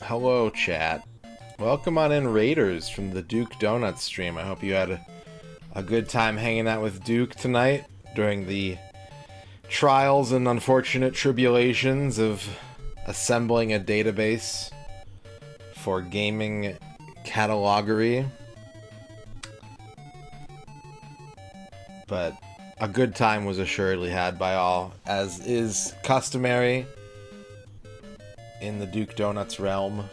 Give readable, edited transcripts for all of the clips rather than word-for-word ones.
Hello, chat. Welcome on in, Raiders, from the Duke Donuts stream. I hope you had a good time hanging out with Duke tonight during the trials and unfortunate tribulations of assembling a database for gaming catalogery. But a good time was assuredly had by all, as is customary in the Duke Donuts realm.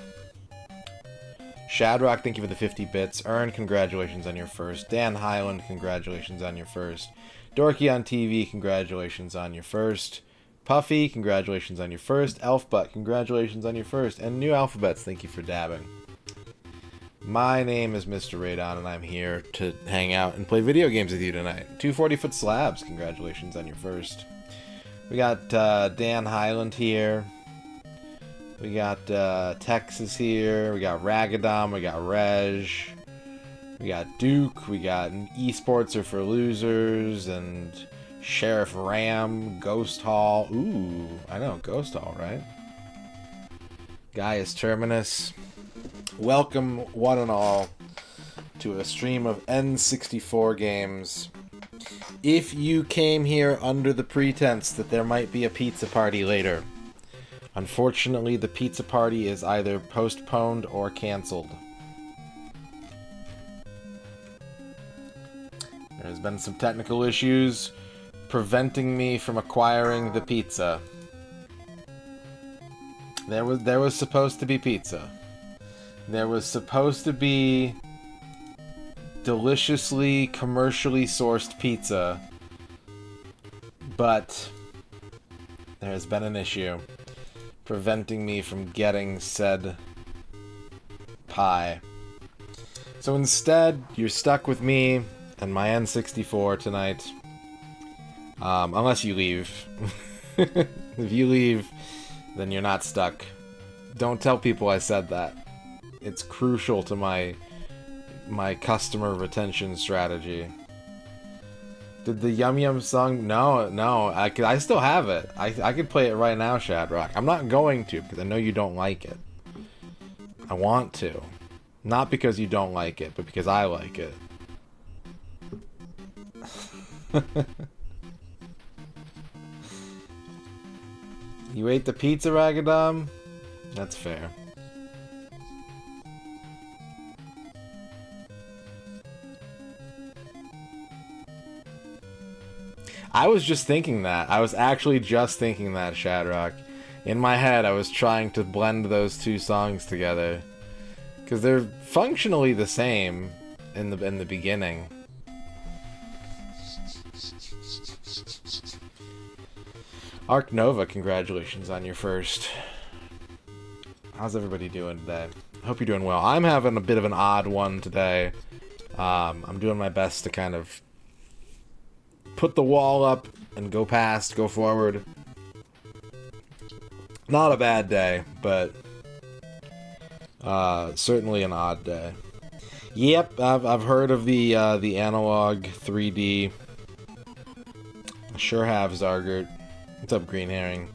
Shadrock, thank you for the 50 bits. Ern, congratulations on your first. Dan Highland, congratulations on your first. Dorky on TV, congratulations on your first. Puffy, congratulations on your first. Elfbutt, congratulations on your first. And New Alphabets, thank you for dabbing. My name is MisterRadon, and I'm here to hang out and play video games with you tonight. 240-foot slabs, congratulations on your first. We got Dan Highland here. We got Texas here, we got Ragadom, we got Reg, we got Duke, we got Esports are for losers, and Sheriff Ram, Ghost Hall. Ooh, I know, Ghost Hall, right? Gaius Terminus. Welcome, one and all, to a stream of N64 games. If you came here under the pretense that there might be a pizza party later, unfortunately, the pizza party is either postponed or canceled. There's been some technical issues preventing me from acquiring the pizza. There was supposed to be pizza. There was supposed to be deliciously, commercially sourced pizza, but there has been an issue preventing me from getting said pie. So instead, you're stuck with me and my N64 tonight. Unless you leave. If you leave, then you're not stuck. Don't tell people I said that. It's crucial to my customer retention strategy. Did the Yum Yum song? No, I still have it. I could play it right now, Shadrock. I'm not going to, because I know you don't like it. I want to. Not because you don't like it, but because I like it. You ate the pizza, Ragadom? That's fair. I was just thinking that. I was actually just thinking that, Shadrock. In my head, I was trying to blend those two songs together. Because they're functionally the same in the beginning. Arc Nova, congratulations on your first. How's everybody doing today? Hope you're doing well. I'm having a bit of an odd one today. I'm doing my best to kind of put the wall up and go past, go forward. Not a bad day, but certainly an odd day. Yep, I've heard of the analog 3D. I sure have, Zargert. What's up, Green Herring?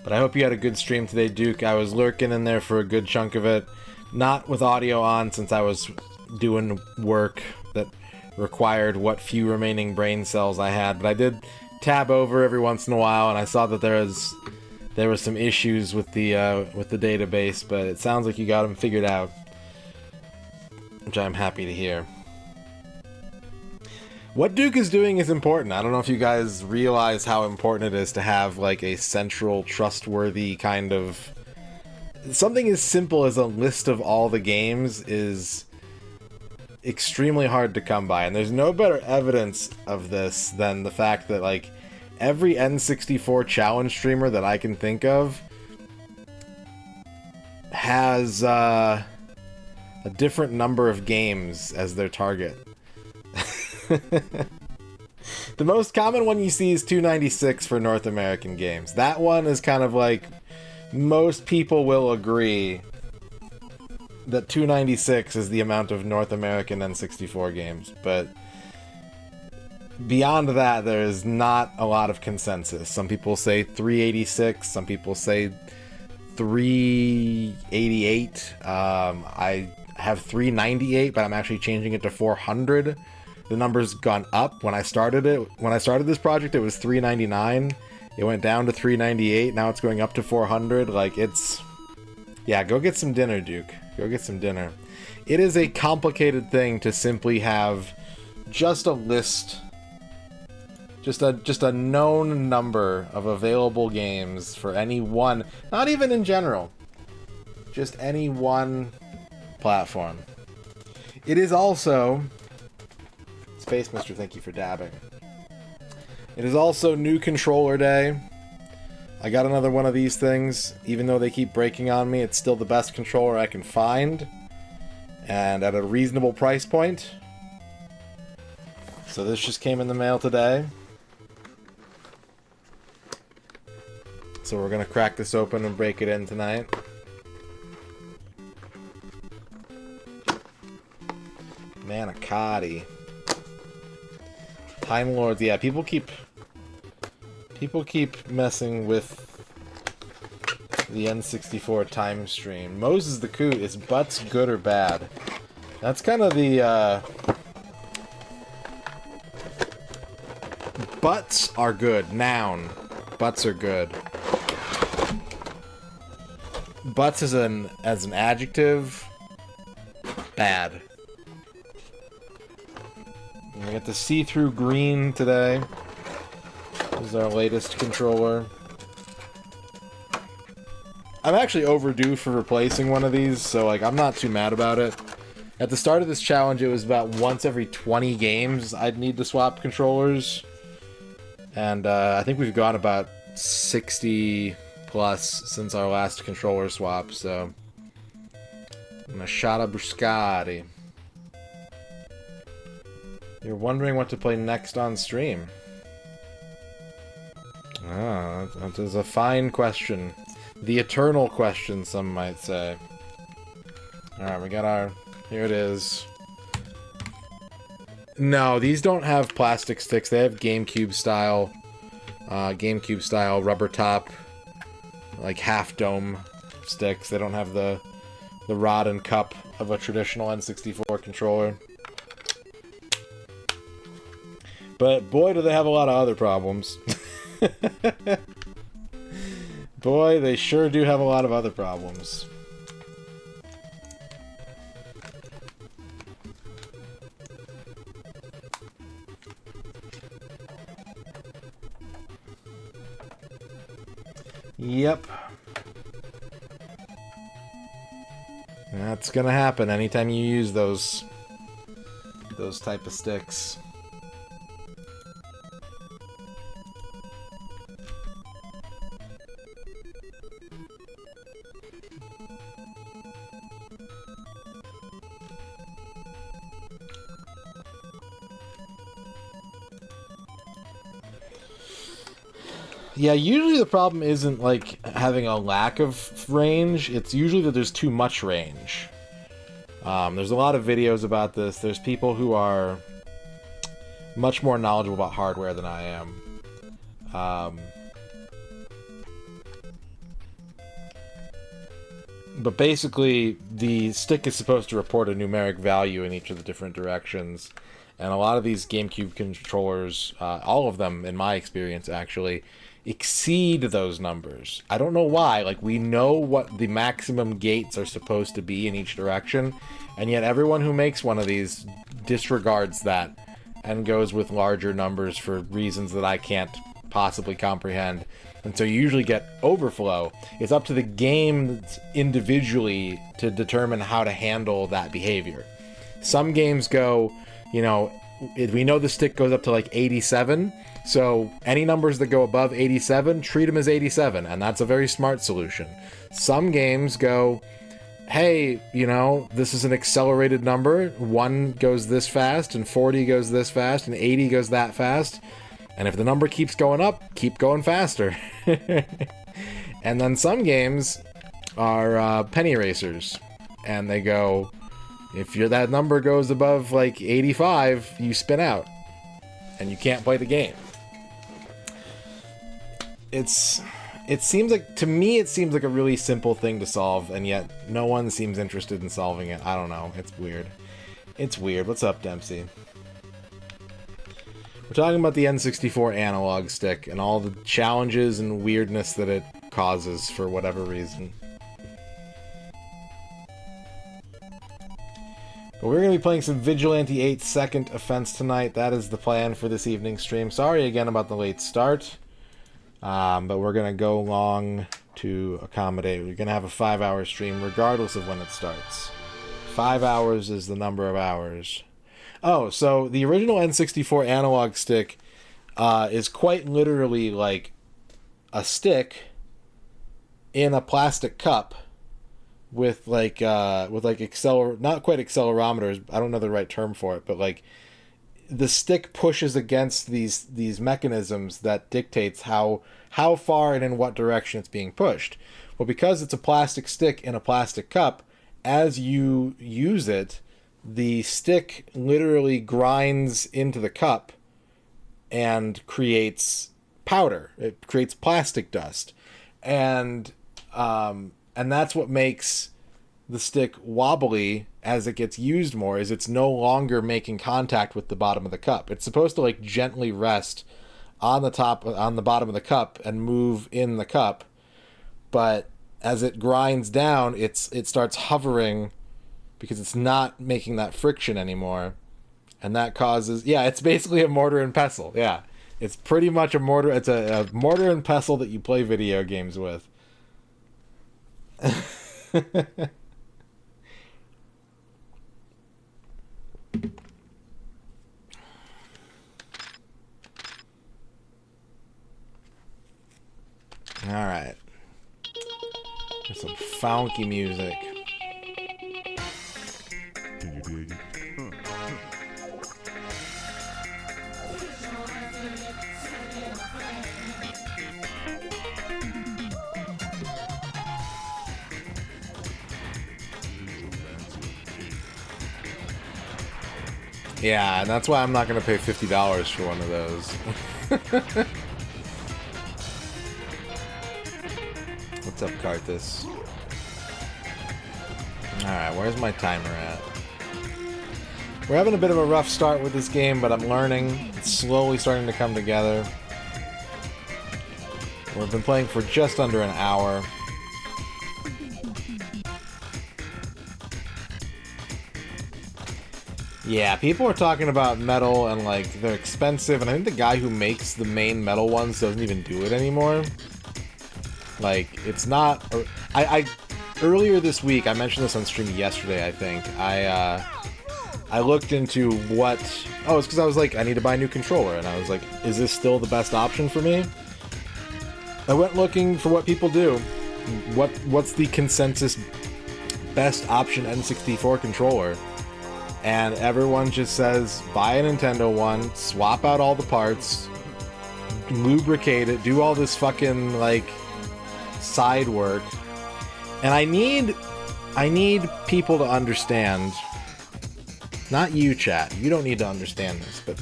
But I hope you had a good stream today, Duke. I was lurking in there for a good chunk of it. Not with audio on, since I was doing work that required what few remaining brain cells I had. But I did tab over every once in a while, and I saw that there was some issues with the database. But it sounds like you got them figured out, which I'm happy to hear. What Duke is doing is important. I don't know if you guys realize how important it is to have like a central, trustworthy kind of... Something as simple as a list of all the games is extremely hard to come by. And there's no better evidence of this than the fact that like every N64 challenge streamer that I can think of has a different number of games as their target. The most common one you see is 296 for North American games. That one is kind of like, most people will agree that 296 is the amount of North American N64 games, but beyond that, there is not a lot of consensus. Some people say 386, some people say 388. I have 398, but I'm actually changing it to 400. The number's gone up. When I started this project, it was 399. It went down to 398. Now it's going up to 400. Like, it's... Yeah, go get some dinner, Duke. Go get some dinner. It is a complicated thing to simply have just a list, just a known number of available games for any one, not even in general, just any one platform. It is also... Space Mister, thank you for dabbing. It is also new controller day. I got another one of these things. Even though they keep breaking on me, it's still the best controller I can find. And at a reasonable price point. So this just came in the mail today. So we're gonna crack this open and break it in tonight. Manicotti. Time Lords, yeah, people keep messing with the N64 time stream. Moses the Coot, is butts good or bad? That's kind of the butts are good. Noun. Butts are good. Butts as an adjective, bad. We got the see-through green today. This is our latest controller. I'm actually overdue for replacing one of these, so like I'm not too mad about it. At the start of this challenge, it was about once every 20 games I'd need to swap controllers. And I think we've gone about 60 plus since our last controller swap, so... Machada Bruscati. You're wondering what to play next on stream. Ah, that is a fine question. The eternal question, some might say. Alright, we got our... Here it is. No, these don't have plastic sticks. They have GameCube style rubber top, like half dome sticks. They don't have the rod and cup of a traditional N64 controller. But boy, do they have a lot of other problems. Boy, they sure do have a lot of other problems. Yep. That's gonna happen anytime you use those type of sticks. Yeah, usually the problem isn't like having a lack of range, it's usually that there's too much range. There's a lot of videos about this. There's people who are much more knowledgeable about hardware than I am. But basically, the stick is supposed to report a numeric value in each of the different directions. And a lot of these GameCube controllers, all of them, in my experience, actually, exceed those numbers. I don't know why. Like, we know what the maximum gates are supposed to be in each direction, and yet everyone who makes one of these disregards that and goes with larger numbers for reasons that I can't possibly comprehend. And so you usually get overflow. It's up to the game individually to determine how to handle that behavior. Some games go, you know, we know the stick goes up to like 87, so any numbers that go above 87, treat them as 87, and that's a very smart solution. Some games go, hey, you know, this is an accelerated number, 1 goes this fast, and 40 goes this fast, and 80 goes that fast, and if the number keeps going up, keep going faster. And then some games are penny racers, and they go, if that number goes above like 85, you spin out, and you can't play the game. It seems like, to me, it seems like a really simple thing to solve, and yet no one seems interested in solving it. I don't know. It's weird. It's weird. What's up, Dempsey? We're talking about the N64 analog stick and all the challenges and weirdness that it causes for whatever reason. But we're going to be playing some Vigilante 8 Second Offense tonight. That is the plan for this evening's stream. Sorry again about the late start. But we're going to go long to accommodate. We're going to have a 5-hour stream regardless of when it starts. 5 hours is the number of hours. Oh, so the original N64 analog stick is quite literally like a stick in a plastic cup with like not quite accelerometers. I don't know the right term for it, but like the stick pushes against these mechanisms that dictates how far and in what direction it's being pushed. Well, because it's a plastic stick in a plastic cup, as you use it, the stick literally grinds into the cup and creates powder. It creates plastic dust. And that's what makes the stick wobbly as it gets used more, is it's no longer making contact with the bottom of the cup. It's supposed to like gently rest on the bottom of the cup and move in the cup, but as it grinds down, it starts hovering because it's not making that friction anymore, and that causes, yeah, it's basically a mortar and pestle. Yeah, it's pretty much a mortar. It's a mortar and pestle that you play video games with. All right, there's some funky music. Yeah, and that's why I'm not going to pay $50 for one of those. What's up, Carthus? Alright, where's my timer at? We're having a bit of a rough start with this game, but I'm learning. It's slowly starting to come together. We've been playing for just under an hour. Yeah, people are talking about metal and, like, they're expensive, and I think the guy who makes the main metal ones doesn't even do it anymore. Like, it's not... earlier this week, I mentioned this on stream yesterday, I think, I looked into what... Oh, it's because I was like, I need to buy a new controller, and I was like, is this still the best option for me? I went looking for what people do. What's the consensus best option N64 controller? And everyone just says, buy a Nintendo one, swap out all the parts, lubricate it, do all this fucking, like, side work. And I need people to understand, not you, chat, you don't need to understand this, but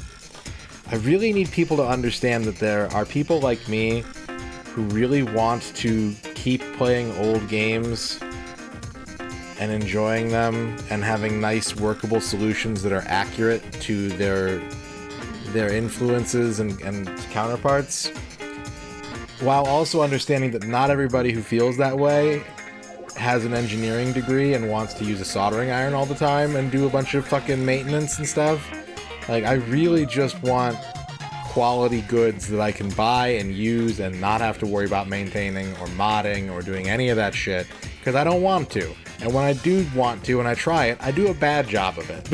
I really need people to understand that there are people like me who really want to keep playing old games and enjoying them and having nice workable solutions that are accurate to their influences and counterparts, while also understanding that not everybody who feels that way has an engineering degree and wants to use a soldering iron all the time and do a bunch of fucking maintenance and stuff. Like, I really just want quality goods that I can buy and use and not have to worry about maintaining or modding or doing any of that shit, because I don't want to. And when I do want to and I try it, I do a bad job of it.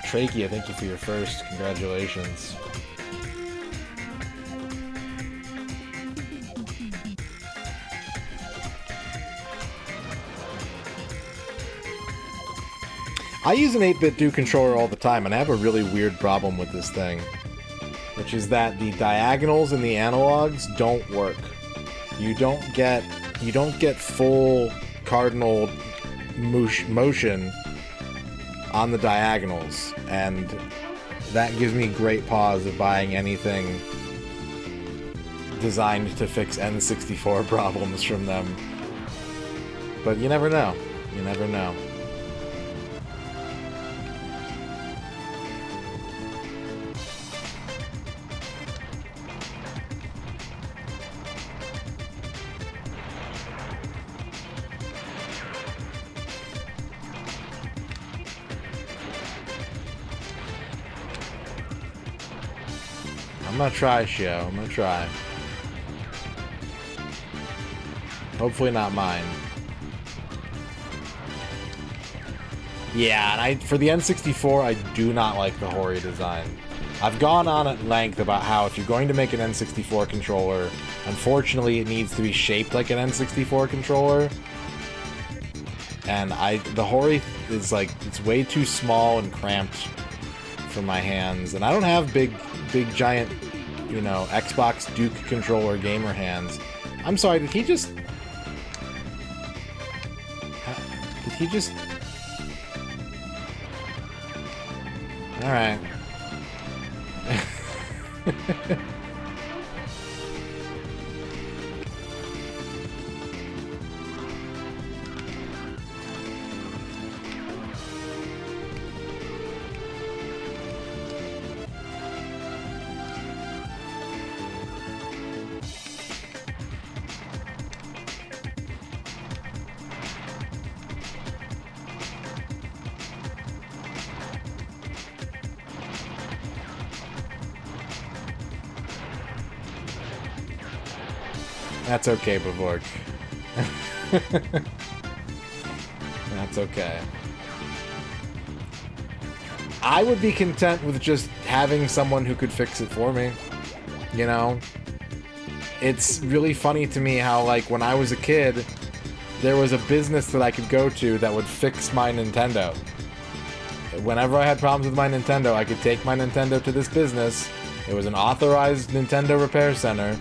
Trachea, thank you for your first. Congratulations. I use an 8-bit do controller all the time, and I have a really weird problem with this thing, which is that the diagonals in the analogs don't work. You don't get full cardinal motion on the diagonals, and that gives me great pause of buying anything designed to fix N64 problems from them. But you never know. You never know. I'm gonna try, Shio. I'm gonna try. Hopefully not mine. Yeah, and for the N64, I do not like the Hori design. I've gone on at length about how if you're going to make an N64 controller, unfortunately it needs to be shaped like an N64 controller. And the Hori is like, it's way too small and cramped for my hands. And I don't have big giant, you know, Xbox Duke controller gamer hands. I'm sorry, did he just... Alright. That's okay, Bavork. That's okay. I would be content with just having someone who could fix it for me. You know? It's really funny to me how, like, when I was a kid, there was a business that I could go to that would fix my Nintendo. Whenever I had problems with my Nintendo, I could take my Nintendo to this business. It was an authorized Nintendo repair center,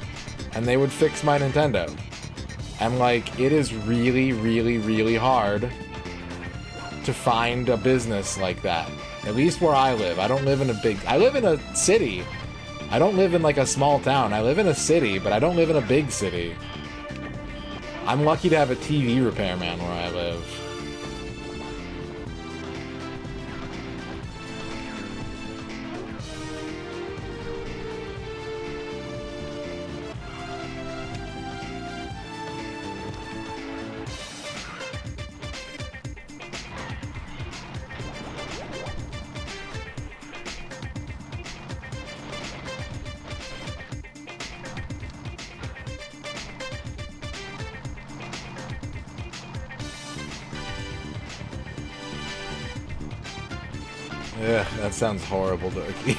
and they would fix my Nintendo. And, like, it is really, really, really hard to find a business like that. At least where I live. I don't live in I live in a city. I don't live in, like, a small town. I live in a city, but I don't live in a big city. I'm lucky to have a TV repairman where I live. Ugh, that sounds horrible, Dorky.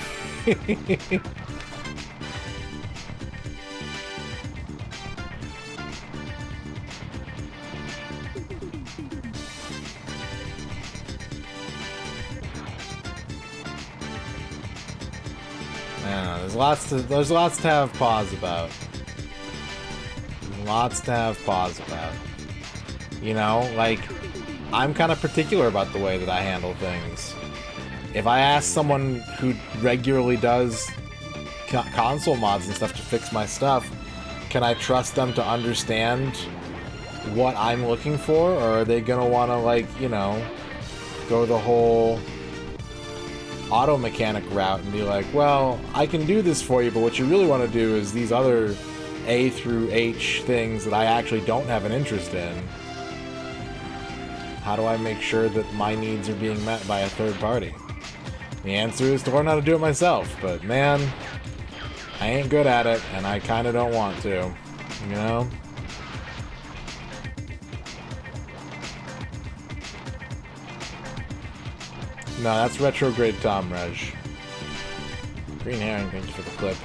I don't know, there's lots to have pause about. Lots to have pause about. You know, like, I'm kind of particular about the way that I handle things. If I ask someone who regularly does console mods and stuff to fix my stuff, can I trust them to understand what I'm looking for? Or are they gonna want to, like, you know, go the whole auto mechanic route and be like, well, I can do this for you, but what you really want to do is these other A through H things that I actually don't have an interest in. How do I make sure that my needs are being met by a third party? The answer is to learn how to do it myself, but man, I ain't good at it, and I kind of don't want to, you know? No, that's retrograde Tom, Reg. Green Herring, thank you for the clip.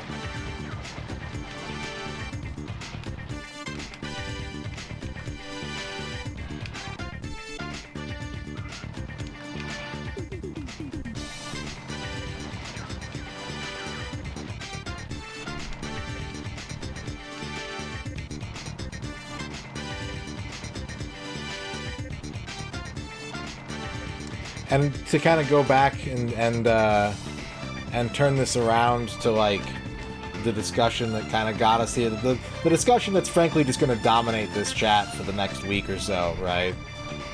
And to kind of go back and turn this around to, like, the discussion that kind of got us here, the discussion that's frankly just going to dominate this chat for the next week or so, right?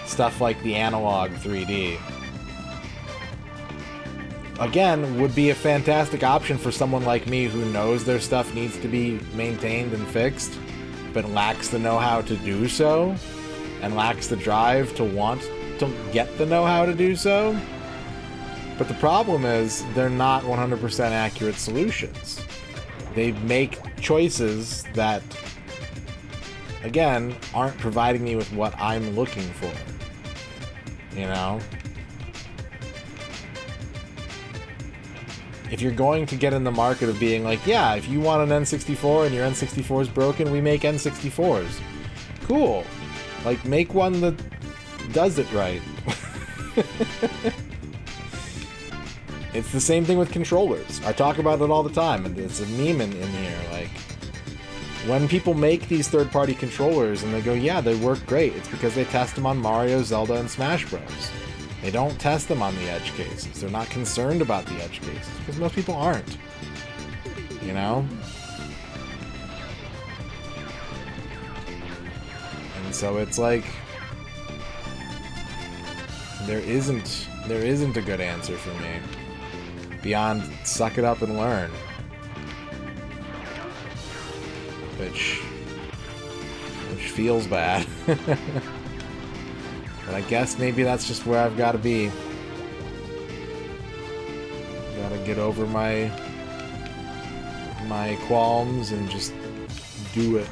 Stuff like the analog 3D. Again, would be a fantastic option for someone like me who knows their stuff needs to be maintained and fixed, but lacks the know-how to do so, and lacks the drive to want to get the know-how to do so. But the problem is they're not 100% accurate solutions. They make choices that, again, aren't providing me with what I'm looking for. You know? If you're going to get in the market of being like, yeah, if you want an N64 and your N64 is broken, we make N64s. Cool. Like, make one that does it right. It's the same thing with controllers. I talk about it all the time, and it's a meme in here. Like, when people make these third-party controllers and they go, yeah, they work great, it's because they test them on Mario, Zelda, and Smash Bros. They don't test them on the edge cases. They're not concerned about the edge cases, because most people aren't. You know? And so it's like, there isn't a good answer for me beyond suck it up and learn, which feels bad. But I guess maybe that's just where I've got to be. Gotta get over my qualms and just do it.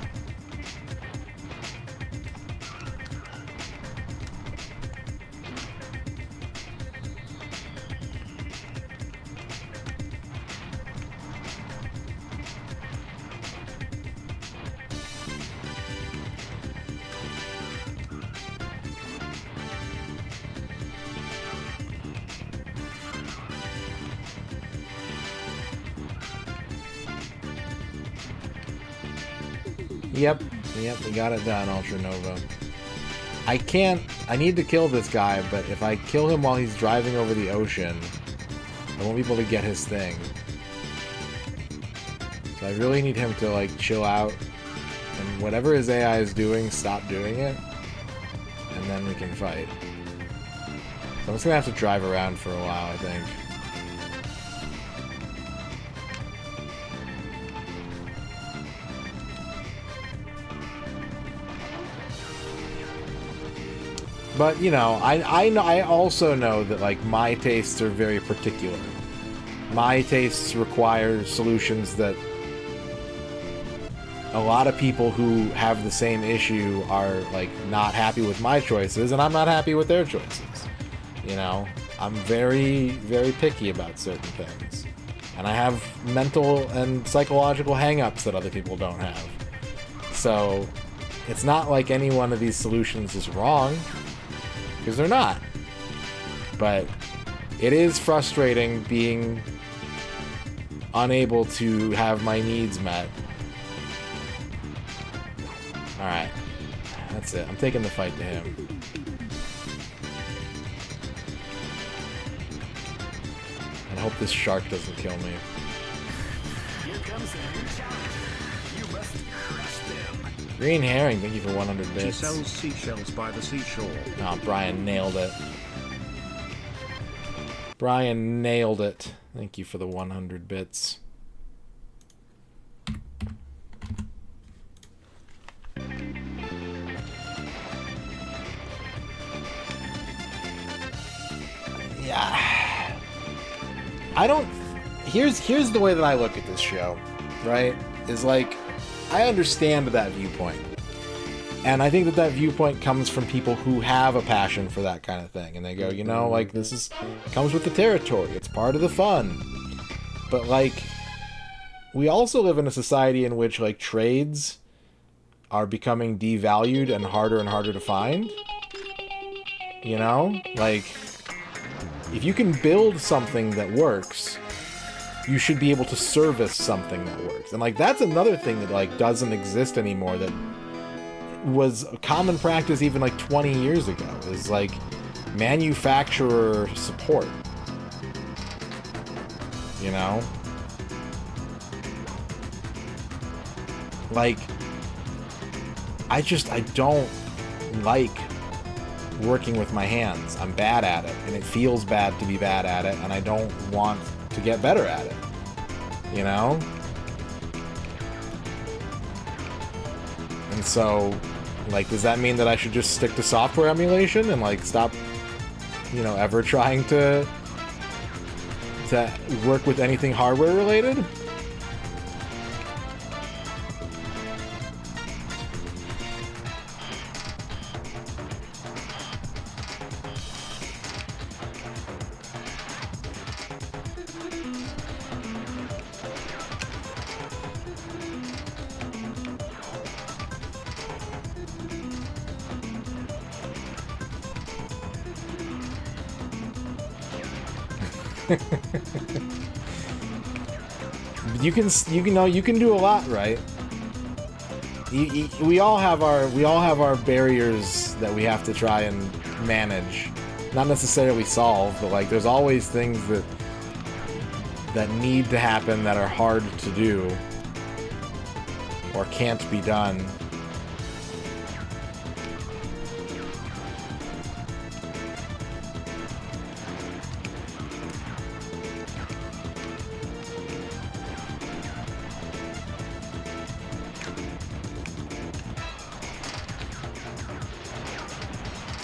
Yep, we got it done, Ultra Nova. I need to kill this guy, but if I kill him while he's driving over the ocean, I won't be able to get his thing. So I really need him to, like, chill out And whatever his AI is doing, stop doing it. And then we can fight. So I'm just gonna have to drive around for a while, I think. But, you know, I also know that, like, my tastes are very particular. My tastes require solutions that a lot of people who have the same issue are, like, not happy with my choices, and I'm not happy with their choices. You know? I'm very, very picky about certain things. And I have mental and psychological hang-ups that other people don't have. So, it's not like any one of these solutions is wrong. Because they're not. But it is frustrating being unable to have my needs met. Alright. That's it. I'm taking the fight to him. I hope this shark doesn't kill me. Here comes a new challenge. You must crush them. Green herring, thank you for 100 bits. She sells seashells by the seashore. Oh, Brian nailed it. Brian nailed it. Thank you for the 100 bits. Yeah. I don't... Here's the way that I look at this show, right? Is like, I understand that viewpoint. And I think that that viewpoint comes from people who have a passion for that kind of thing. And they go, you know, like, this is comes with the territory. It's part of the fun. But, like, we also live in a society in which, like, trades are becoming devalued and harder to find. You know? Like, if you can build something that works, you should be able to service something that works. And, like, that's another thing that, like, doesn't exist anymore that was a common practice even, like, 20 years ago. Is, like, manufacturer support. You know? Like, I don't like working with my hands. I'm bad at it, and it feels bad to be bad at it, and I don't want to get better at it. You know? And so, like, does that mean that I should just stick to software emulation and, like, stop, you know, ever trying to work with anything hardware related? You can do a lot, right? We all have our barriers that we have to try and manage, not necessarily solve, but, like, there's always things that need to happen that are hard to do or can't be done.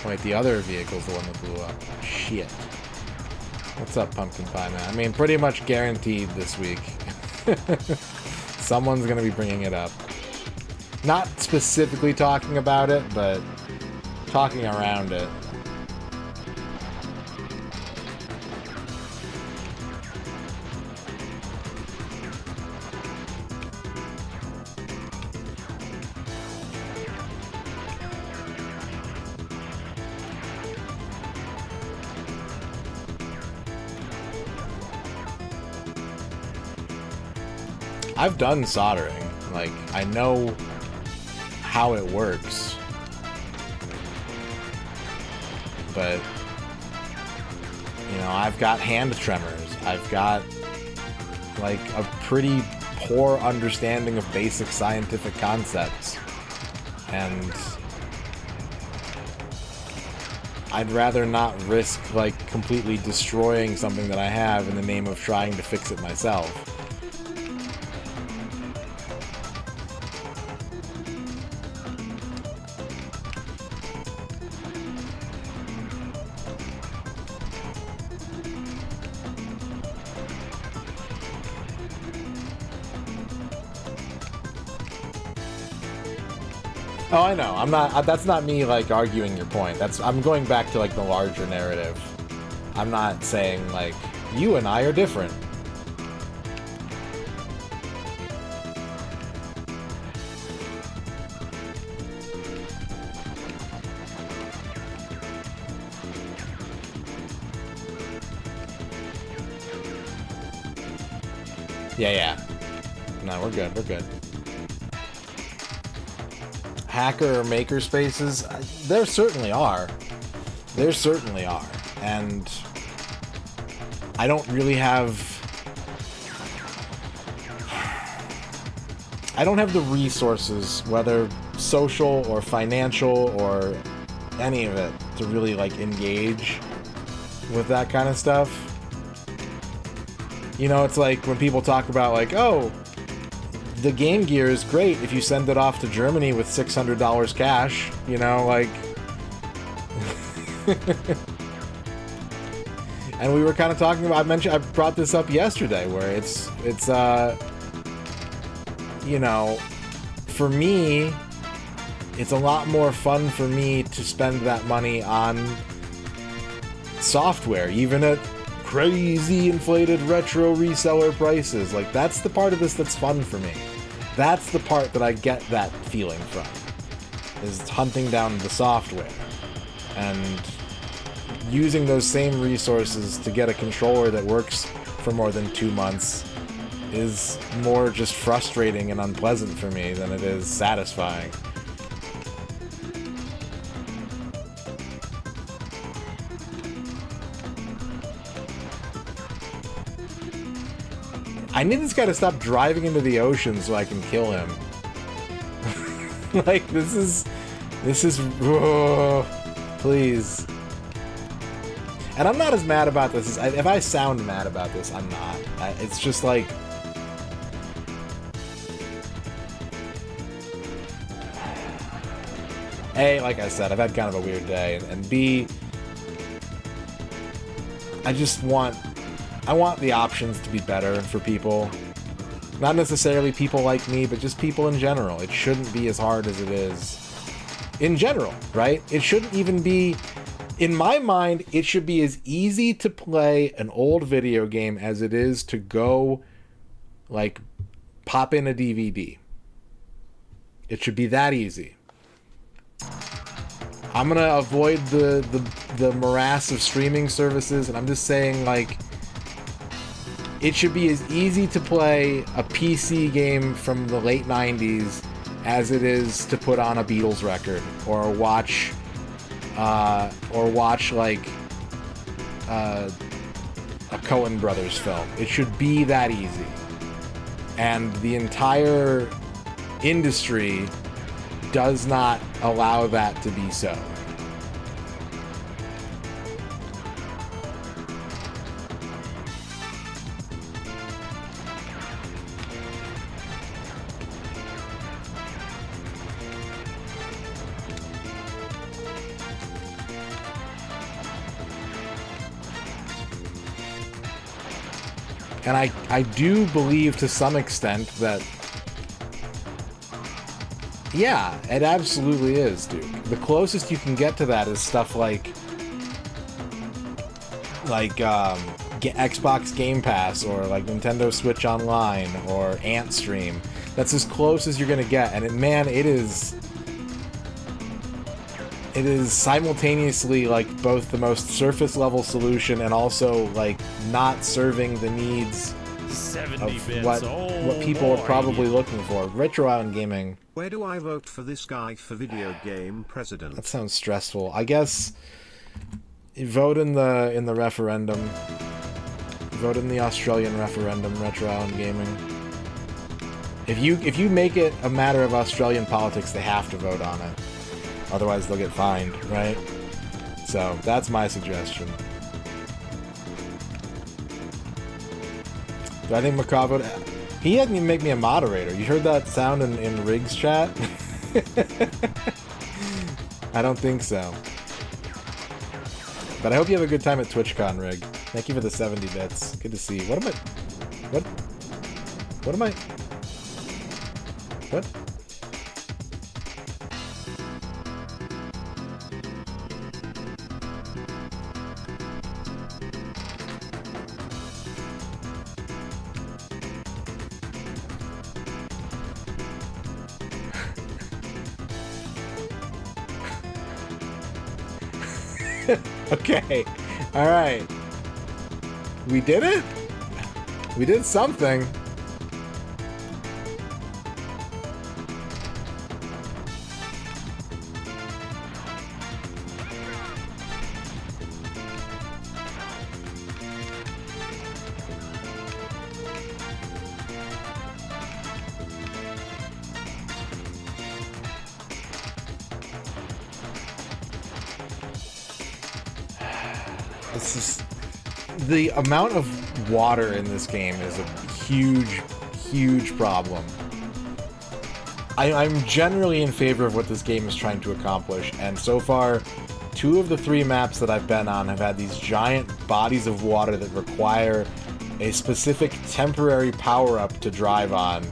Wait, the other vehicle's the one that blew up. Shit. What's up, Pumpkin Pie Man? I mean, pretty much guaranteed this week. Someone's gonna be bringing it up. Not specifically talking about it, but talking around it. I've done soldering. Like, I know how it works. But, you know, I've got hand tremors. I've got, like, a pretty poor understanding of basic scientific concepts. And I'd rather not risk, like, completely destroying something that I have in the name of trying to fix it myself. Oh, I know. I'm not. That's not me, like, arguing your point. I'm going back to, like, the larger narrative. I'm not saying, like, you and I are different. Yeah. No, we're good. We're good. Hacker or maker spaces, there certainly are. There certainly are. And I don't really have... I don't have the resources, whether social or financial or any of it, to really, like, engage with that kind of stuff. You know, it's like when people talk about, like, oh, the Game Gear is great if you send it off to Germany with $600 cash, you know, like... And we were kind of talking about, I brought this up yesterday, where it's you know, for me, it's a lot more fun for me to spend that money on software, even at crazy inflated retro reseller prices. Like, that's the part of this that's fun for me. That's the part that I get that feeling from, is hunting down the software and using those same resources to get a controller that works for more than 2 months is more just frustrating and unpleasant for me than it is satisfying. I need this guy to stop driving into the ocean so I can kill him. Like, this is, please. And I'm not as mad about this as, if I sound mad about this, I'm not. It's just like, A, like I said, I've had kind of a weird day, and B, I want the options to be better for people. Not necessarily people like me, but just people in general. It shouldn't be as hard as it is. In general, right? It shouldn't even be... In my mind, it should be as easy to play an old video game as it is to go, like, pop in a DVD. It should be that easy. I'm gonna avoid the morass of streaming services, and I'm just saying, like, it should be as easy to play a PC game from the late 90s as it is to put on a Beatles record or watch like a Coen Brothers film. It should be that easy. And the entire industry does not allow that to be so. And I do believe to some extent that, yeah, it absolutely is, dude. The closest you can get to that is stuff like Xbox Game Pass or like Nintendo Switch Online or Antstream. That's as close as you're gonna get, and it is simultaneously like both the most surface level solution and also like not serving the needs of what people are probably looking for. Retro Island Gaming. Where do I vote for this guy for video game president? That sounds stressful. I guess vote in the referendum. Vote in the Australian referendum, Retro Island Gaming. If you make it a matter of Australian politics, they have to vote on it. Otherwise, they'll get fined, right? So that's my suggestion. Do I think McCaw voted? He hadn't even make me a moderator. You heard that sound in Riggs chat? I don't think so. But I hope you have a good time at TwitchCon, Rig. Thank you for the 70 bits. Good to see you. What am I... What am I... What? Okay. Alright. We did it? We did something. This is... The amount of water in this game is a huge, huge problem. I'm generally in favor of what this game is trying to accomplish, and so far, 2 of the 3 maps that I've been on have had these giant bodies of water that require a specific temporary power-up to drive on.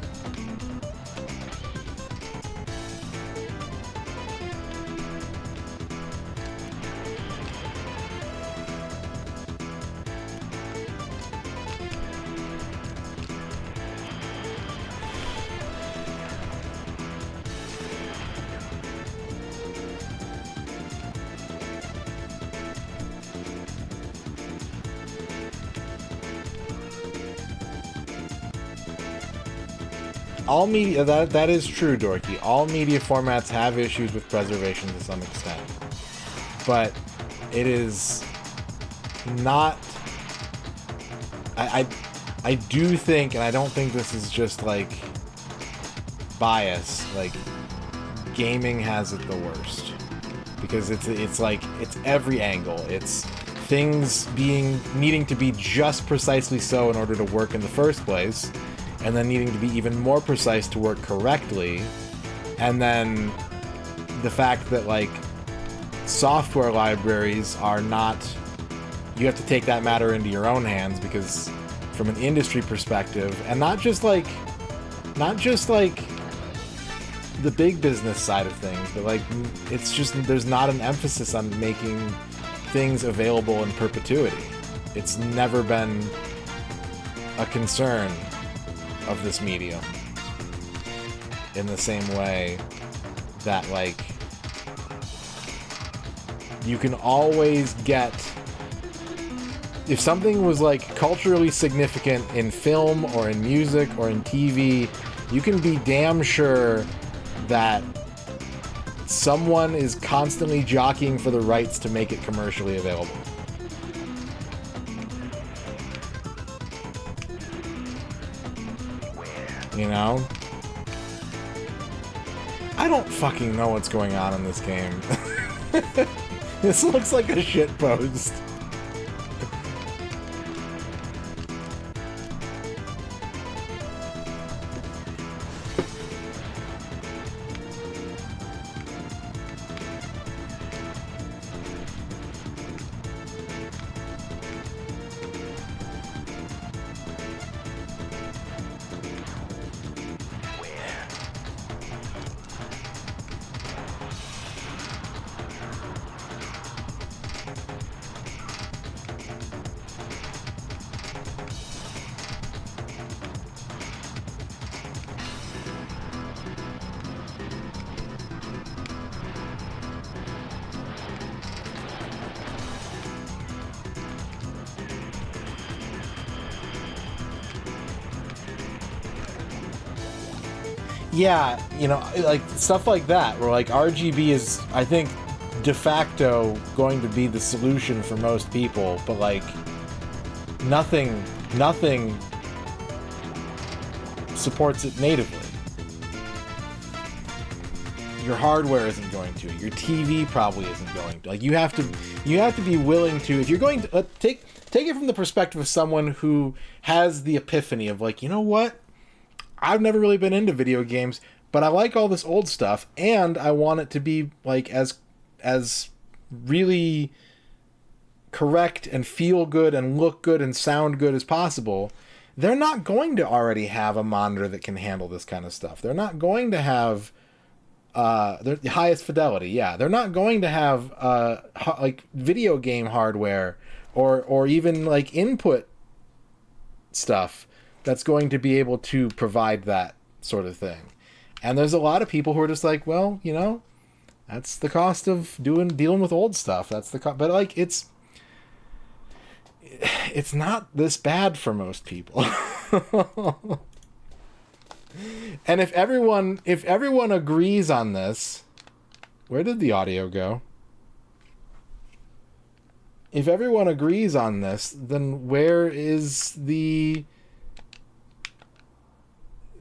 All media, that is true, Dorky. All media formats have issues with preservation to some extent. But it is not... I do think, and I don't think this is just, like, bias, like, gaming has it the worst. Because it's like, it's every angle. It's things needing to be just precisely so in order to work in the first place, and then needing to be even more precise to work correctly, and then the fact that, like, software libraries are not... You have to take that matter into your own hands, because from an industry perspective, and not just like the big business side of things, but, like, it's just, there's not an emphasis on making things available in perpetuity. It's never been a concern of this medium in the same way that, like, you can always get... If something was, like, culturally significant in film or in music or in TV, you can be damn sure that someone is constantly jockeying for the rights to make it commercially available. You know? I don't fucking know what's going on in this game. This looks like a shitpost. Yeah, you know, like, stuff like that, where, like, RGB is, I think, de facto going to be the solution for most people, but, like, nothing supports it natively. Your hardware isn't going to. Your TV probably isn't going to. Like, you have to be willing to, if you're going to take it from the perspective of someone who has the epiphany of, like, you know what? I've never really been into video games, but I like all this old stuff, and I want it to be like as really correct and feel good and look good and sound good as possible. They're not going to already have a monitor that can handle this kind of stuff. They're not going to have the highest fidelity. Yeah, they're not going to have like video game hardware or even like input stuff that's going to be able to provide that sort of thing. And there's a lot of people who are just like, well, you know, that's the cost of dealing with old stuff. That's the but like it's not this bad for most people. And if everyone agrees on this, where did the audio go? If everyone agrees on this, then where is the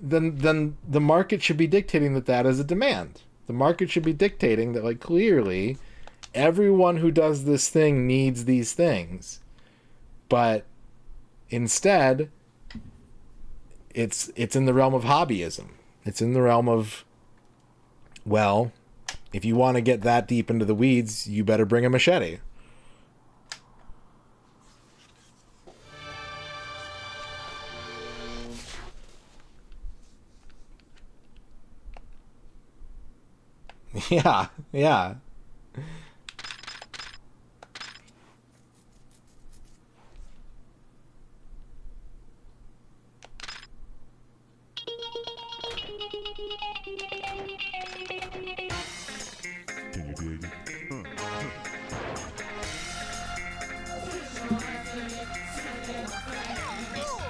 then the market should be dictating that is a demand. The market should be dictating that, like, clearly everyone who does this thing needs these things. But instead, it's in the realm of hobbyism. It's in the realm of, well, if you want to get that deep into the weeds, you better bring a machete. Yeah, yeah.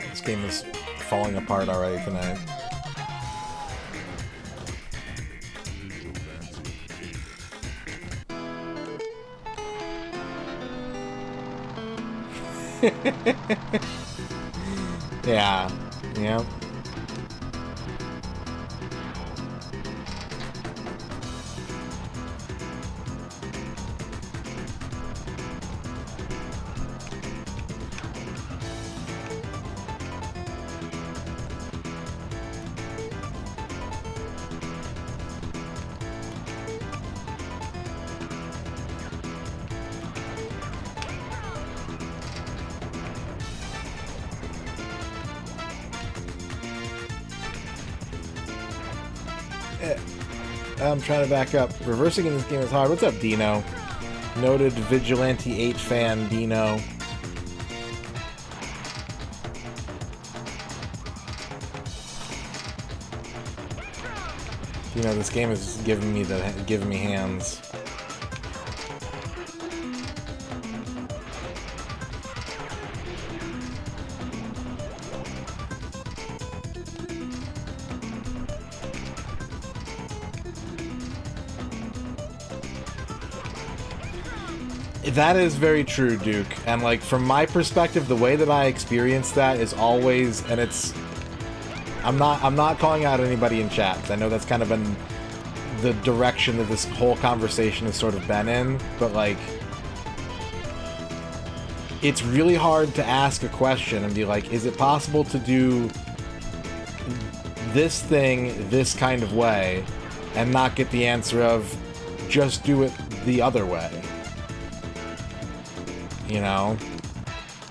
This game is falling apart already tonight. Yeah. Yeah. I'm trying to back up. Reversing in this game is hard. What's up, Dino? Noted Vigilante 8 fan, Dino. You know, this game is giving me hands. That is very true, Duke. And, like, from my perspective, the way that I experience that is always, and it's, I'm not calling out anybody in chat, 'cause I know that's kind of been the direction that this whole conversation has sort of been in, but, like, it's really hard to ask a question and be like, is it possible to do this thing this kind of way and not get the answer of just do it the other way? You know,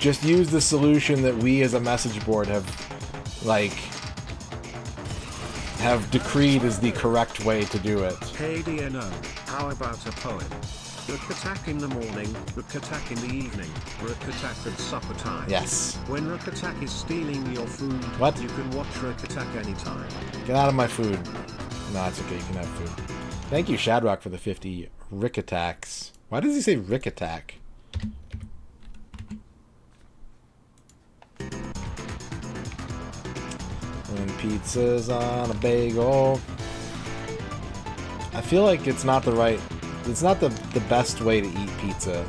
just use the solution that we as a message board have decreed is the correct way to do it. Hey DNO, how about a poem? Rook attack in the morning, rook attack in the evening, rook attack at supper time. Yes. When rook attack is stealing your food, what? You can watch rook attack anytime. Get out of my food. No, it's okay, you can have food. Thank you, Shadrock, for the 50 Rick attacks. Why does he say Rick attack? And pizza's on a bagel. I feel like it's not the best way to eat pizza.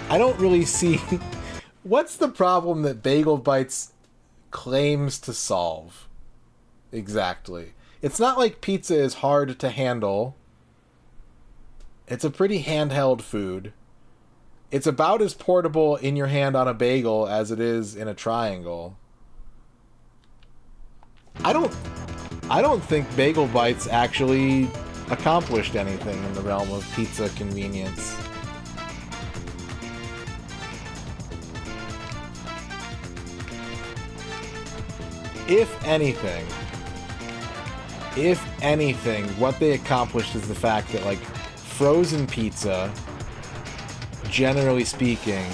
I don't really see what's the problem that Bagel Bites claims to solve. Exactly. It's not like pizza is hard to handle. It's a pretty handheld food. It's about as portable in your hand on a bagel as it is in a triangle. I don't think Bagel Bites actually accomplished anything in the realm of pizza convenience. If anything, what they accomplished is the fact that, like, frozen pizza, generally speaking,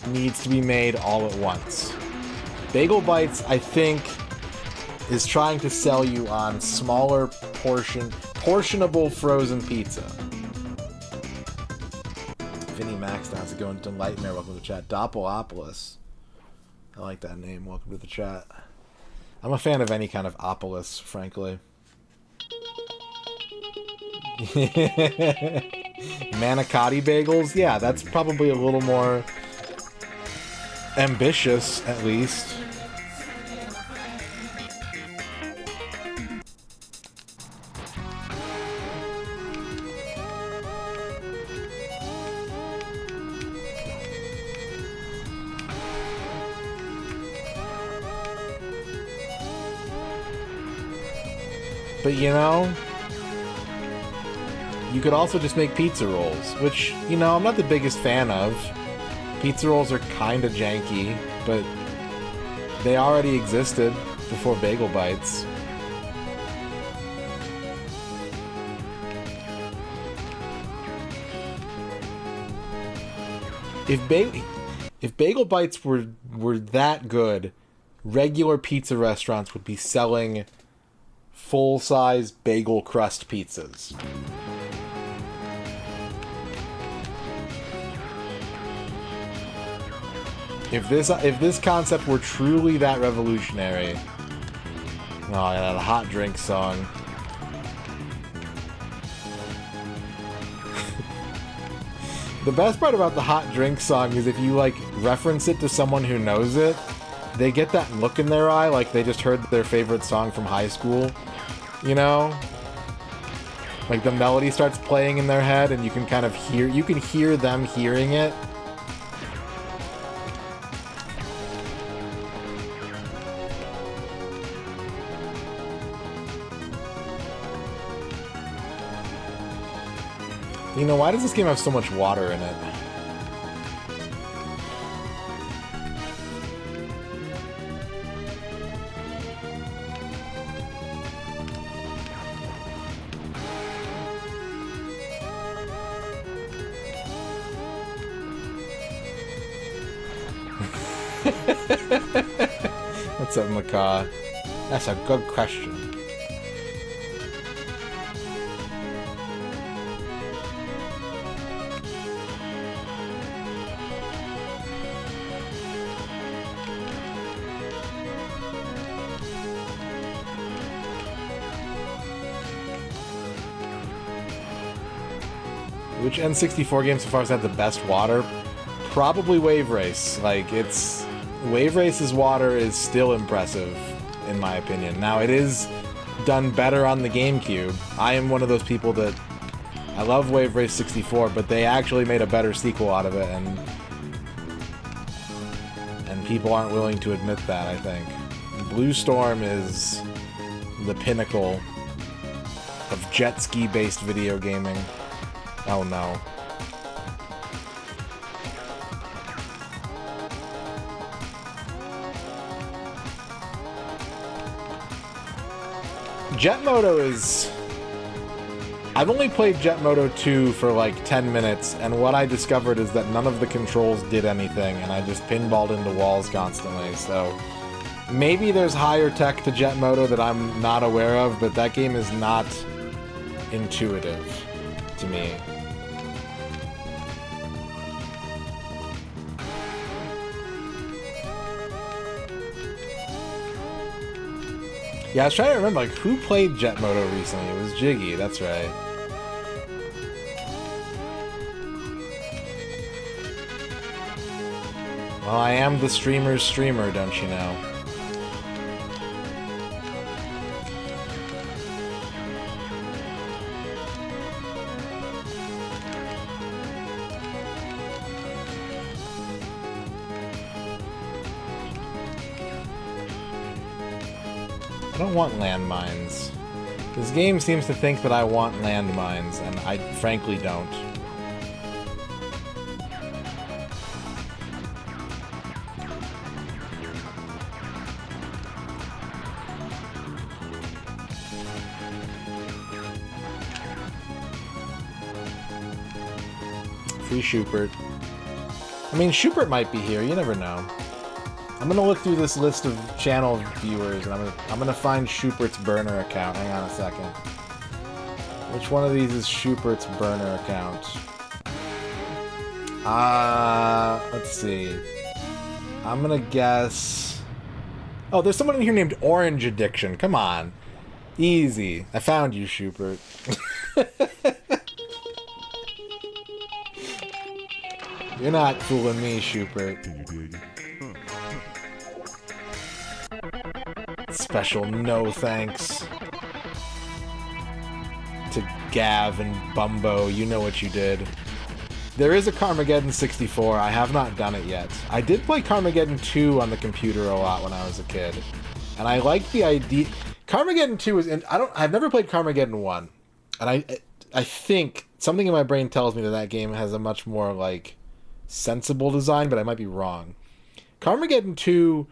needs to be made all at once. Bagel Bites, I think, is trying to sell you on smaller portionable frozen pizza. Vinny Max has to go into Nightmare. Welcome to the chat. Doppelopoulos. I like that name. Welcome to the chat. I'm a fan of any kind of opolis, frankly. Manicotti bagels? Yeah, that's probably a little more ambitious, at least. But, you know, you could also just make pizza rolls, which, you know, I'm not the biggest fan of. Pizza rolls are kind of janky, but they already existed before Bagel Bites. If Bagel Bites were that good, regular pizza restaurants would be selling full-size bagel crust pizzas. If this concept were truly that revolutionary... Oh, yeah, that hot drink song. The best part about the hot drink song is if you, like, reference it to someone who knows it, they get that look in their eye like they just heard their favorite song from high school. You know? Like, the melody starts playing in their head and you can kind of hear them hearing it. You know, why does this game have so much water in it? What's up, Macaw? That's a good question. Which N64 game so far has had the best water? Probably Wave Race. Like, it's... Wave Race's water is still impressive, in my opinion. Now, it is done better on the GameCube. I am one of those people that... I love Wave Race 64, but they actually made a better sequel out of it, and people aren't willing to admit that, I think. Blue Storm is the pinnacle of jet ski-based video gaming. Oh no. Jet Moto is... I've only played Jet Moto 2 for like 10 minutes, and what I discovered is that none of the controls did anything, and I just pinballed into walls constantly, so... Maybe there's higher tech to Jet Moto that I'm not aware of, but that game is not intuitive to me. Yeah, I was trying to remember, like, who played Jet Moto recently? It was Jiggy, that's right. Well, I am the streamer's streamer, don't you know? I don't want landmines. This game seems to think that I want landmines, and I frankly don't. Free Schubert. I mean, Schubert might be here, you never know. I'm gonna look through this list of channel viewers, and I'm gonna find Schubert's burner account. Hang on a second. Which one of these is Schubert's burner account? Let's see. I'm gonna guess... Oh, there's someone in here named Orange Addiction. Come on. Easy. I found you, Schubert. You're not fooling me, Schubert. Special no thanks to Gav and Bumbo. You know what you did. There is a Carmageddon 64. I have not done it yet. I did play Carmageddon 2 on the computer a lot when I was a kid, and I like the idea. Carmageddon 2 is. I've never played Carmageddon 1, and I think something in my brain tells me that game has a much more like sensible design, but I might be wrong. Carmageddon 2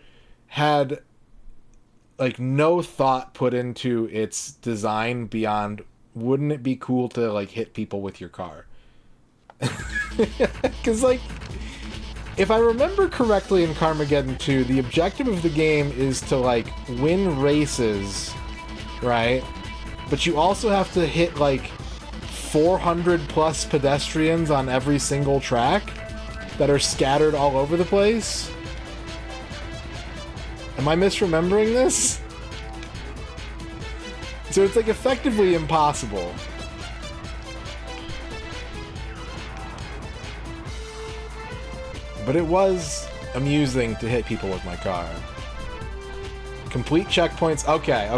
had like no thought put into its design beyond, wouldn't it be cool to like hit people with your car? Because like, if I remember correctly in Carmageddon 2, the objective of the game is to like win races, right? But you also have to hit like 400 plus pedestrians on every single track that are scattered all over the place. Am I misremembering this? So it's like effectively impossible. But it was amusing to hit people with my car. Complete checkpoints. Okay.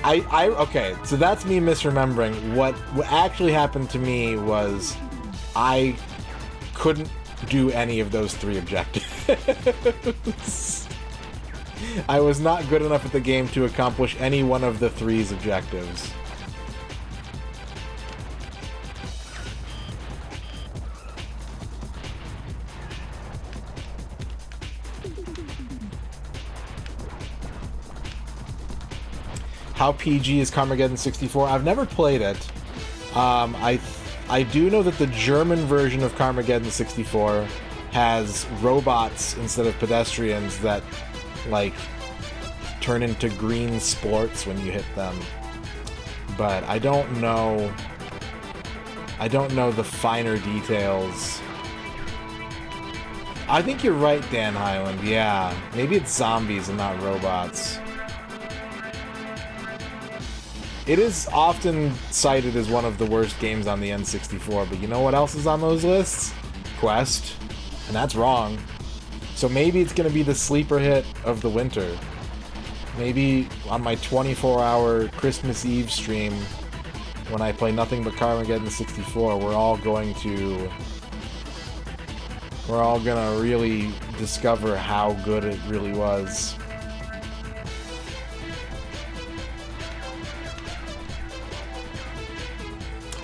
Okay, so that's me misremembering. What actually happened to me was I couldn't do any of those three objectives. I was not good enough at the game to accomplish any one of the three's objectives. How PG is Carmageddon 64? I've never played it. I do know that the German version of Carmageddon 64 has robots instead of pedestrians that, like, turn into green splorts when you hit them. But I don't know the finer details. I think you're right, Dan Highland. Yeah, maybe it's zombies and not robots. It is often cited as one of the worst games on the N64, but you know what else is on those lists? Quest. And that's wrong. So maybe it's going to be the sleeper hit of the winter. Maybe on my 24-hour Christmas Eve stream, when I play nothing but Carmageddon 64, we're all gonna really discover how good it really was.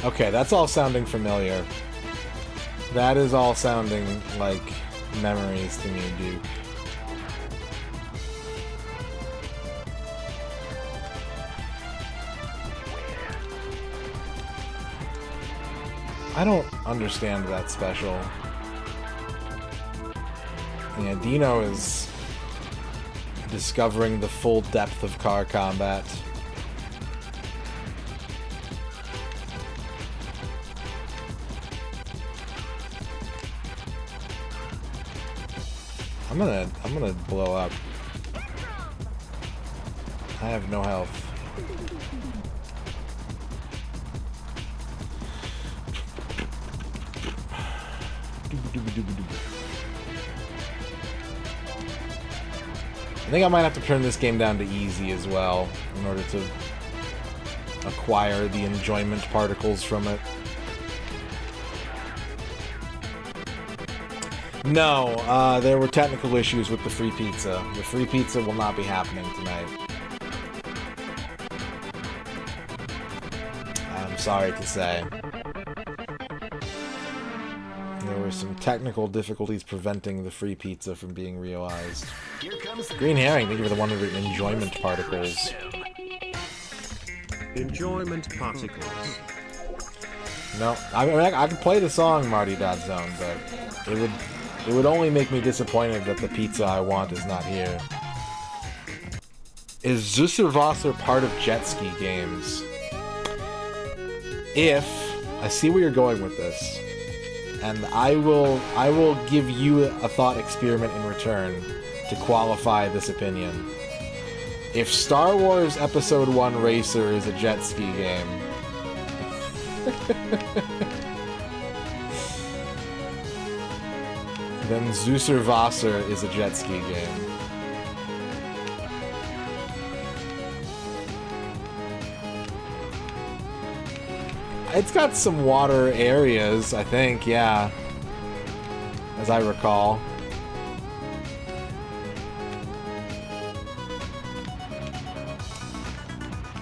Okay, that's all sounding familiar. That is all sounding like memories to me, Duke. I don't understand that special. Yeah, Dino is discovering the full depth of car combat. I'm gonna blow up. I have no health. I think I might have to turn this game down to easy as well in order to acquire the enjoyment particles from it. No, there were technical issues with the free pizza. The free pizza will not be happening tonight. I'm sorry to say. There were some technical difficulties preventing the free pizza from being realized. Green Herring, thank you for the 100 enjoyment particles. Enjoyment particles. No, I mean, I could play the song Marty.Zone, but it would only make me disappointed that the pizza I want is not here. Is Zuserwasser part of jet ski games? If I see where you're going with this, and I will give you a thought experiment in return to qualify this opinion. If Star Wars Episode 1 Racer is a jet ski game, then Zuserwasser is a jet ski game. It's got some water areas, I think, yeah. As I recall.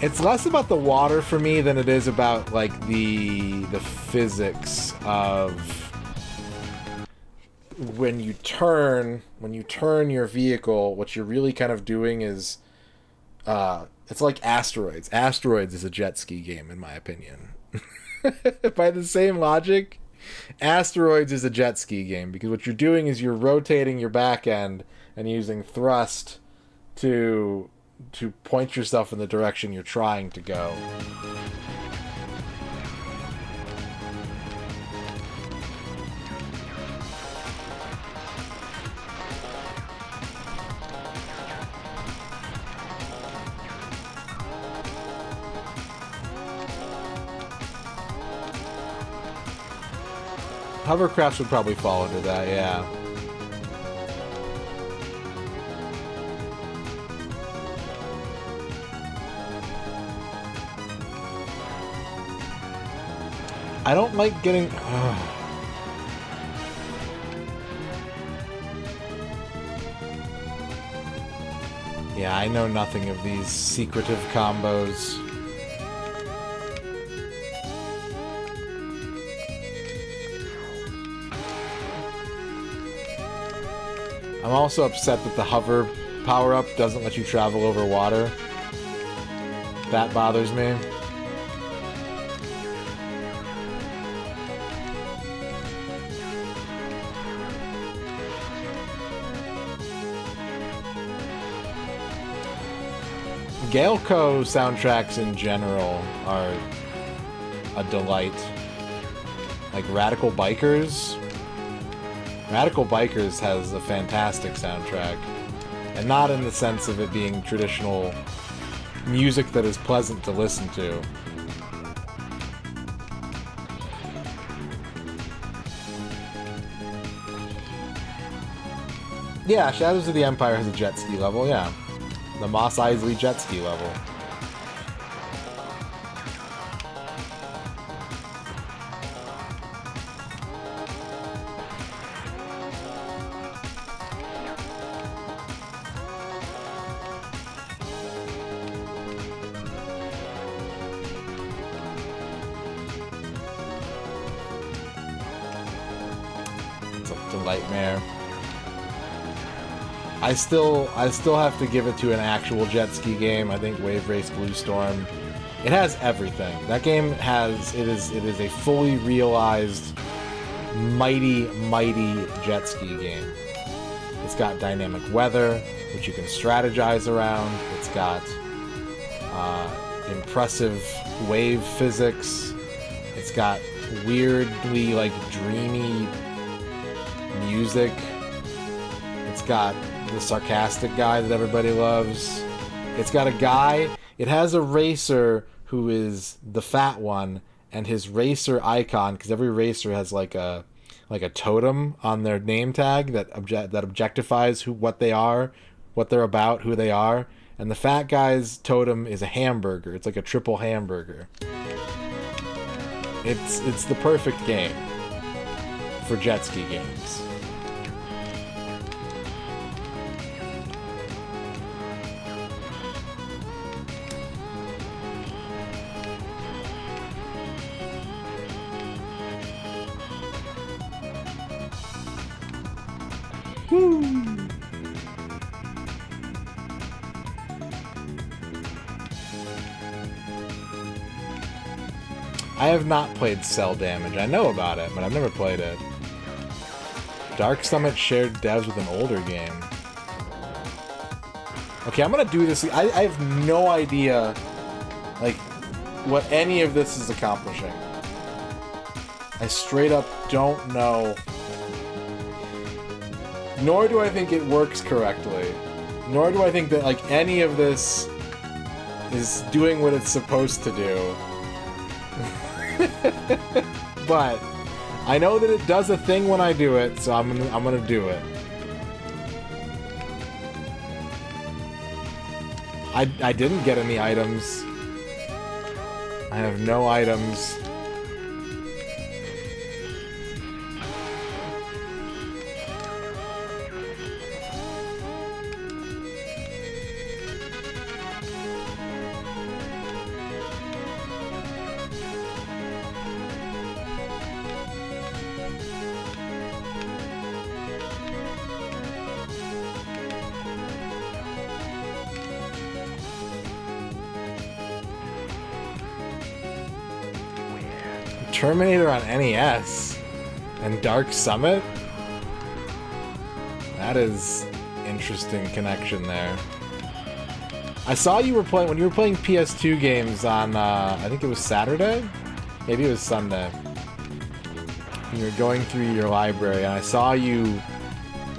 It's less about the water for me than it is about, like, the physics of when you turn your vehicle, what you're really kind of doing is it's like Asteroids. Asteroids is a jet ski game, in my opinion. By the same logic, Asteroids is a jet ski game, because what you're doing is you're rotating your back end and using thrust to point yourself in the direction you're trying to go. Hovercrafts would probably fall into that, yeah. I don't like getting... Yeah, I know nothing of these secretive combos. I'm also upset that the hover power-up doesn't let you travel over water. That bothers me. Galeco soundtracks in general are a delight. Like Radical Bikers. Radical Bikers has a fantastic soundtrack. And not in the sense of it being traditional music that is pleasant to listen to. Yeah, Shadows of the Empire has a jet ski level, yeah. The Mos Eisley jet ski level. It's a delightmare. I still have to give it to an actual jet ski game. I think Wave Race Blue Storm. It has everything. That game has it is a fully realized mighty jet ski game. It's got dynamic weather, which you can strategize around. It's got impressive wave physics. It's got weirdly like dreamy music. It's got the sarcastic guy that everybody loves. It's got a guy. It has a racer who is the fat one, and his racer icon, because every racer has like a totem on their name tag that objectifies what they are what they're about, who they are. And the fat guy's totem is a hamburger. It's like a triple hamburger. It's the perfect game for jet ski games. I have not played Cell Damage. I know about it, but I've never played it. Dark Summit shared devs with an older game. Okay, I'm gonna do this. I have no idea, like, what any of this is accomplishing. I straight up don't know. Nor do I think it works correctly. Nor do I think that, like, any of this is doing what it's supposed to do. But I know that it does a thing when I do it, so I'm gonna do it. I didn't get any items. I have no items. Terminator on NES and Dark Summit? That is interesting connection there. I saw you were playing, when you were playing PS2 games on, I think it was Saturday? Maybe it was Sunday. You were going through your library and I saw you,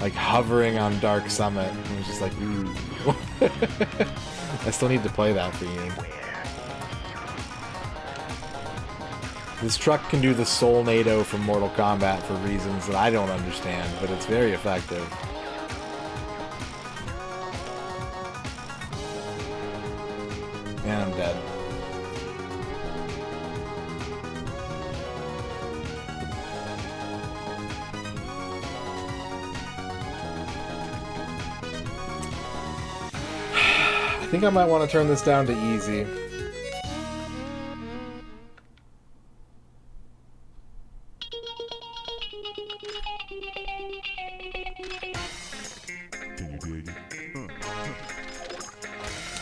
like, hovering on Dark Summit. And I was just like, ooh. I still need to play that for you. This truck can do the Soulnado from Mortal Kombat for reasons that I don't understand, but it's very effective. And I'm dead. I think I might want to turn this down to easy.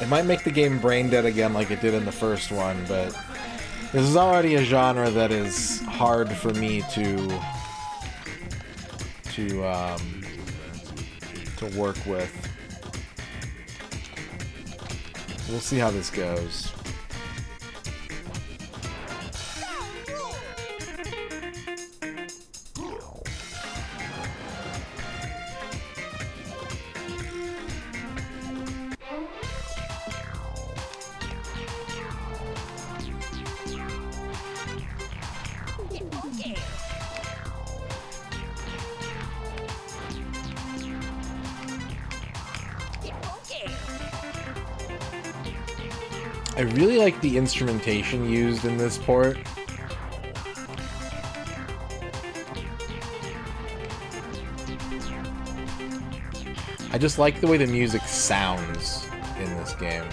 It might make the game brain dead again like it did in the first one, but this is already a genre that is hard for me to work with. We'll see how this goes. I really like the instrumentation used in this port. I just like the way the music sounds in this game.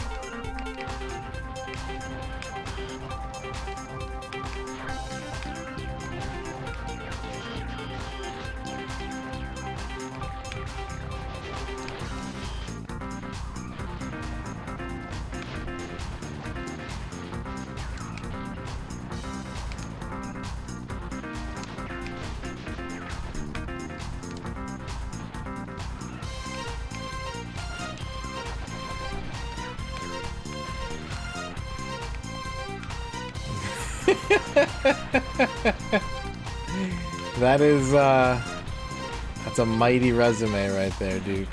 That is, that's a mighty resume right there, Duke.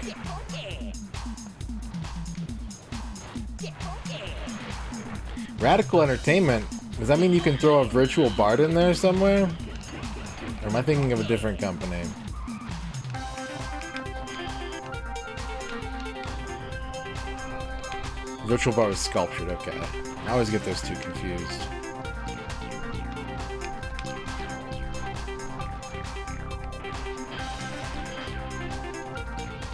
Radical Entertainment? Does that mean you can throw a virtual Bard in there somewhere? Or am I thinking of a different company? Virtual Bart was sculptured, okay. I always get those two confused.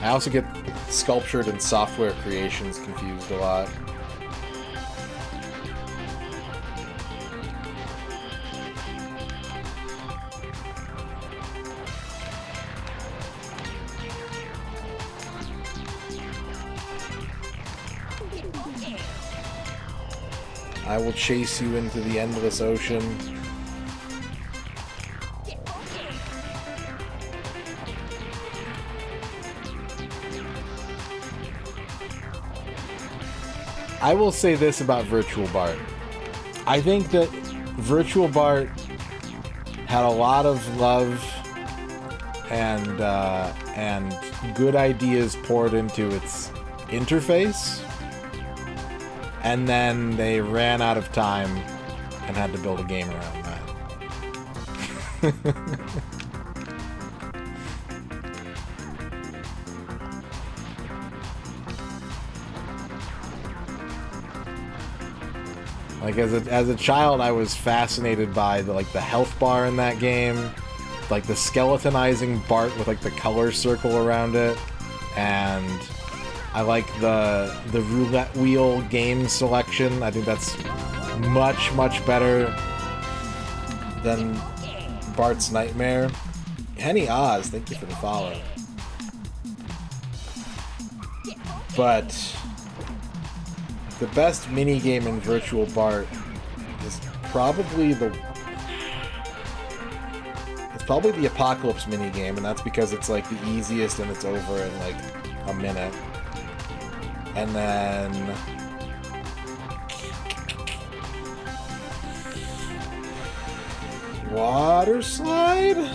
I also get sculptured and software creations confused a lot. I will chase you into the endless ocean. I will say this about Virtual Bart. I think that Virtual Bart had a lot of love and good ideas poured into its interface, and then they ran out of time and had to build a game around that. Like as a child, I was fascinated by the health bar in that game, like the skeletonizing Bart with like the color circle around it, and I like the roulette wheel game selection. I think that's much better than Bart's Nightmare. Henny Oz, thank you for the follow. But the best minigame in Virtual Bart is probably the Apocalypse minigame, and that's because it's like the easiest and it's over in like a minute. And then Water Slide?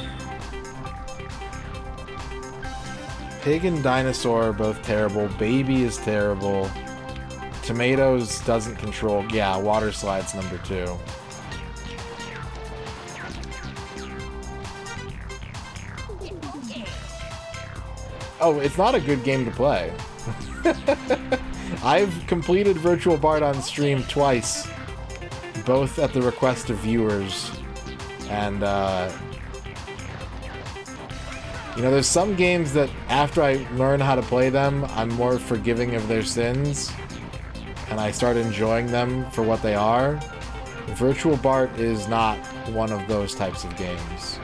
Pig and Dinosaur are both terrible. Baby is terrible. Tomatoes doesn't control. Yeah, Water Slide's number 2. Oh, it's not a good game to play. I've completed Virtual Bart on stream twice, both at the request of viewers, and you know, there's some games that after I learn how to play them, I'm more forgiving of their sins, and I start enjoying them for what they are. Virtual Bart is not one of those types of games.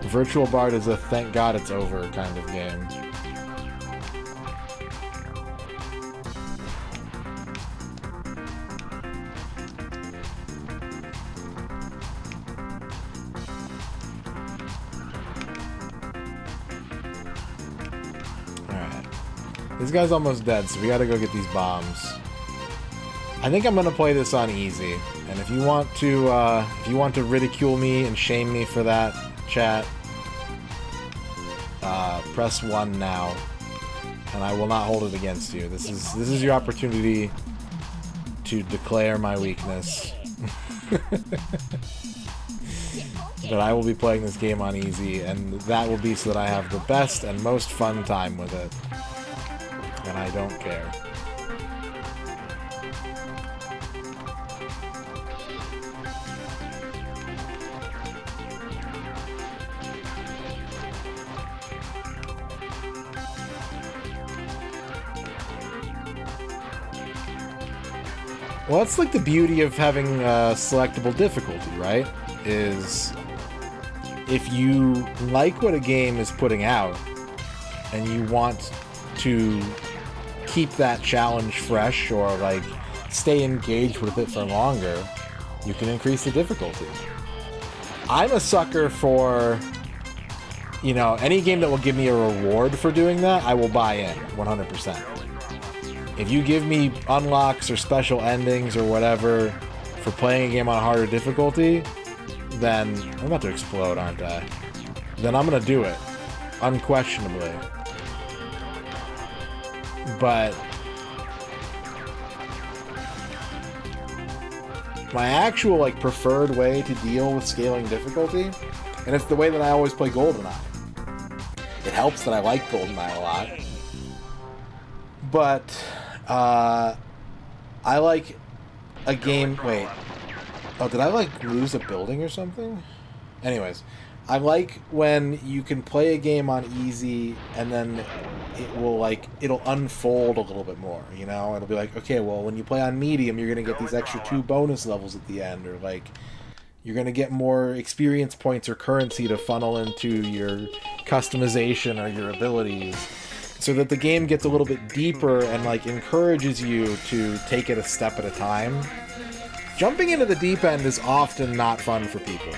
Virtual Bart is a thank God it's over kind of game. Alright. This guy's almost dead, so we gotta go get these bombs. I think I'm gonna play this on easy, and if you want to ridicule me and shame me for that, chat, press 1 now, and I will not hold it against you. This is your opportunity to declare my weakness. But I will be playing this game on easy, and that will be so that I have the best and most fun time with it. And I don't care. Well, that's like the beauty of having selectable difficulty, right? Is if you like what a game is putting out and you want to keep that challenge fresh or like stay engaged with it for longer, you can increase the difficulty. I'm a sucker for, you know, any game that will give me a reward for doing that, I will buy in 100%. If you give me unlocks or special endings or whatever for playing a game on harder difficulty, then I'm about to explode, aren't I? Then I'm gonna do it, unquestionably. But my actual like preferred way to deal with scaling difficulty, and it's the way that I always play GoldenEye. It helps that I like GoldenEye a lot, but I like a game... Wait. Oh, did I, like, lose a building or something? Anyways, I like when you can play a game on easy and then it will, like, it'll unfold a little bit more, you know? It'll be like, okay, well, when you play on medium, you're going to get these extra 2 bonus levels at the end, or, like, you're going to get more experience points or currency to funnel into your customization or your abilities, so that the game gets a little bit deeper and, like, encourages you to take it a step at a time. Jumping into the deep end is often not fun for people.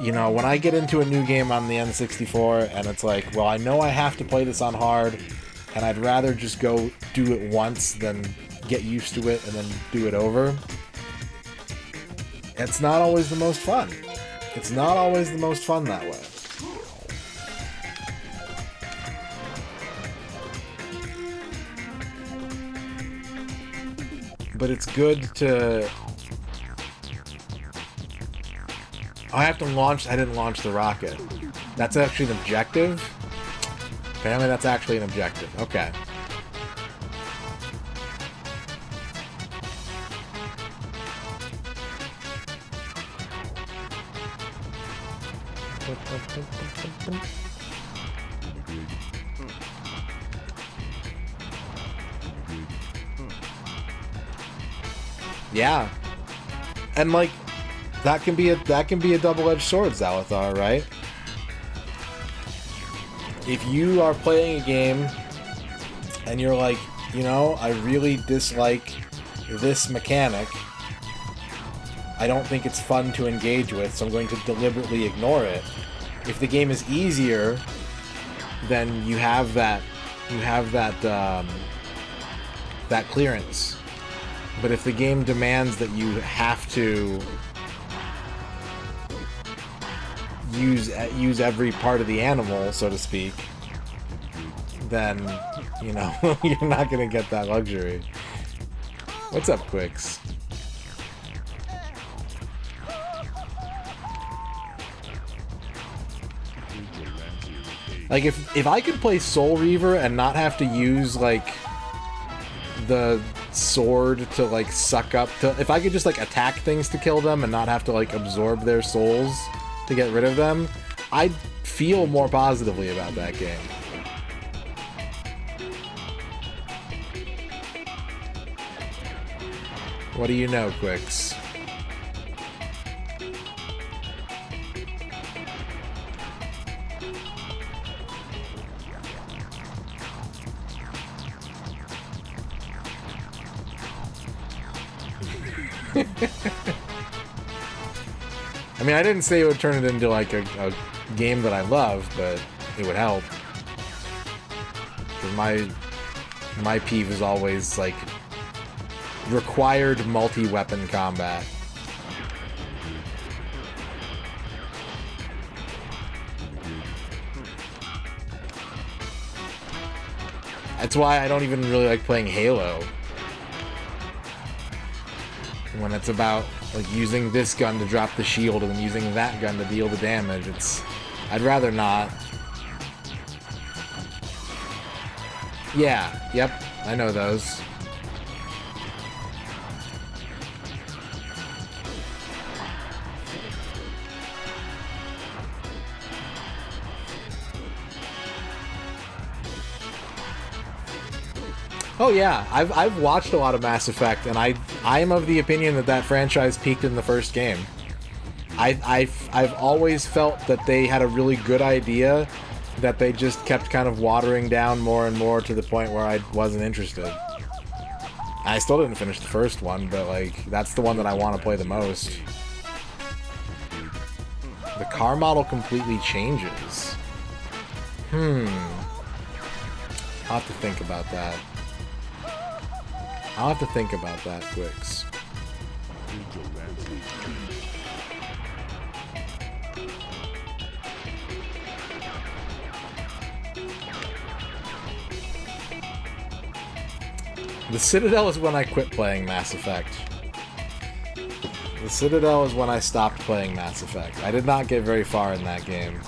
You know, when I get into a new game on the N64 and it's like, well, I know I have to play this on hard, and I'd rather just go do it once than get used to it and then do it over, it's not always the most fun. It's not always the most fun that way. But it's good to... I have to launch... I didn't launch the rocket. That's actually an objective? Apparently that's actually an objective. Okay. Yeah. And like that can be a double-edged sword, Zalathar, right? If you are playing a game and you're like, you know, I really dislike this mechanic, I don't think it's fun to engage with, so I'm going to deliberately ignore it. If the game is easier, then you have that that clearance. But if the game demands that you have to use every part of the animal, so to speak, then, you know, you're not gonna get that luxury. What's up, Quicks? Like, if I could play Soul Reaver and not have to use, like, the sword to, like, suck up to... If I could just, like, attack things to kill them and not have to, like, absorb their souls to get rid of them, I'd feel more positively about that game. What do you know, Quicks? I mean, I didn't say it would turn it into, like, a game that I love, but it would help. 'Cause my peeve is always, like, required multi-weapon combat. That's why I don't even really like playing Halo. When it's about, like, using this gun to drop the shield and then using that gun to deal the damage, I'd rather not. Yeah, yep, I know those. Oh yeah, I've watched a lot of Mass Effect, and I am of the opinion that franchise peaked in the first game. I've always felt that they had a really good idea that they just kept kind of watering down more and more to the point where I wasn't interested. I still didn't finish the first one, but, like, that's the one that I want to play the most. The car model completely changes. I'll have to think about that. I'll have to think about that, Quicks. The Citadel is when I quit playing Mass Effect. The Citadel is when I stopped playing Mass Effect. I did not get very far in that game.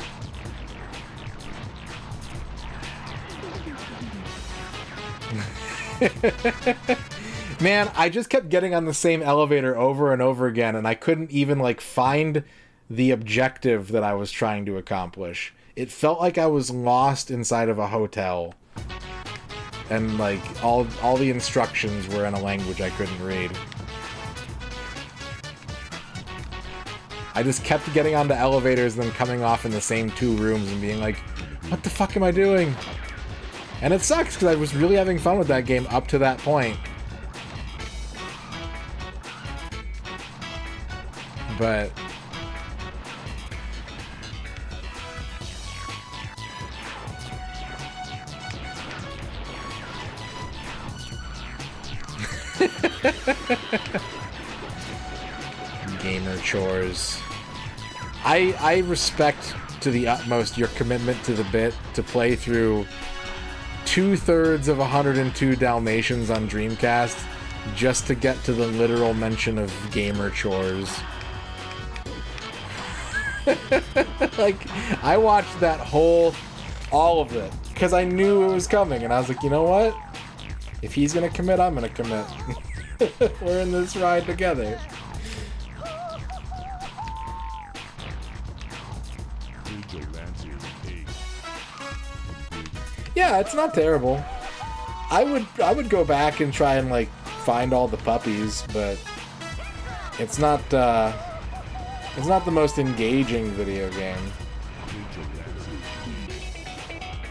Man, I just kept getting on the same elevator over and over again, and I couldn't even, like, find the objective that I was trying to accomplish. It felt like I was lost inside of a hotel. And, like, all the instructions were in a language I couldn't read. I just kept getting onto elevators and then coming off in the same 2 rooms and being like, what the fuck am I doing? And it sucks, because I was really having fun with that game up to that point. But... gamer chores. I respect to the utmost your commitment to the bit to play through 2/3 of 102 Dalmatians on Dreamcast just to get to the literal mention of gamer chores. Like, I watched that all of it, because I knew it was coming, and I was like, you know what? If he's gonna commit, I'm gonna commit. We're in this ride together. Yeah, it's not terrible. I would go back and try and, like, find all the puppies, but it's not the most engaging video game.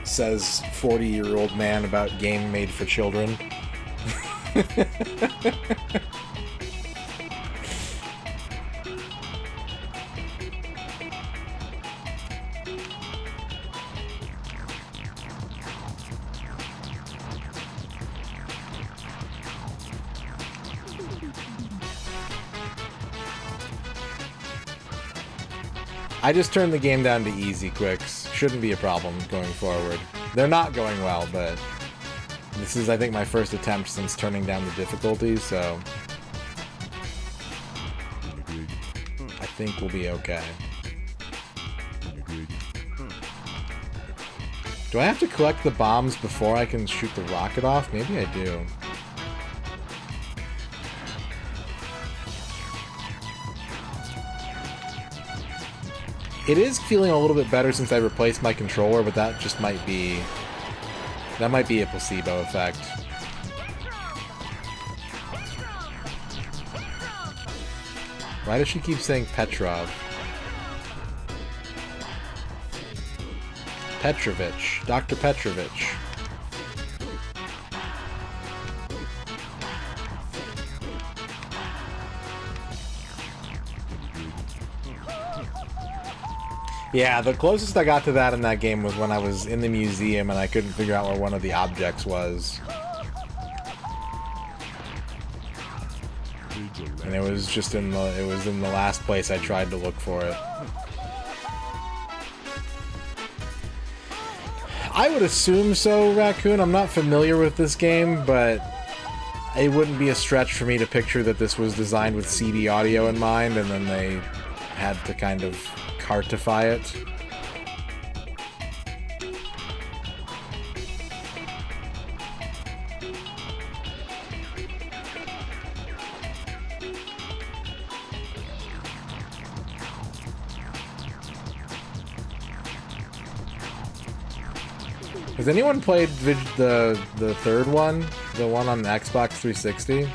Says 40-year-old man about game made for children. I just turned the game down to easy quicks. Shouldn't be a problem going forward. They're not going well, but this is, I think, my first attempt since turning down the difficulty, so I think we'll be okay. Do I have to collect the bombs before I can shoot the rocket off? Maybe I do. It is feeling a little bit better since I replaced my controller, but that just might be... that might be a placebo effect. Why does she keep saying Petrov? Petrovich. Dr. Petrovich. Yeah, the closest I got to that in that game was when I was in the museum and I couldn't figure out where one of the objects was. And it was just in the last place I tried to look for it. I would assume so, Raccoon. I'm not familiar with this game, but it wouldn't be a stretch for me to picture that this was designed with CD audio in mind, and then they had to kind of cartify it. Has anyone played the third one? The one on the Xbox 360?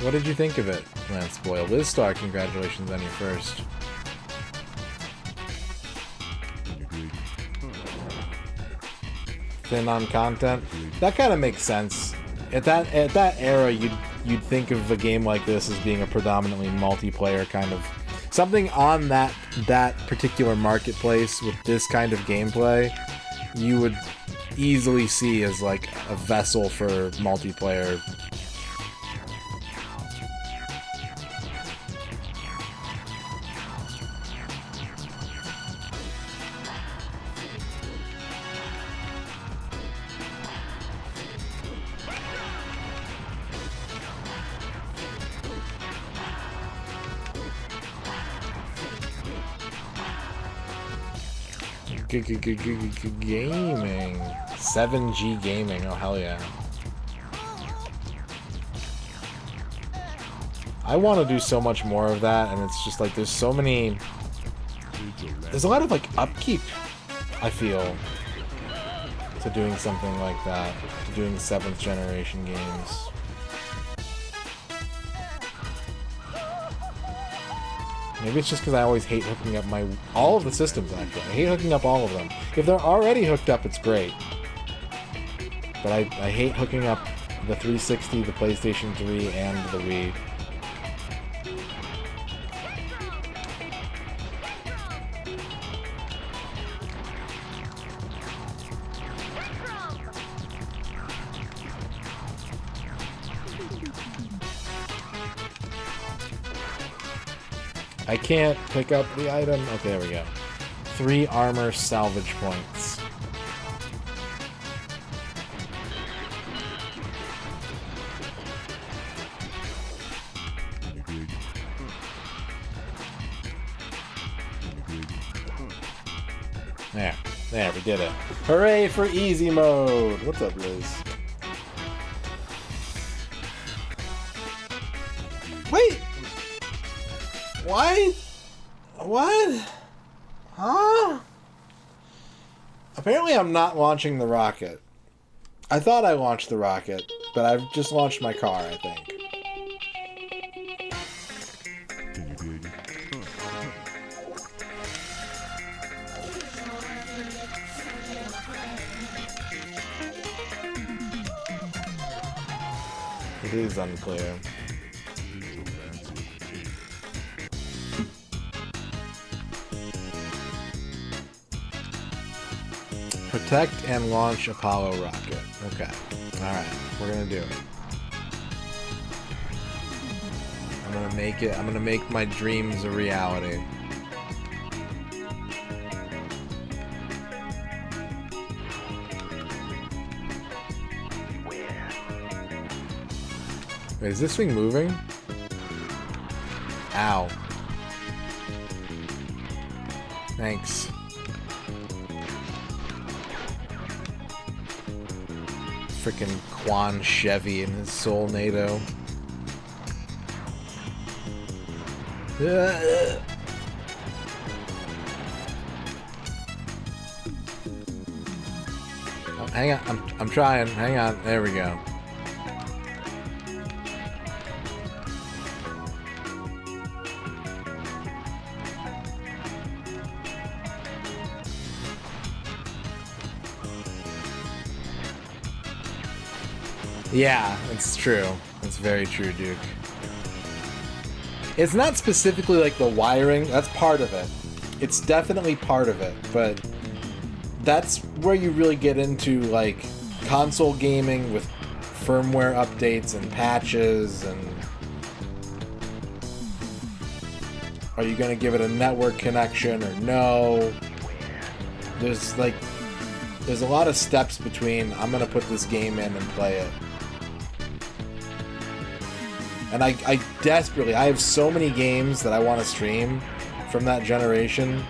What did you think of it, Lance Boyle? Liz Star, congratulations on your first. Thin on content? That kind of makes sense. At that era, you'd think of a game like this as being a predominantly multiplayer kind of... something on that particular marketplace with this kind of gameplay, you would easily see as like a vessel for multiplayer. Gaming. 7G gaming. Oh, hell yeah. I want to do so much more of that, and it's just like there's so many... There's a lot of like upkeep, I feel, to doing something like that, to doing 7th generation games. Maybe it's just because I always hate hooking up all of the systems, actually. I hate hooking up all of them. If they're already hooked up, it's great. But I hate hooking up the 360, the PlayStation 3, and the Wii. I can't pick up the item. Okay, there we go. 3 armor salvage points. There, we did it. Hooray for easy mode! What's up, Liz? Wait! What? What? Huh? Apparently I'm not launching the rocket. I thought I launched the rocket, but I've just launched my car, I think. It is unclear. Protect and launch Apollo rocket. Okay. Alright. We're gonna do it. I'm gonna make it. I'm gonna make my dreams a reality. Wait, is this thing moving? Ow. Thanks. Frickin' Quan Chevy and his Soul NATO. Oh, hang on, I'm trying. Hang on. There we go. Yeah, it's true. It's very true, Duke. It's not specifically like the wiring. That's part of it. It's definitely part of it, but that's where you really get into like console gaming with firmware updates and patches and are you going to give it a network connection or no? There's a lot of steps between I'm going to put this game in and play it. And I desperately, I have so many games that I want to stream from that generation.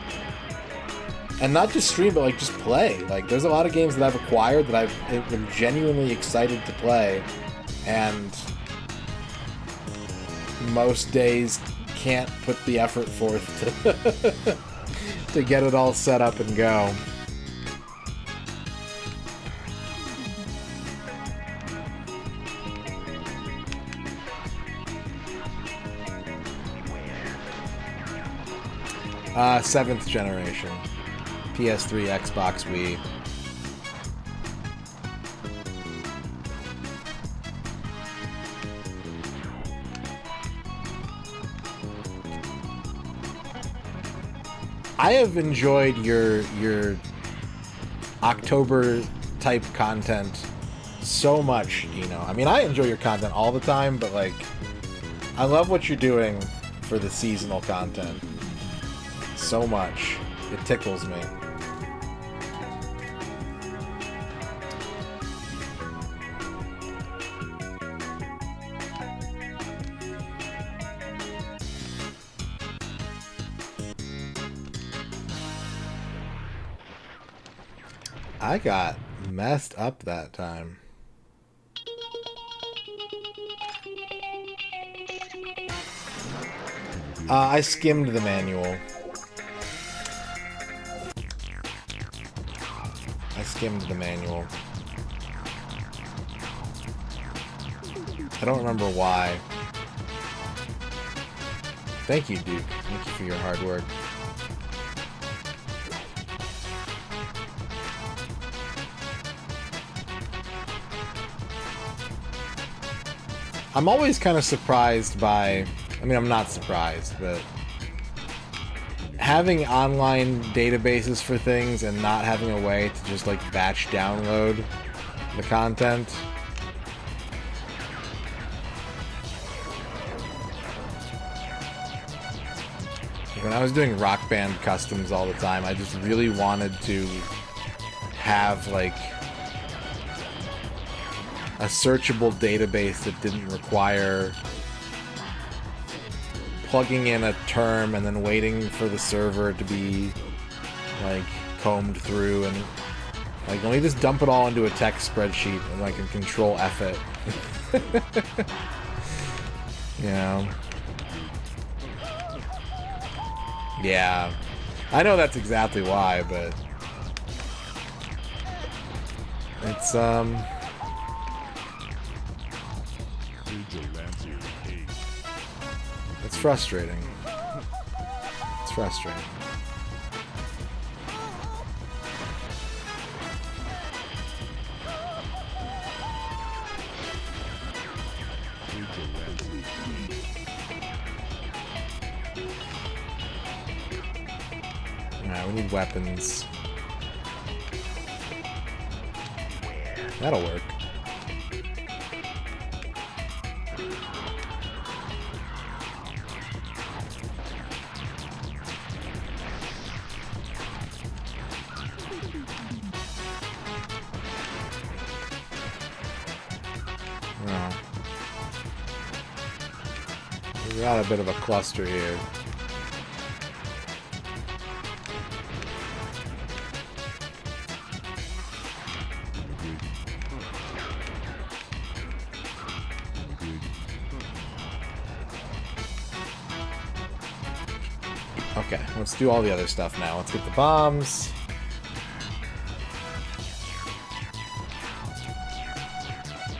And not just stream, but like just play. Like there's a lot of games that I've acquired that I've been genuinely excited to play. And most days can't put the effort forth to get it all set up and go. Seventh generation. PS3, Xbox, Wii. I have enjoyed your October type content so much, you know. I mean, I enjoy your content all the time, but like I love what you're doing for the seasonal content so much. It tickles me. I got messed up that time. I skimmed the manual. I don't remember why. Thank you, Duke. Thank you for your hard work. I'm always kind of surprised by... I mean, I'm not surprised, but... having online databases for things and not having a way to just, like, batch download the content... when I was doing Rock Band customs all the time, I just really wanted to have, like... a searchable database that didn't require plugging in a term and then waiting for the server to be like combed through, and like let me just dump it all into a text spreadsheet and I can control F it. You know? Yeah. I know that's exactly why, but it's it's frustrating. It's frustrating. Alright, we need weapons. That'll work. We got a bit of a cluster here. Okay, let's do all the other stuff now. Let's get the bombs.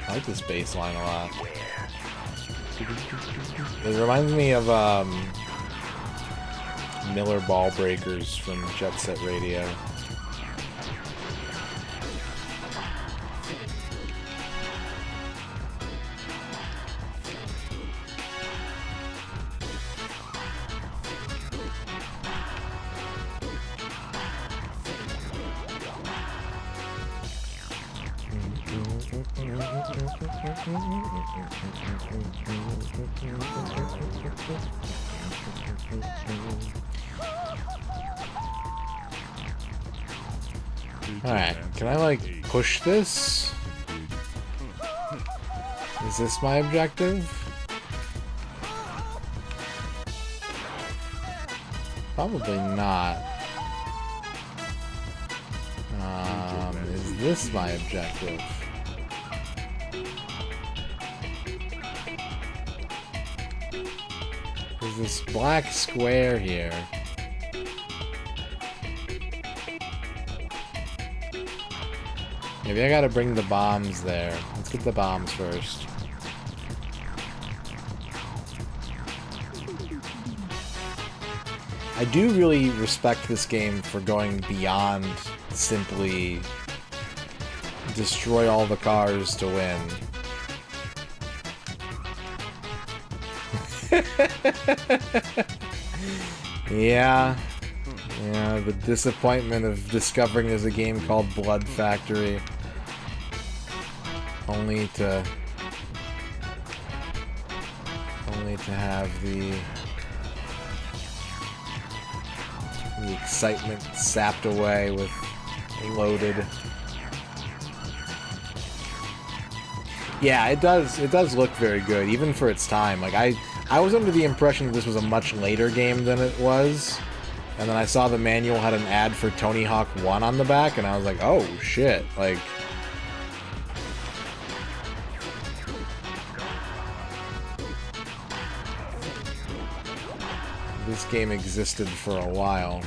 I like this bass line a lot. It reminds me of Miller Ball Breakers from Jet Set Radio. Alright, can I like push this? Is this my objective? Probably not. Is this my objective? There's this black square here. Maybe I gotta bring the bombs there. Let's get the bombs first. I do really respect this game for going beyond simply destroy all the cars to win. Yeah, the disappointment of discovering there's a game called Blood Factory. Only to have the excitement sapped away with Loaded. Yeah, it does look very good, even for its time. Like I was under the impression that this was a much later game than it was. And then I saw the manual had an ad for Tony Hawk 1 on the back, and I was like, oh shit, like... This game existed for a while.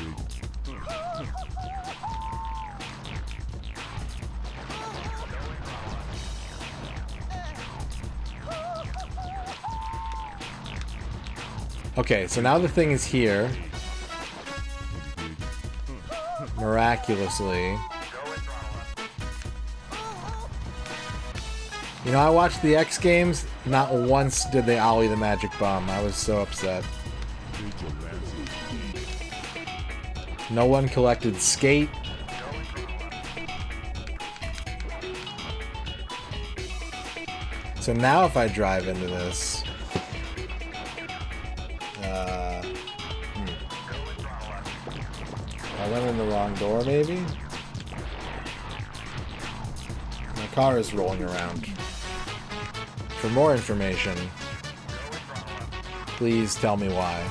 Okay, so now the thing is here. Miraculously. You know, I watched the X Games. Not once did they ollie the magic bomb. I was so upset. No one collected skate. So now if I drive into this... I went in the wrong door, maybe? My car is rolling around. For more information, please tell me why.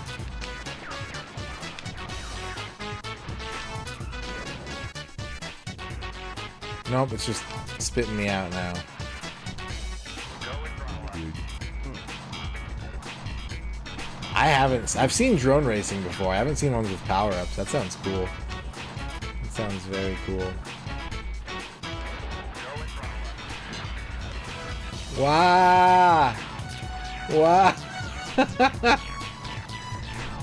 Nope, it's just spitting me out now. I've seen drone racing before. I haven't seen ones with power-ups. That sounds cool. That sounds very cool. Wow! Wow!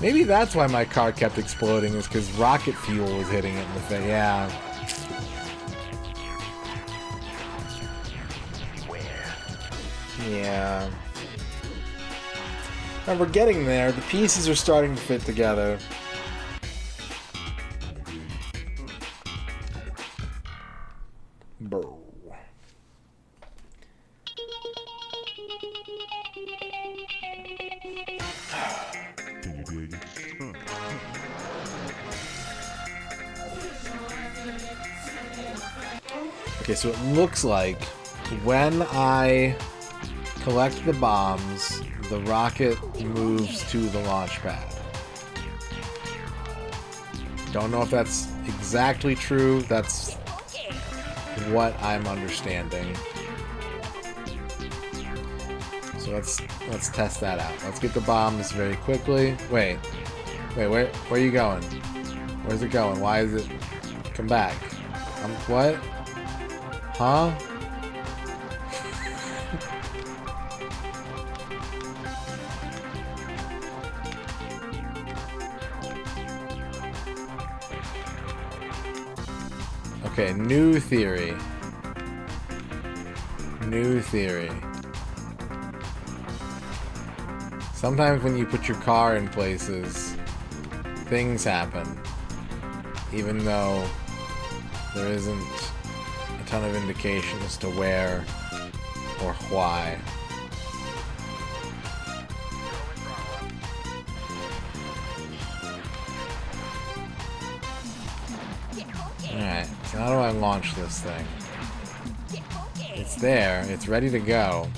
Maybe that's why my car kept exploding, is because rocket fuel was hitting it in the face. Yeah. Yeah. And we're getting there. The pieces are starting to fit together. Bro. Okay, so it looks like when I collect the bombs, the rocket moves to the launch pad. Don't know if that's exactly true. That's what I'm understanding. So let's test that out. Let's get the bombs very quickly. Wait, where are you going? Where's it going? Why is it... Come back. What? Huh? Okay, new theory. New theory. Sometimes when you put your car in places, things happen. Even though there isn't a ton of indication as to where or why. Alright, so how do I launch this thing? It's there, it's ready to go.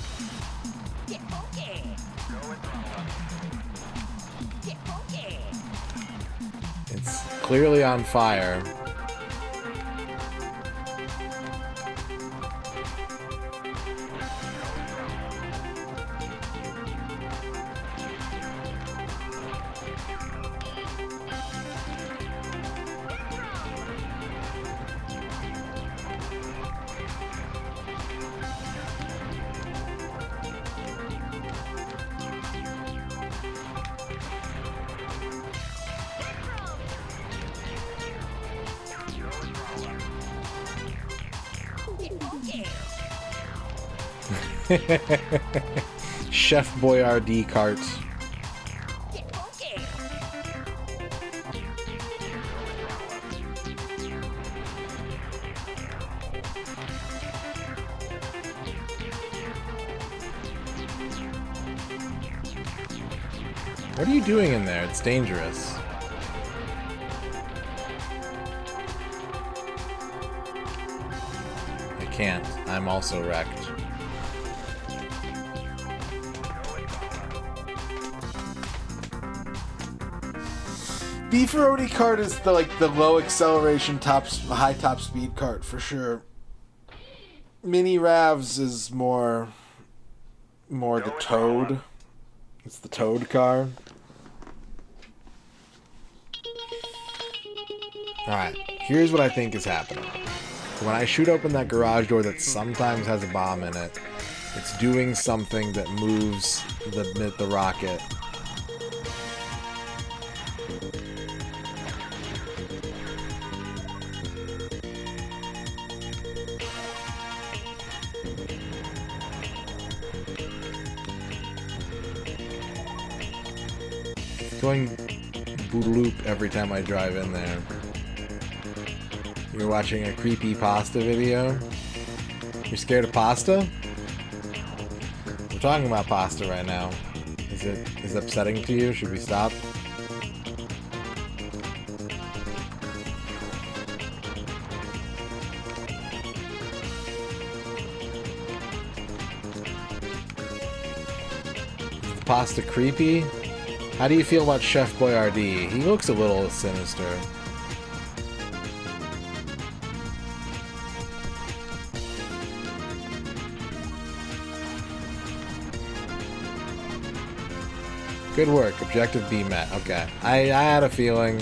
It's clearly on fire. Chef Boyardee cart. What are you doing in there? It's dangerous. I can't. I'm also wrecked. Beefaroni kart is the low acceleration high top speed kart for sure. Mini Ravs is more the Toad. It's the Toad car. Alright, here's what I think is happening. When I shoot open that garage door that sometimes has a bomb in it, it's doing something that moves the rocket. It's going boodaloop every time I drive in there. You're watching a creepy pasta video? You're scared of pasta? We're talking about pasta right now. Is it upsetting to you? Should we stop? Is the pasta creepy? How do you feel about Chef Boyardee? He looks a little sinister. Good work. Objective B met. Okay. I had a feeling.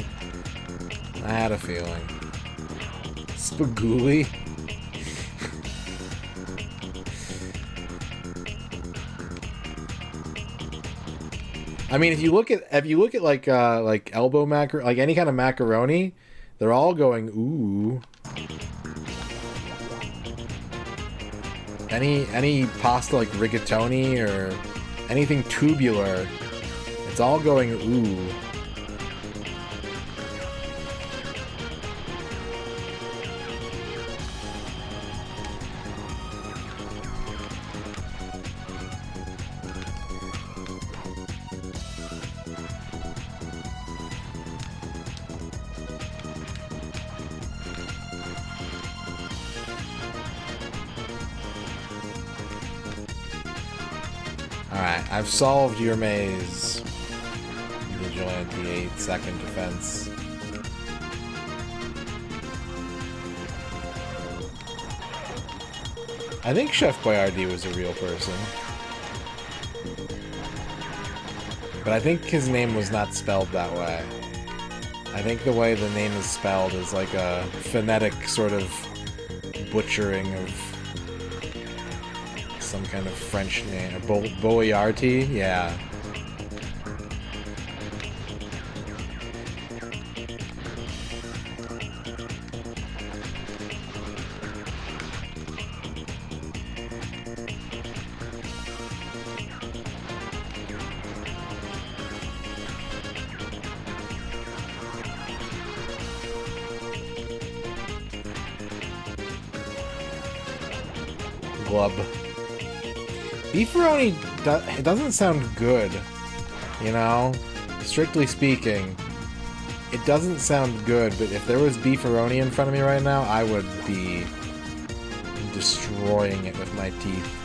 Spagooly? I mean, if you look at like elbow macaroni, like any kind of macaroni, they're all going ooh. Any pasta like rigatoni or anything tubular, it's all going ooh. Alright, I've solved your maze. Vigilante 8-second defense. I think Chef Boyardee was a real person. But I think his name was not spelled that way. I think the way the name is spelled is like a phonetic sort of butchering of some kind of French name. Boyardee? Yeah. Glub. Beefaroni, it doesn't sound good, you know? Strictly speaking, it doesn't sound good, but if there was beefaroni in front of me right now, I would be destroying it with my teeth.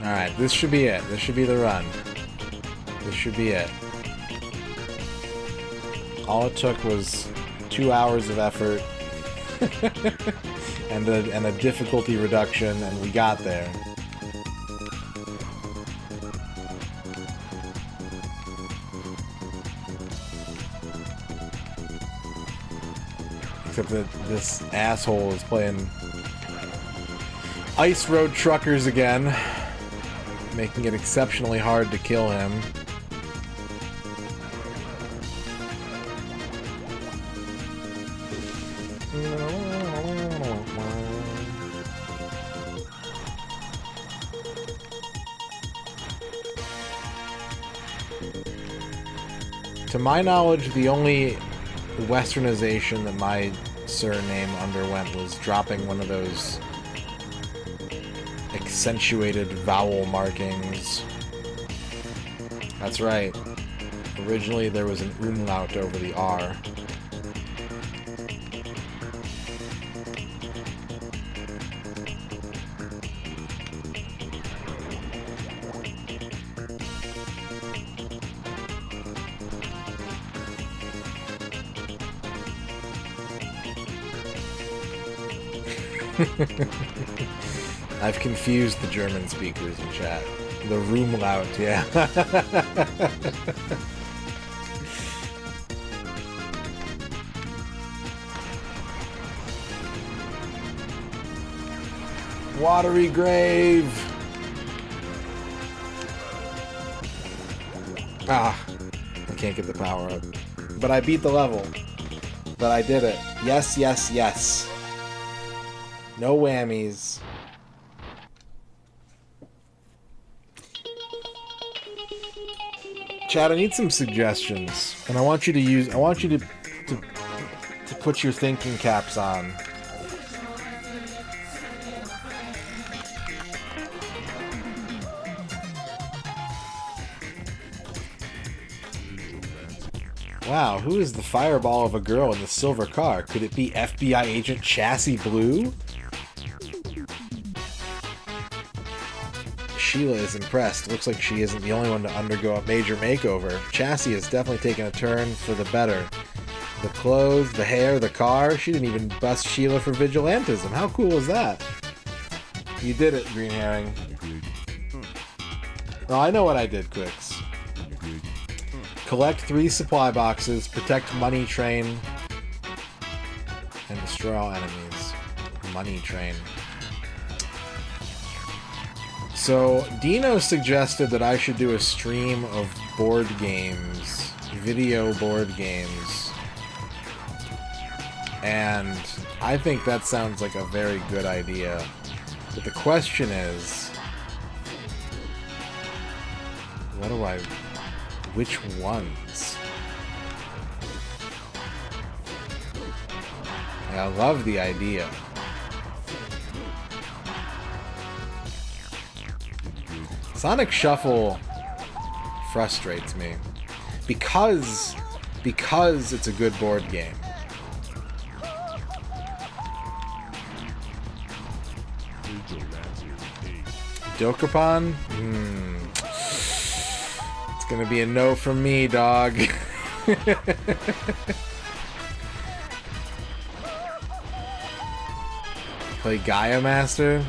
Alright, this should be it. This should be the run. This should be it. All it took was 2 hours of effort and a difficulty reduction, and we got there. Except that this asshole is playing Ice Road Truckers again, making it exceptionally hard to kill him. To my knowledge, the only westernization that my surname underwent was dropping one of those accentuated vowel markings. That's right. Originally, there was an umlaut over the R. I've confused the German speakers in chat. The Rumlaut, yeah. Watery grave! Ah, I can't get the power up. But I beat the level. But I did it. Yes, yes, yes. No whammies. Chad, I need some suggestions. And I want you to put your thinking caps on. Wow, who is the fireball of a girl in the silver car? Could it be FBI agent Chassis Blue? Sheila is impressed. Looks like she isn't the only one to undergo a major makeover. Chassis has definitely taken a turn for the better. The clothes, the hair, the car. She didn't even bust Sheila for vigilantism. How cool is that? You did it, Green Herring. Well, I know what I did, Quicks. Collect 3 supply boxes, protect Money Train, and destroy all enemies. Money Train. So, Dino suggested that I should do a stream of board games, video board games. And I think that sounds like a very good idea. But the question is, which ones? I love the idea. Sonic Shuffle frustrates me because it's a good board game. Dokapon? It's gonna be a no from me, dog. Play Gaia Master?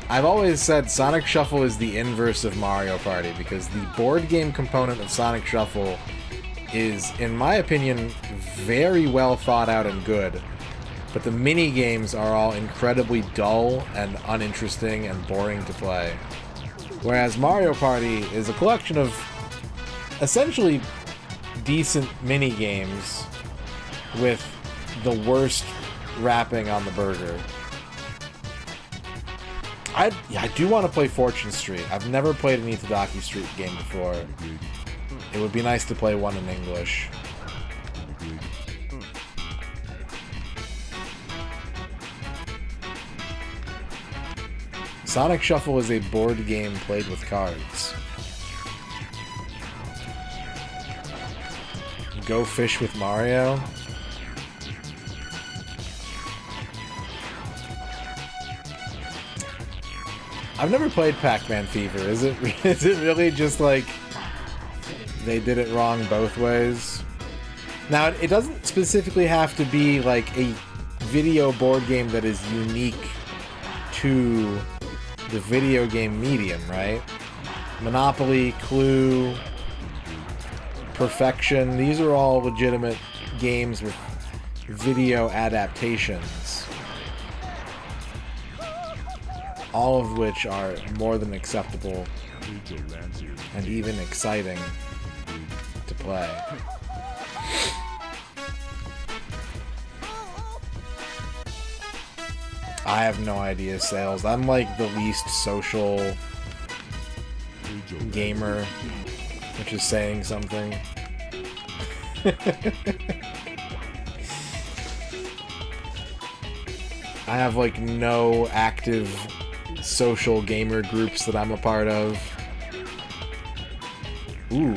I've always said Sonic Shuffle is the inverse of Mario Party because the board game component of Sonic Shuffle is, in my opinion, very well thought out and good, but the mini games are all incredibly dull and uninteresting and boring to play. Whereas Mario Party is a collection of essentially decent mini games with the worst wrapping on the burger. I do want to play Fortune Street. I've never played an Itadaki Street game before. It would be nice to play one in English. Sonic Shuffle is a board game played with cards. Go fish with Mario. I've never played Pac-Man Fever. Is it really just like they did it wrong both ways? Now, it doesn't specifically have to be like a video board game that is unique to the video game medium, right? Monopoly, Clue, Perfection, these are all legitimate games with video adaptations. All of which are more than acceptable and even exciting to play. I have no idea sales. I'm like the least social gamer, which is saying something. I have like no active social gamer groups that I'm a part of. Ooh,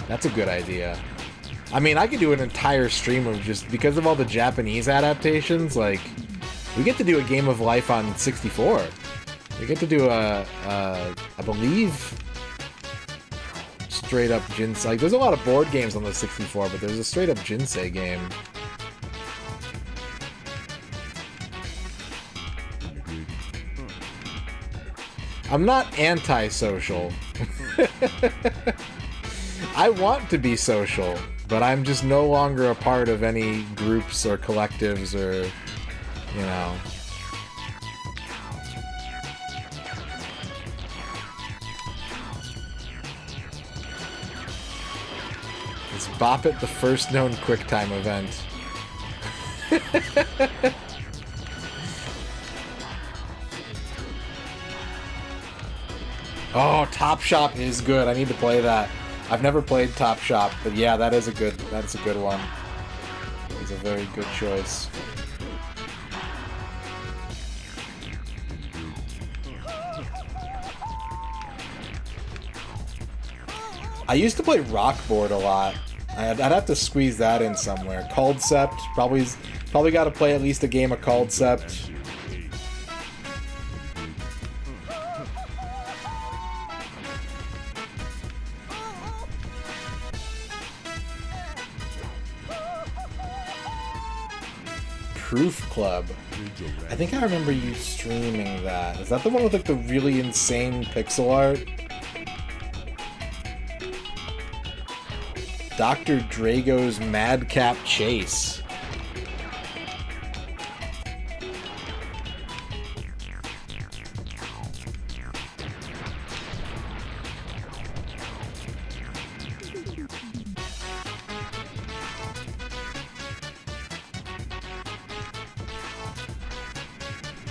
that's a good idea. I mean, I could do an entire stream of just, because of all the Japanese adaptations, like, we get to do a Game of Life on 64. We get to do I believe, straight up Jinsei. Like, there's a lot of board games on the 64, but there's a straight up Jinsei game. I'm not anti-social. I want to be social, but I'm just no longer a part of any groups or collectives or, you know. Is Bop It the first known QuickTime event? Oh, Top Shop is good. I need to play that. I've never played Top Shop, but yeah, that's a good one. It's a very good choice. I used to play Rockboard a lot. I'd have to squeeze that in somewhere. Concept, probably got to play at least a game of Concept. Proof Club. I think I remember you streaming that. Is that the one with like the really insane pixel art? Dr. Drago's Madcap Chase.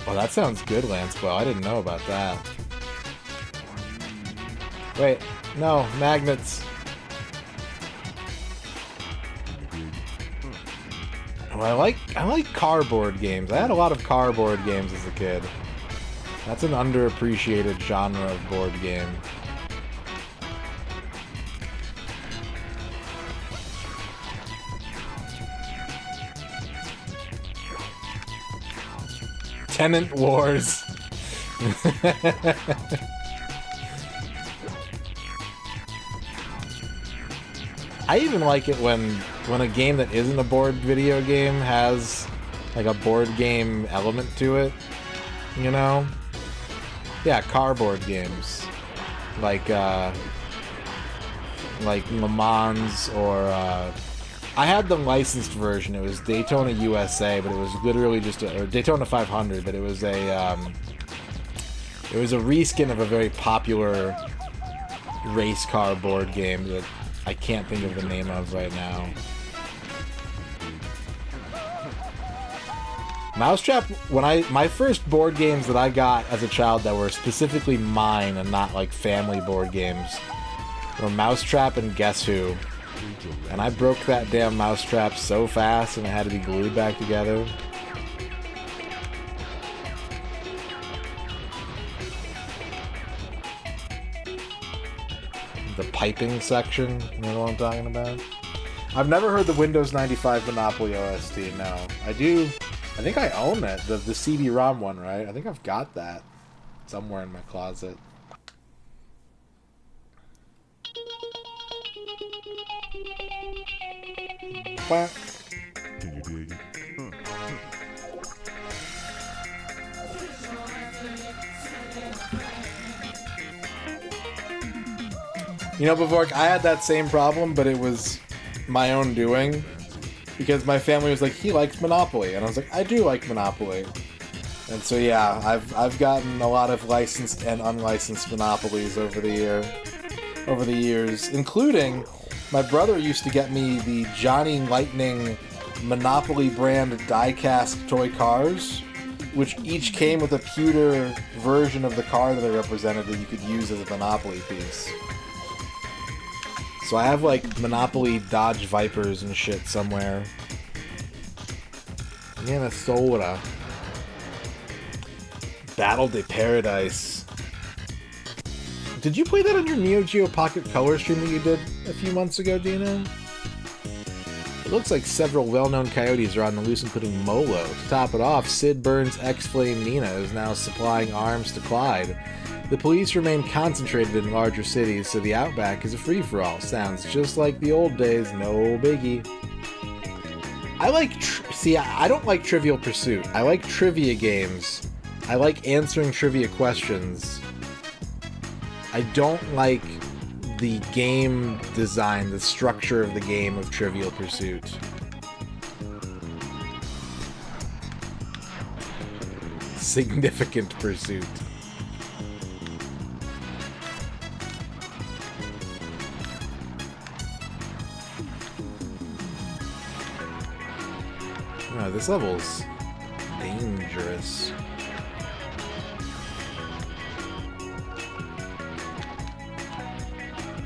Oh, that sounds good, Lancewell. I didn't know about that. Wait, no, magnets. Oh, I like cardboard games. I had a lot of cardboard games as a kid. That's an underappreciated genre of board game. Tenant Wars. I even like it when a game that isn't a board video game has like a board game element to it, you know? Yeah, cardboard games. Like Le Mans or I had the licensed version. It was Daytona USA, but it was literally just or Daytona 500, but it was a reskin of a very popular race car board game that I can't think of the name of right now. Mousetrap, my first board games that I got as a child that were specifically mine and not like family board games were Mousetrap and Guess Who. And I broke that damn Mousetrap so fast and it had to be glued back together. The piping section, you know what I'm talking about? I've never heard the Windows 95 Monopoly OST, no. I think I own it, the CD-ROM one, right? I think I've got that somewhere in my closet. What? Can you dig it? You know, Bavork, I had that same problem, but it was my own doing. Because my family was like, he likes Monopoly. And I was like, I do like Monopoly. And so, yeah, I've gotten a lot of licensed and unlicensed Monopolies over the years, including my brother used to get me the Johnny Lightning Monopoly brand die-cast toy cars, which each came with a pewter version of the car that they represented that you could use as a Monopoly piece. So I have, like, Monopoly Dodge Vipers and shit somewhere. Minnesota. Battle de Paradise. Did you play that on your Neo Geo Pocket Color stream that you did a few months ago, Dino? It looks like several well-known coyotes are on the loose, including Molo. To top it off, Sid Burns' ex-flame Nina is now supplying arms to Clyde. The police remain concentrated in larger cities, so the Outback is a free-for-all. Sounds just like the old days, no biggie. I like... I don't like Trivial Pursuit. I like trivia games. I like answering trivia questions. I don't like the game design, the structure of the game of Trivial Pursuit. Significant Pursuit. Oh, this level's dangerous.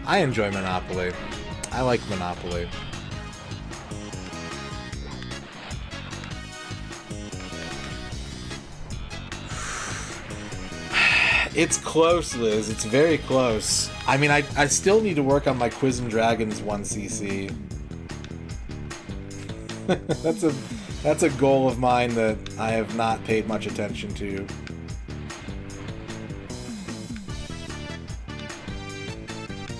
I enjoy Monopoly. I like Monopoly. It's close, Liz. It's very close. I mean, I still need to work on my Quiz and Dragons 1cc. That's a goal of mine that I have not paid much attention to.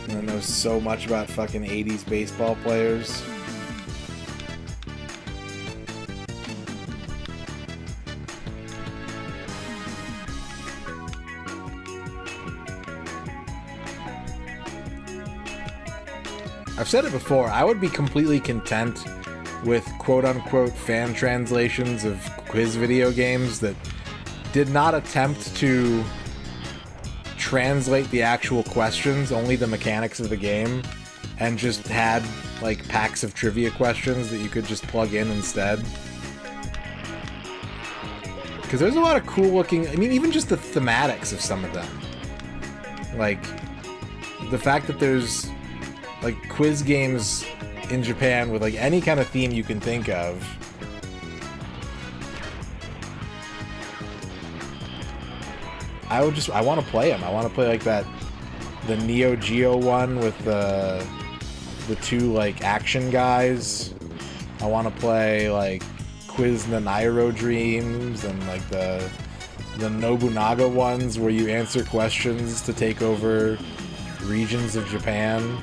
I know so much about fucking 80s baseball players. I've said it before, I would be completely content with quote-unquote fan translations of quiz video games that did not attempt to translate the actual questions, only the mechanics of the game, and just had like packs of trivia questions that you could just plug in instead. Because there's a lot of cool looking, I mean, even just the thematics of some of them. Like, the fact that there's like quiz games in Japan with like any kind of theme you can think of. I want to play them. I want to play like the Neo Geo one with the two like action guys. I want to play like Quiz Nanairo Dreams and like the Nobunaga ones where you answer questions to take over regions of Japan.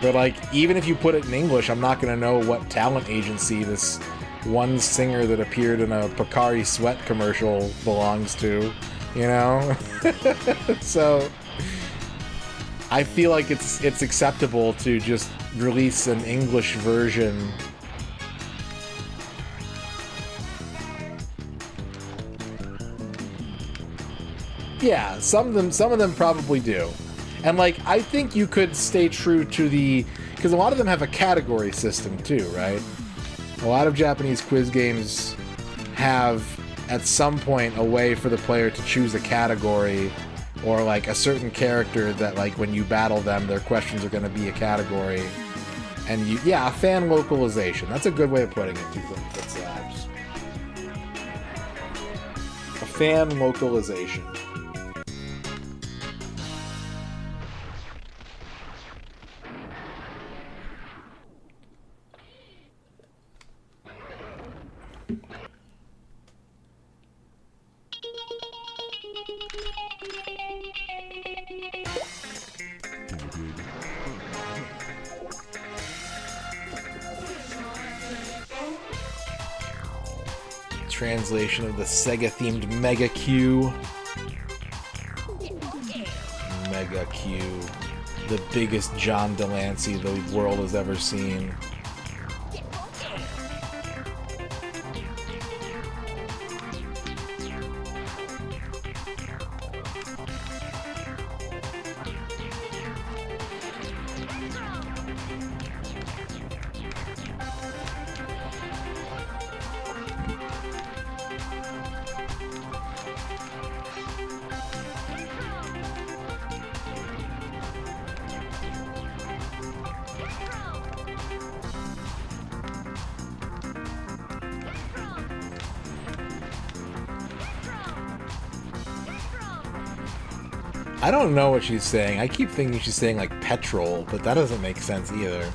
But like, even if you put it in English, I'm not gonna know what talent agency this one singer that appeared in a Pocari Sweat commercial belongs to, you know? So I feel like it's acceptable to just release an English version. Yeah, some of them probably do. And like, I think you could stay true to because a lot of them have a category system too, right? A lot of Japanese quiz games have, at some point, a way for the player to choose a category or, like, a certain character that, like, when you battle them, their questions are going to be a category. And, a fan localization. That's a good way of putting it, too. A fan localization. Translation of the Sega-themed Mega Q. Mega Q. The biggest John Delancey the world has ever seen. I don't know what she's saying. I keep thinking she's saying like petrol, but that doesn't make sense either.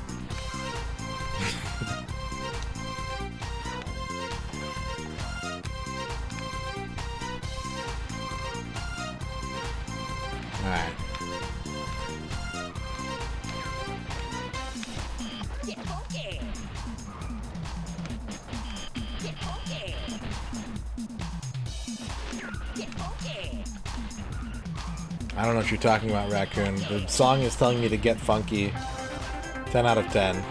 Alright. I don't know what you're talking about, Raccoon. The song is telling me to get funky. 10 out of 10.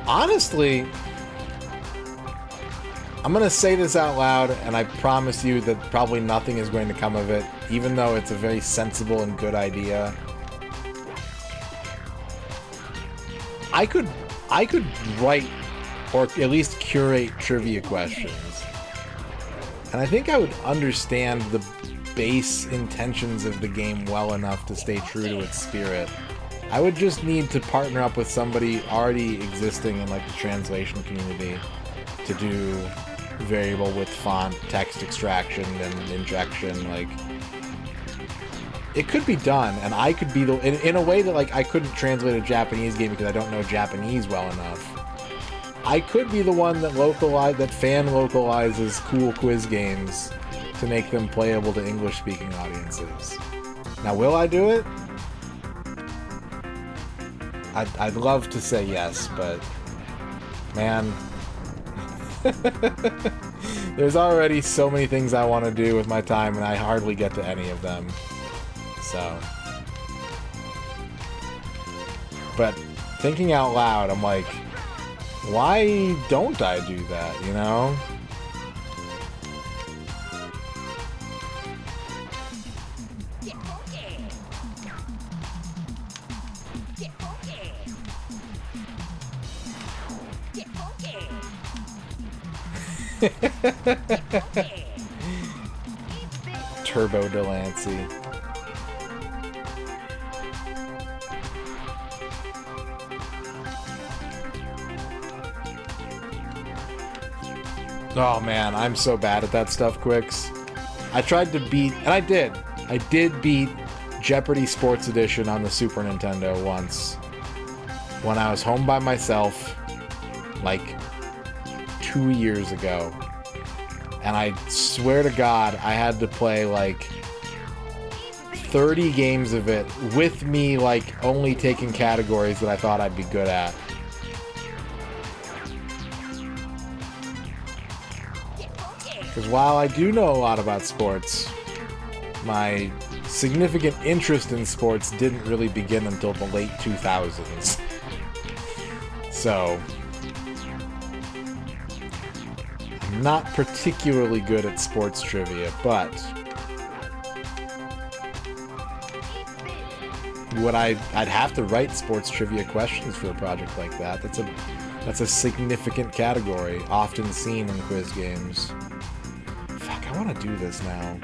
Honestly, I'm gonna say this out loud, and I promise you that probably nothing is going to come of it, even though it's a very sensible and good idea. I could write, or at least curate trivia questions, and I think I would understand the base intentions of the game well enough to stay true to its spirit. I would just need to partner up with somebody already existing in like the translation community to do variable with font, text extraction, and injection. Like, it could be done, and I could be the in a way that like I couldn't translate a Japanese game because I don't know Japanese well enough. I could be the one that fan localizes cool quiz games to make them playable to English-speaking audiences. Now, will I do it? I'd love to say yes, but man, there's already so many things I want to do with my time, and I hardly get to any of them. So, but thinking out loud, I'm like, why don't I do that, you know? Turbo Delancey. Oh man, I'm so bad at that stuff, Quicks. I tried to beat, and I did beat Jeopardy Sports Edition on the Super Nintendo once when I was home by myself, like 2 years ago, and I swear to God I had to play like 30 games of it with me like only taking categories that I thought I'd be good at. Because while I do know a lot about sports, my significant interest in sports didn't really begin until the late 2000s. So not particularly good at sports trivia, but I'd have to write sports trivia questions for a project like that. That's a significant category, often seen in quiz games. Fuck, I want to do this now.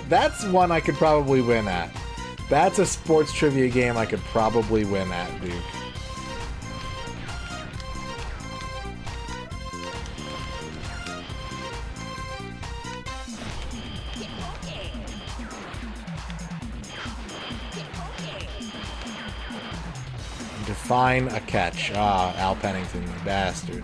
That's one I could probably win at. That's a sports trivia game I could probably win at, Duke. Define a catch. Ah, Al Pennington, you bastard.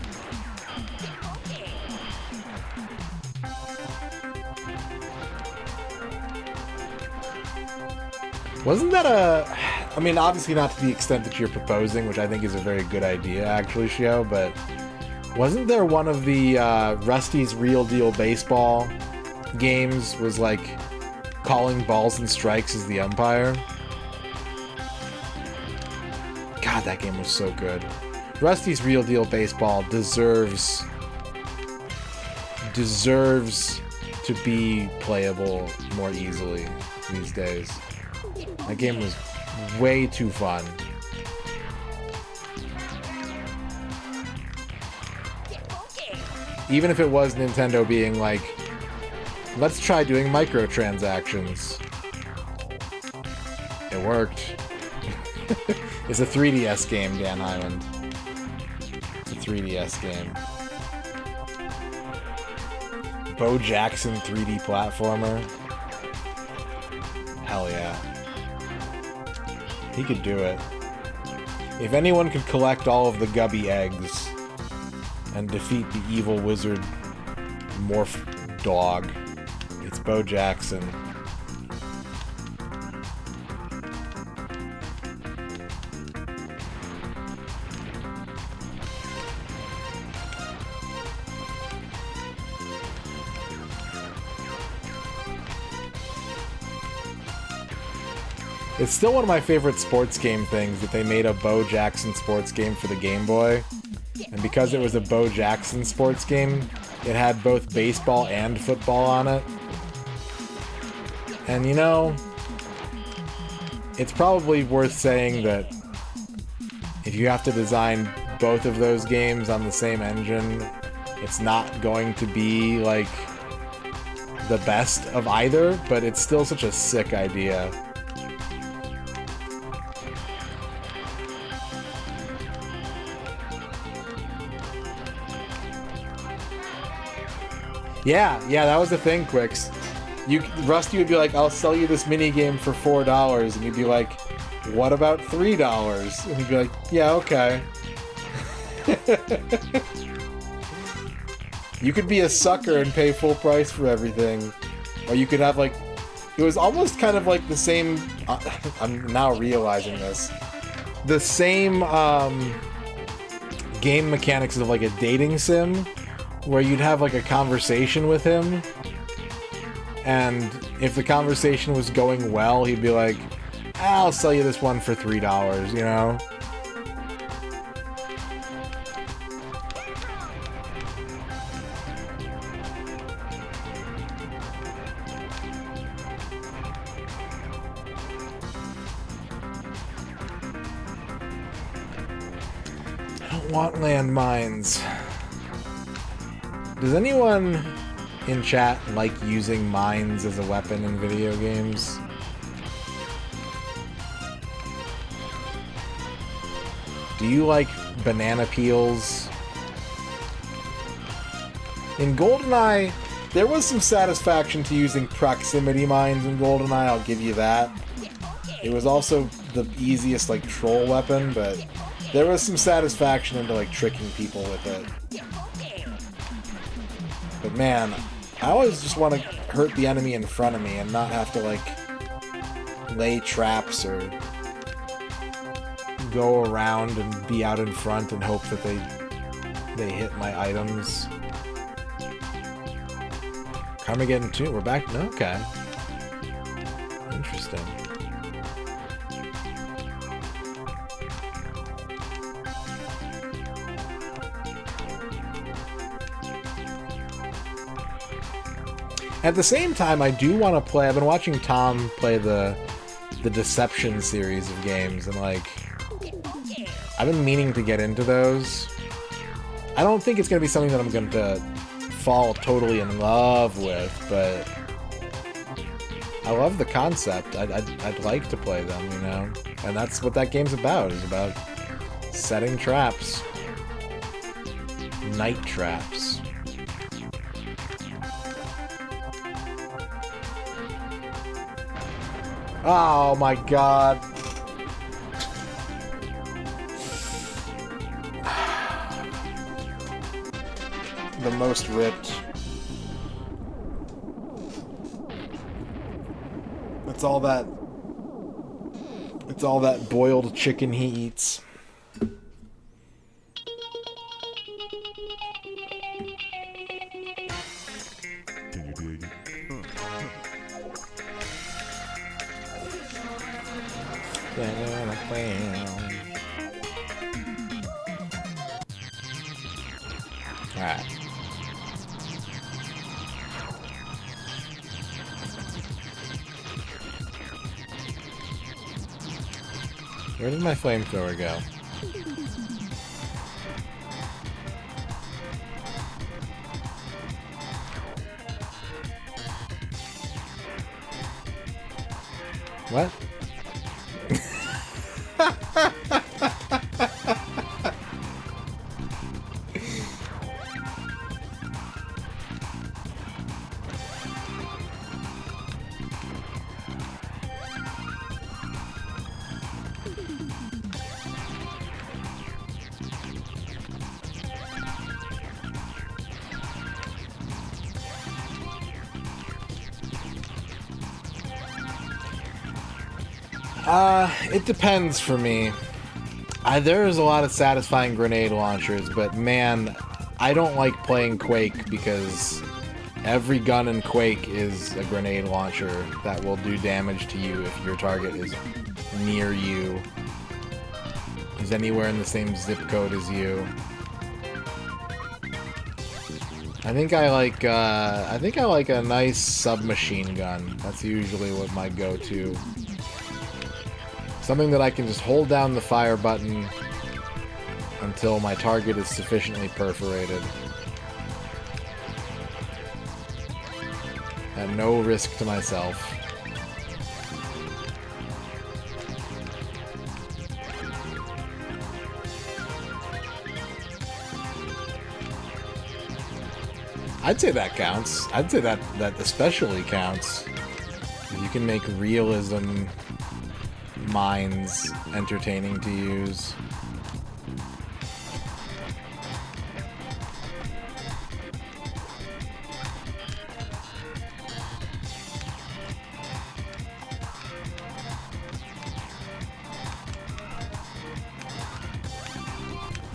Wasn't that I mean, obviously not to the extent that you're proposing, which I think is a very good idea, actually, Shio, but wasn't there one of the Rusty's Real Deal Baseball games was like calling balls and strikes as the umpire? God, that game was so good. Rusty's Real Deal Baseball deserves to be playable more easily these days. That game was way too fun. Even if it was Nintendo being like, let's try doing microtransactions. It worked. It's a 3DS game, Dan Highland. It's a 3DS game. Bo Jackson 3D platformer. Hell yeah. He could do it. If anyone could collect all of the Gubby eggs and defeat the evil wizard morph dog, it's Bo Jackson. It's still one of my favorite sports game things that they made a Bo Jackson sports game for the Game Boy. And because it was a Bo Jackson sports game, it had both baseball and football on it. And you know, it's probably worth saying that if you have to design both of those games on the same engine, it's not going to be like the best of either, but it's still such a sick idea. Yeah, that was the thing, Quicks. Rusty would be like, I'll sell you this minigame for $4, and you'd be like, what about $3? And he'd be like, yeah, okay. You could be a sucker and pay full price for everything. Or you could have, like, it was almost kind of like the same, I'm now realizing this, the same game mechanics of like a dating sim, where you'd have like a conversation with him, and if the conversation was going well, he'd be like, I'll sell you this one for $3, you know? I don't want landmines. Does anyone in chat like using mines as a weapon in video games? Do you like banana peels? In GoldenEye, there was some satisfaction to using proximity mines in GoldenEye, I'll give you that. It was also the easiest, like, troll weapon, but there was some satisfaction into, like, tricking people with it. But man, I always just want to hurt the enemy in front of me and not have to, like, lay traps or go around and be out in front and hope that they hit my items. Carmageddon 2, we're back? No? Okay. Interesting. At the same time, I do want to play. I've been watching Tom play the Deception series of games, and like, I've been meaning to get into those. I don't think it's going to be something that I'm going to fall totally in love with, but I love the concept. I'd like to play them, you know? And that's what that game's about, is about setting traps. Night traps. Oh my god. The most ripped. It's all that boiled chicken he eats. Can you dig it? Alright. Where did my flamethrower go? What? It depends for me. There's a lot of satisfying grenade launchers, but man, I don't like playing Quake because every gun in Quake is a grenade launcher that will do damage to you if your target is near you, is anywhere in the same zip code as you. I think I like a nice submachine gun. That's usually what my go-to. Something that I can just hold down the fire button until my target is sufficiently perforated. At no risk to myself. I'd say that counts. I'd say that especially counts. You can make realism mines entertaining to use.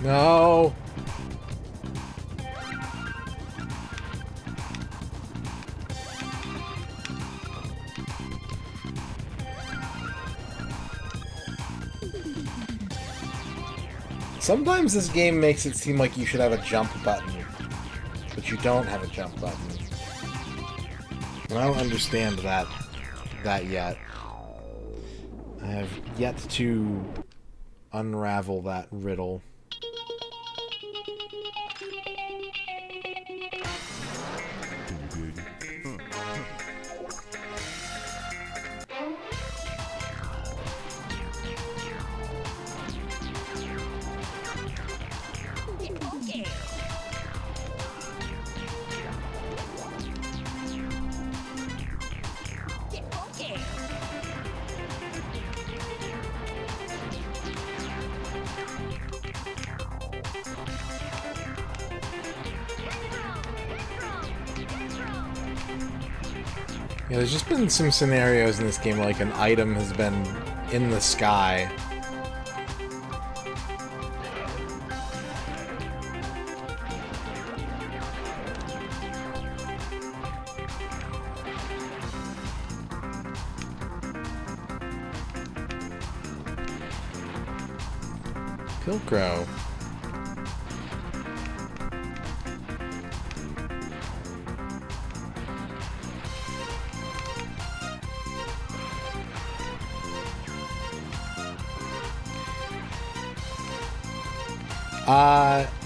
No. Sometimes this game makes it seem like you should have a jump button, but you don't have a jump button. And I don't understand that yet. I have yet to unravel that riddle. Can you dig it? Yeah, there's just been some scenarios in this game where, like, an item has been in the sky. Pilcrow.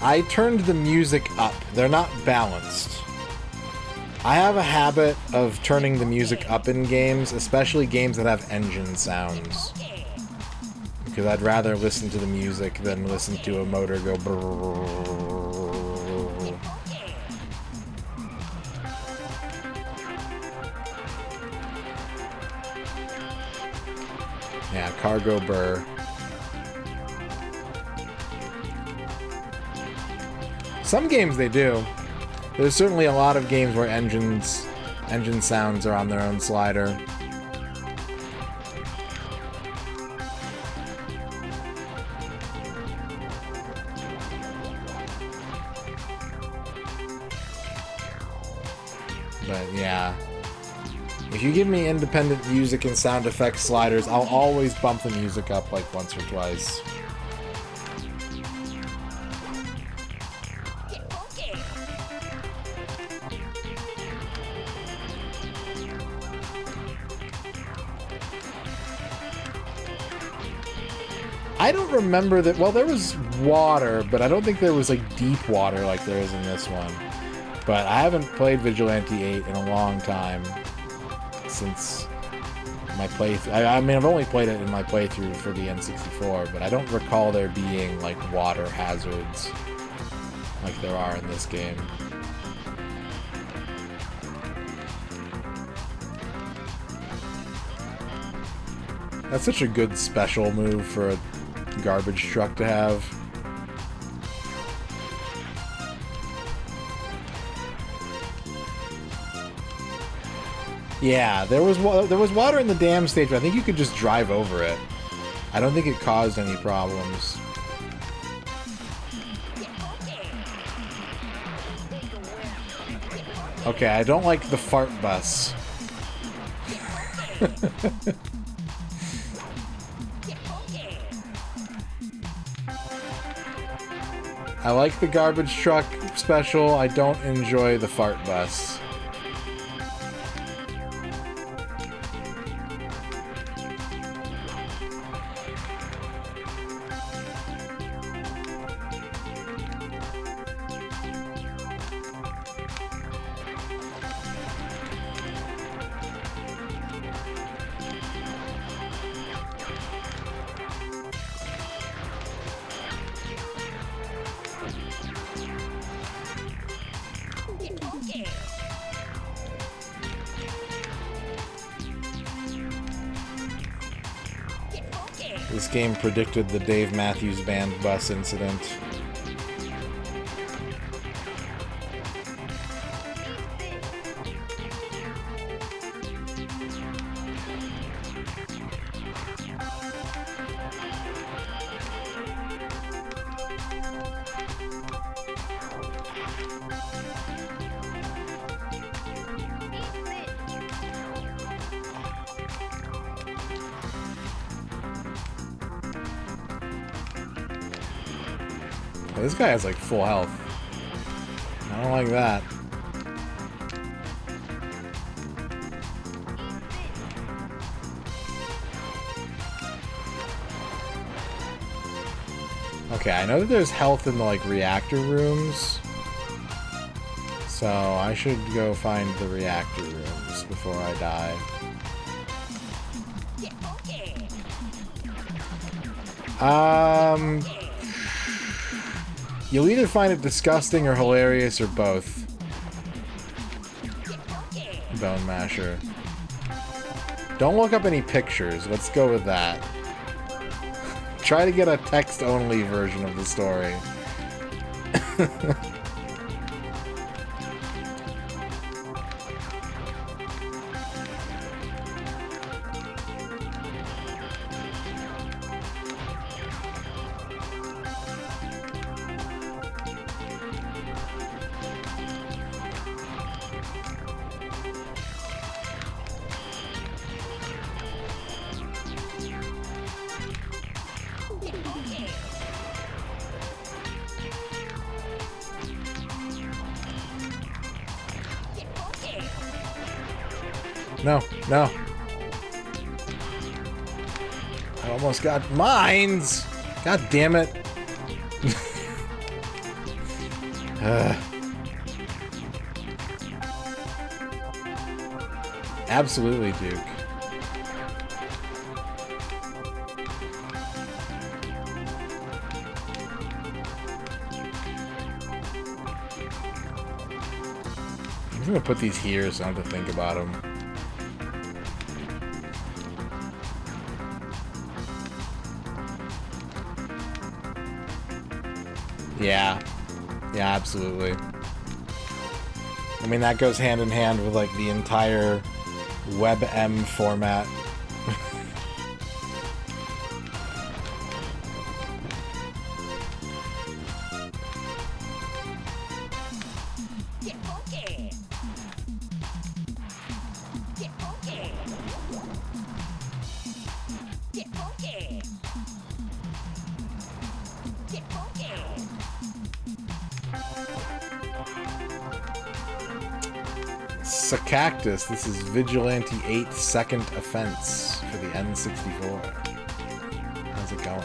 I turned the music up. They're not balanced. I have a habit of turning the music up in games, especially games that have engine sounds. Because I'd rather listen to the music than listen to a motor go brrrr. Yeah, cargo burr. Some games they do. There's certainly a lot of games where engine sounds are on their own slider. But yeah, if you give me independent music and sound effects sliders, I'll always bump the music up like once or twice. I don't remember that. Well, there was water, but I don't think there was, like, deep water like there is in this one. But I haven't played Vigilante 8 in a long time. Since my playthrough. I mean, I've only played it in my playthrough for the N64, but I don't recall there being, like, water hazards like there are in this game. That's such a good special move for a garbage truck to have. Yeah, there was water in the dam stage, but I think you could just drive over it. I don't think it caused any problems. Okay, I don't like the fart bus. I like the garbage truck special. I don't enjoy the fart bus. This game predicted the Dave Matthews Band bus incident. Oh, this guy has like full health. I don't like that. Okay, I know that there's health in the like reactor rooms. So I should go find the reactor rooms before I die. You'll either find it disgusting or hilarious or both. Bone Masher. Don't look up any pictures. Let's go with that. Try to get a text-only version of the story. No, no. I almost got mines! God damn it. Absolutely, Duke. I'm gonna put these here so I don't have to think about them. Yeah. Yeah, absolutely. I mean, that goes hand in hand with, like, the entire WebM format. Cactus. This is Vigilante 8 second offense for the N64. How's it going?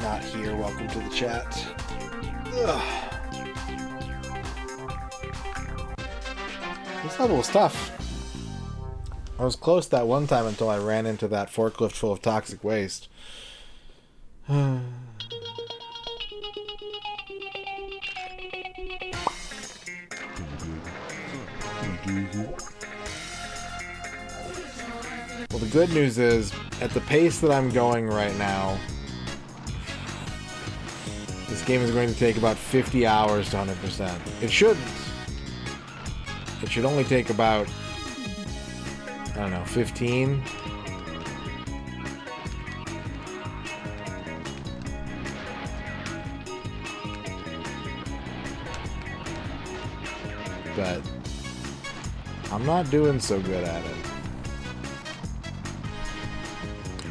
not here, welcome to the chat. Ugh. This level was tough. I was close that one time until I ran into that forklift full of toxic waste. Well, the good news is, at the pace that I'm going right now, this game is going to take about 50 hours to 100%. It shouldn't. It should only take about, I don't know, 15. But I'm not doing so good at it.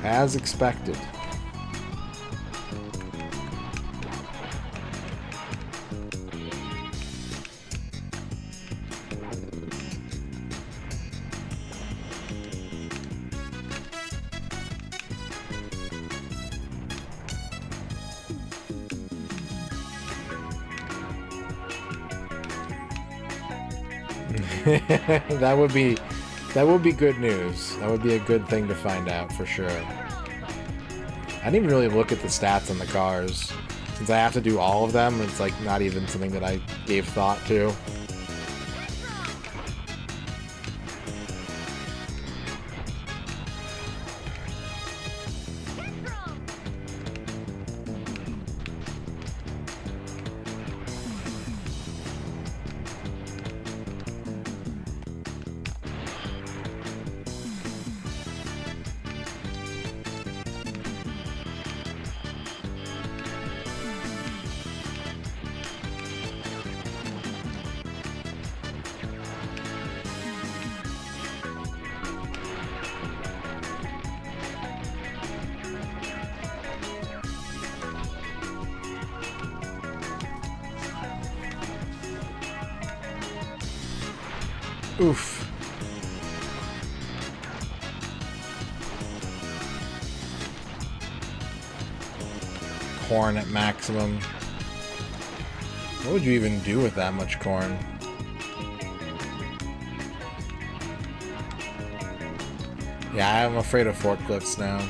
As expected. That would be good news. That would be a good thing to find out for sure. I didn't even really look at the stats on the cars. Since I have to do all of them, it's like not even something that I gave thought to. Oof. Corn at maximum. What would you even do with that much corn? Yeah, I'm afraid of forklifts now.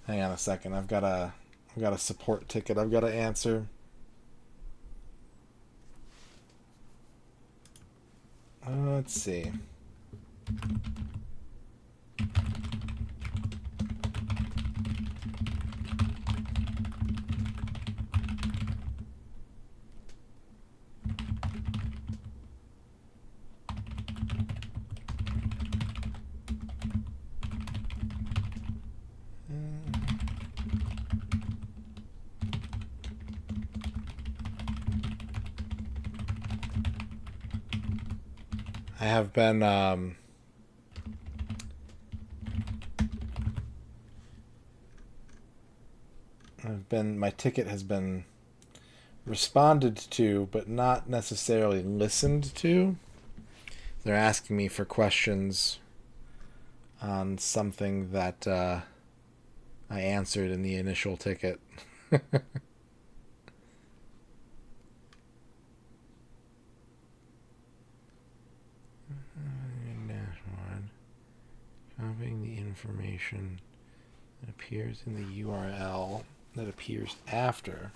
Hang on a second. I've got a support ticket I've got to answer. Let's see. I have been my ticket has been responded to, but not necessarily listened to. They're asking me for questions on something that I answered in the initial ticket. Copying the information that appears in the URL that appears after.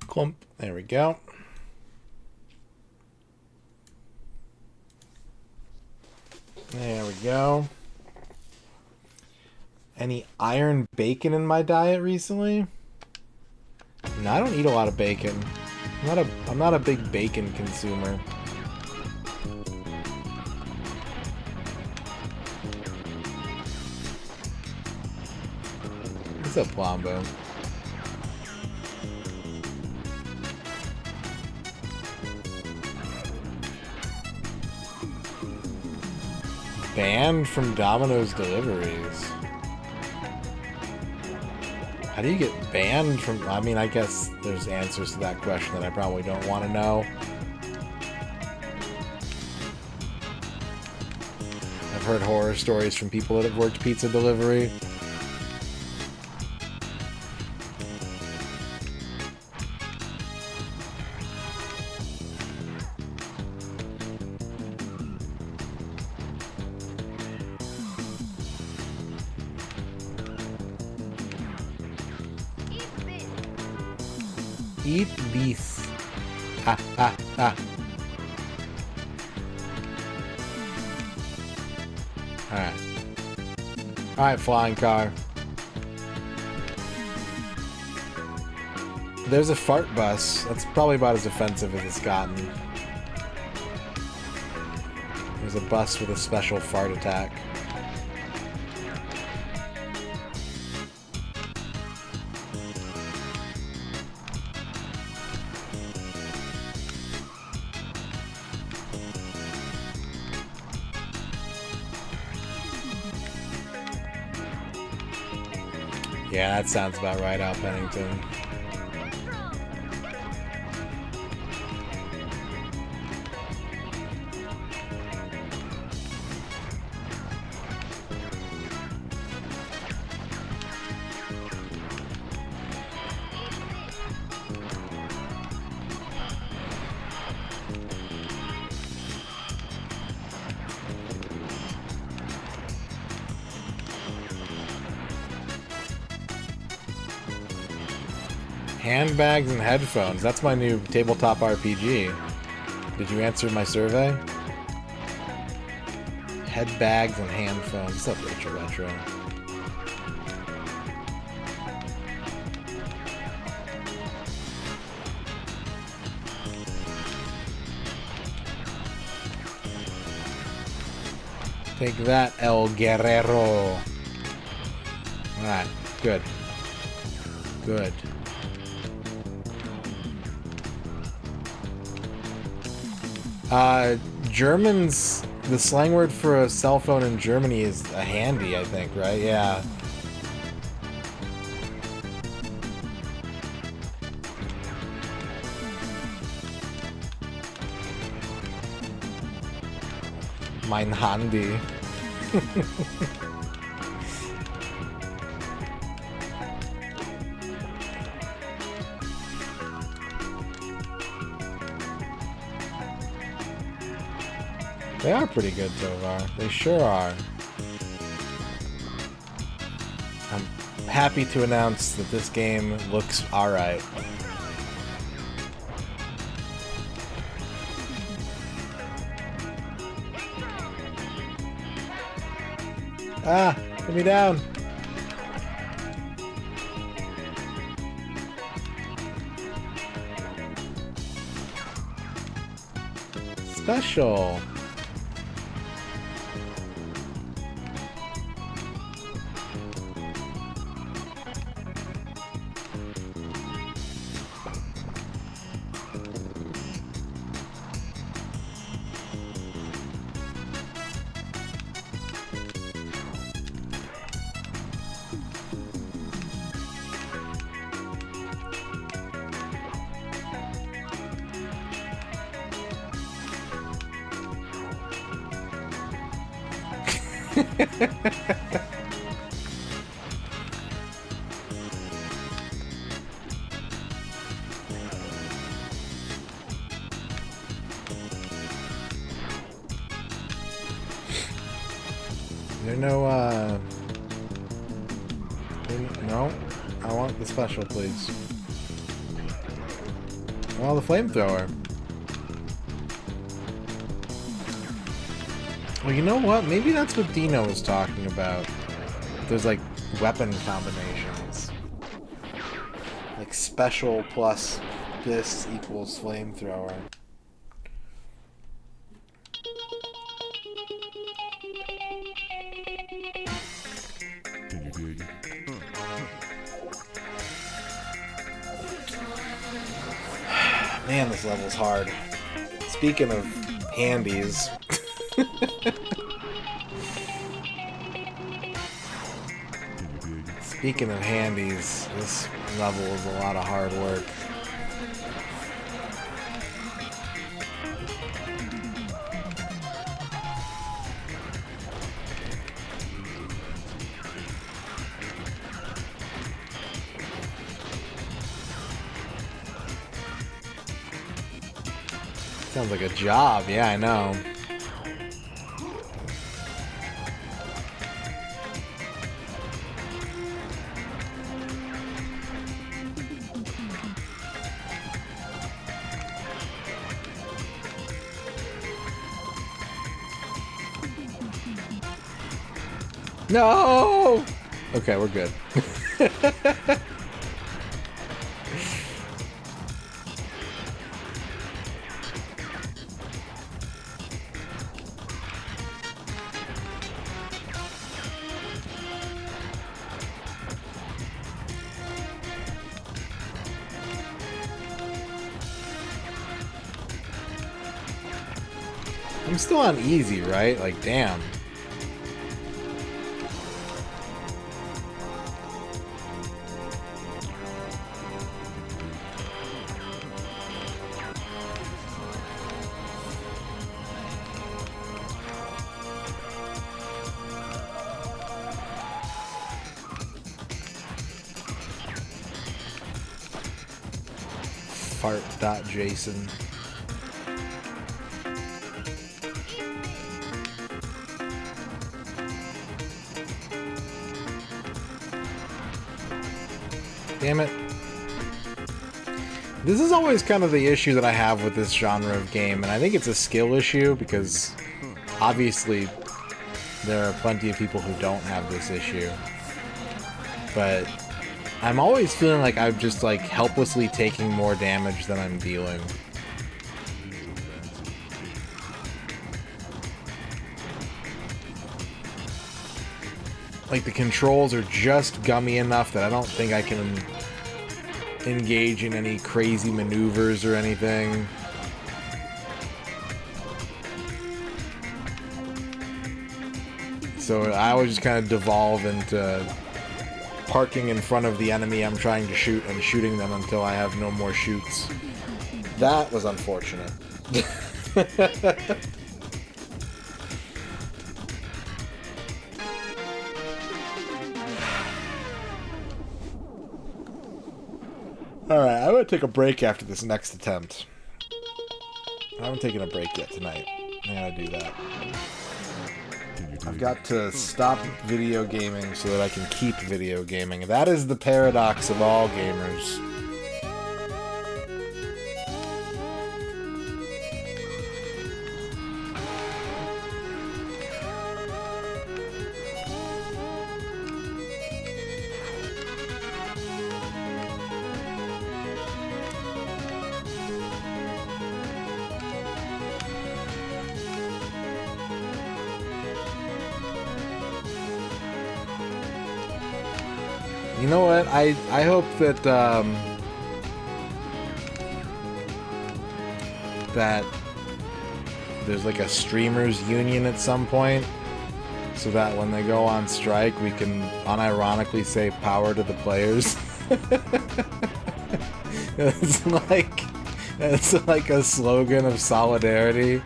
Clump. There we go. There we go. Any iron bacon in my diet recently? No, I don't eat a lot of bacon. I'm not a big bacon consumer. What's up, Plombo? Banned from Domino's deliveries. How do you get banned from... I mean, I guess there's answers to that question that I probably don't want to know. I've heard horror stories from people that have worked pizza delivery. Eat this. Ha ha ha. Alright. Alright, flying car. There's a fart bus. That's probably about as offensive as it's gotten. There's a bus with a special fart attack. Yeah, that sounds about right, Al Pennington. Handbags and headphones. That's my new tabletop RPG. Did you answer my survey? Headbags and handphones. What's up, Retro Retro? Take that, El Guerrero. Alright, good. Good. Germans, the slang word for a cell phone in Germany is a handy, I think, right? Yeah. Mein Handy. They are pretty good, Tovar. They sure are. I'm happy to announce that this game looks alright. Ah! Put me down! Special! There no, no? I want the special, please. Well, the flamethrower. Well, you know what? Maybe that's what Dino was talking about. There's like weapon combinations. Like special plus this equals flamethrower. Can you dig? Man, this level's hard. Speaking of handies. Can you dig? Speaking of handies, this level is a lot of hard work. Sounds like a job, yeah, I know. No! Okay, we're good. I'm still on easy, right? Like, damn. Fart.jason. Damn it. This is always kind of the issue that I have with this genre of game, and I think it's a skill issue because obviously there are plenty of people who don't have this issue. But I'm always feeling like I'm just like helplessly taking more damage than I'm dealing. Like the controls are just gummy enough that I don't think I can engage in any crazy maneuvers or anything. So I always just kind of devolve into parking in front of the enemy I'm trying to shoot and shooting them until I have no more shoots. That was unfortunate. Alright, I'm gonna take a break after this next attempt. I haven't taken a break yet tonight. I gotta do that. I've got to stop video gaming so that I can keep video gaming. That is the paradox of all gamers. You know what? I hope that that there's like a streamers union at some point, so that when they go on strike, we can unironically say "power to the players." it's like a slogan of solidarity.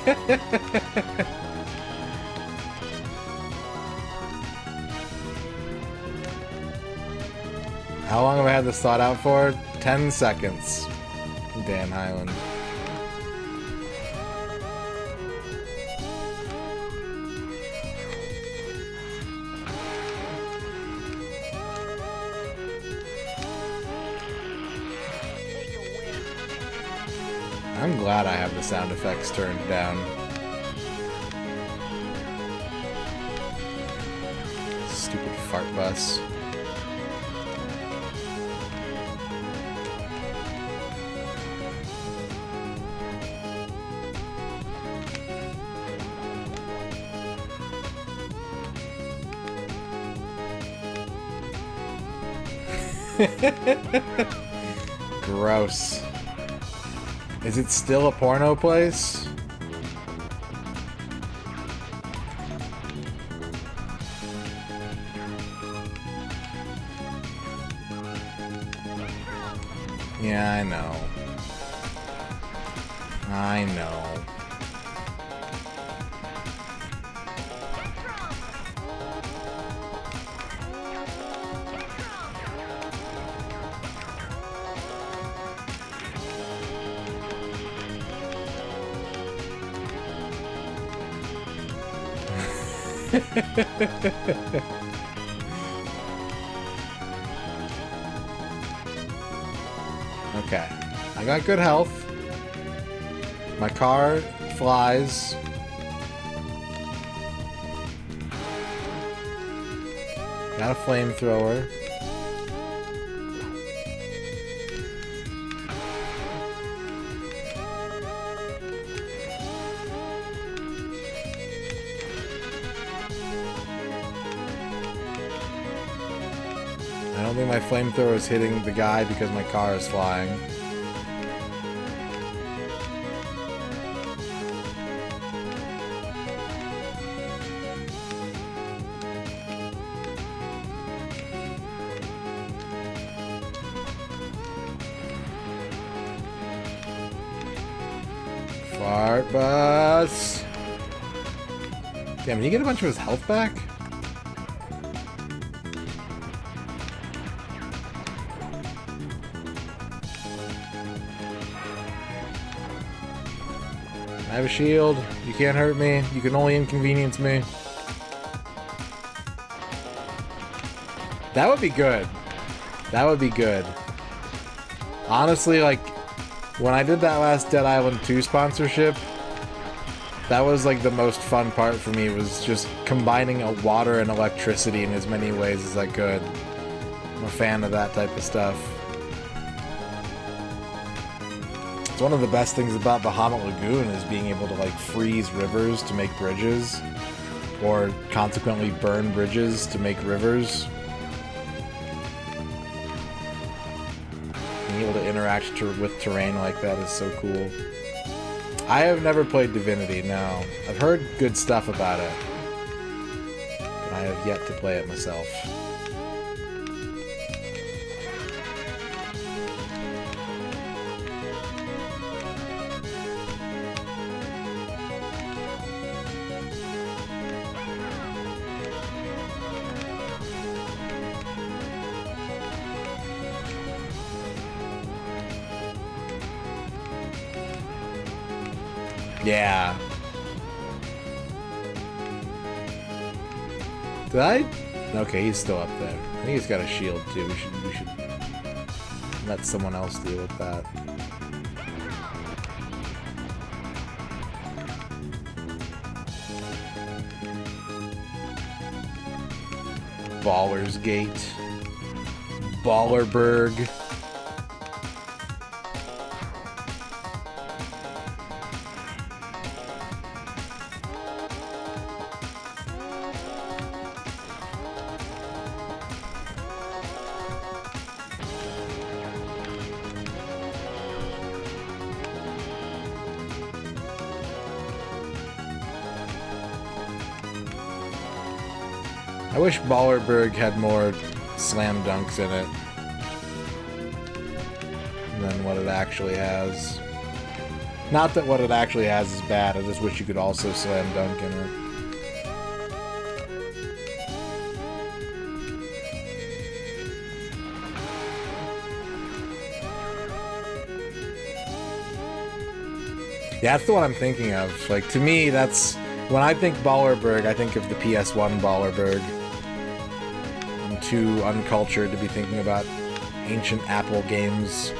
How long have I had this thought out for? 10 seconds. Dan Highland. I'm glad I have the sound effects turned down. Stupid fart bus. Gross. Is it still a porno place? Yeah, I know. I know. Okay. I got good health. My car flies. Got a flamethrower. I don't think my flamethrower is hitting the guy because my car is flying. Fart bus. Damn, did he get a bunch of his health back? I have a shield. You can't hurt me. You can only inconvenience me. That would be good. That would be good. Honestly, like, when I did that last Dead Island 2 sponsorship, that was like the most fun part for me, was just combining a water and electricity in as many ways as I could. I'm a fan of that type of stuff. It's one of the best things about Bahamut Lagoon is being able to like freeze rivers to make bridges, or consequently burn bridges to make rivers. Being able to interact with terrain like that is so cool. I have never played Divinity, no. I've heard good stuff about it, but I have yet to play it myself. Yeah. Did I? Okay, he's still up there. I think he's got a shield too. We should let someone else deal with that. Baller's Gate. Ballerberg. I wish Ballerberg had more slam dunks in it than what it actually has. Not that what it actually has is bad, I just wish you could also slam dunk in it. Yeah, that's the one I'm thinking of. Like, to me, that's... When I think Ballerberg, I think of the PS1 Ballerberg. I'm too uncultured to be thinking about ancient Apple games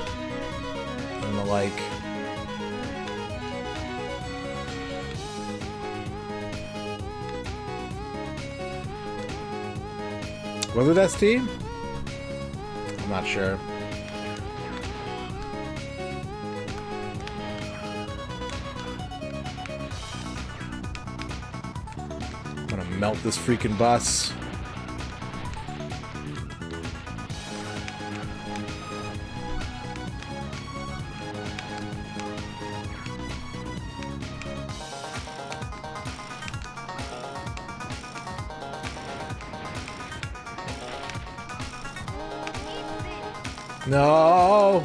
and the like. Was it ST? I'm not sure. I'm gonna melt this freaking bus. No!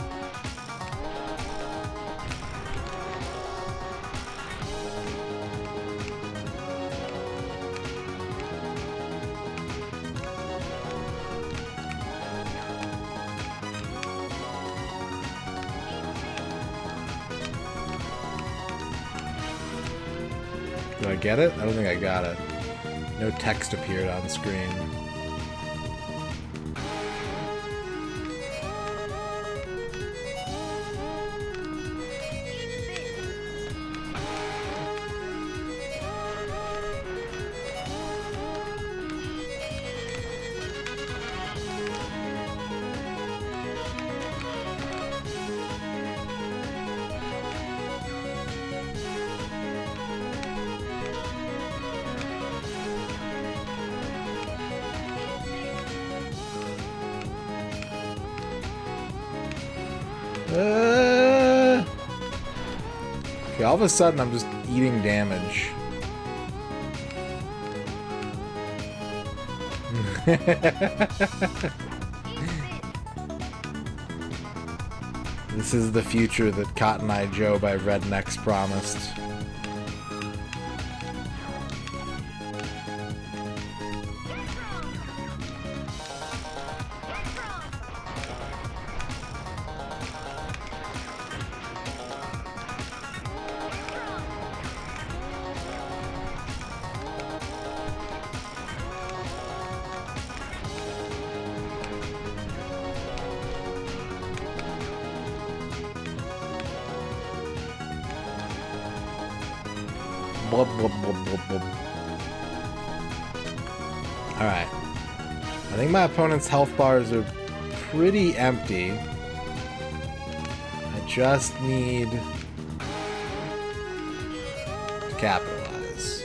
Do I get it? I don't think I got it. No text appeared on screen. Okay, all of a sudden I'm just eating damage. This is the future that Cotton Eye Joe by Rednecks promised. Blub, blub, blub, blub, blub. Alright. I think my opponent's health bars are pretty empty. I just need to capitalize.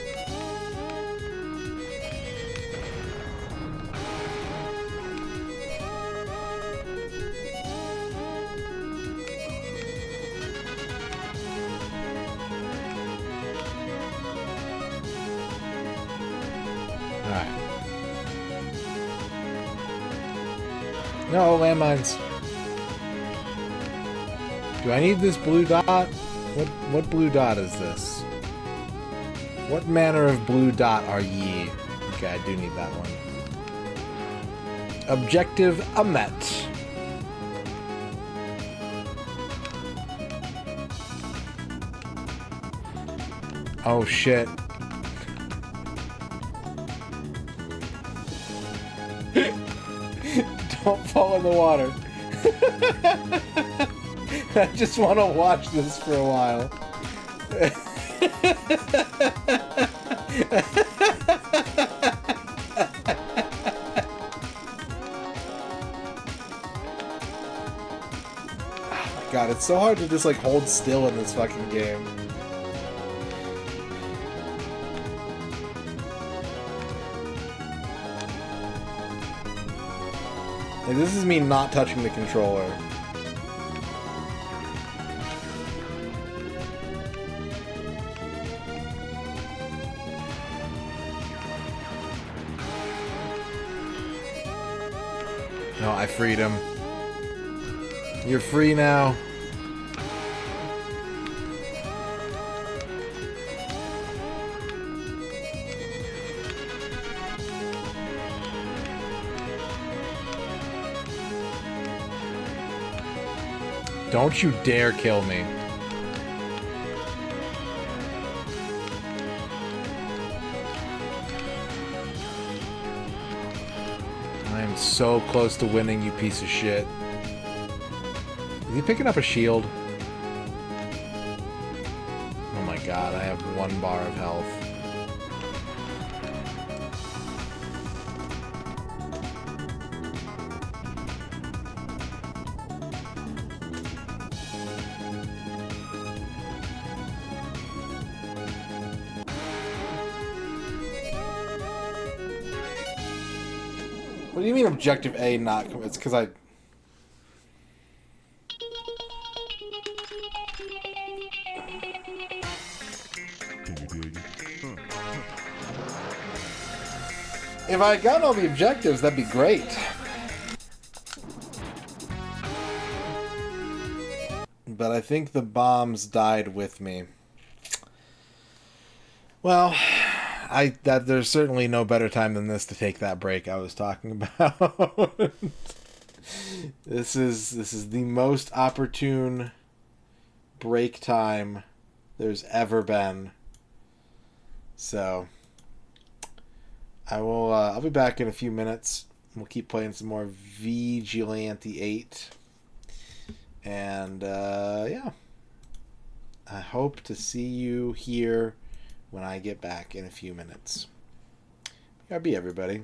Alright. No, landmines. Do I need this blue dot? What blue dot is this? What manner of blue dot are ye? Okay, I do need that one. Objective met. Oh shit. Don't fall in the water. I just want to watch this for a while. Oh my god, it's so hard to just like hold still in this fucking game. Like, this is me not touching the controller. No, I freed him. You're free now. Don't you dare kill me. I am so close to winning, you piece of shit. Is he picking up a shield? Oh my god, I have 1 bar of health. What do you mean objective A not? It's because I... Can you dig? If I got all the objectives, that'd be great. But I think the bombs died with me. Well, there's certainly no better time than this to take that break I was talking about. This is the most opportune break time there's ever been. So I'll be back in a few minutes. We'll keep playing some more Vigilante 8. And yeah. I hope to see you here when I get back in a few minutes. BRB, everybody.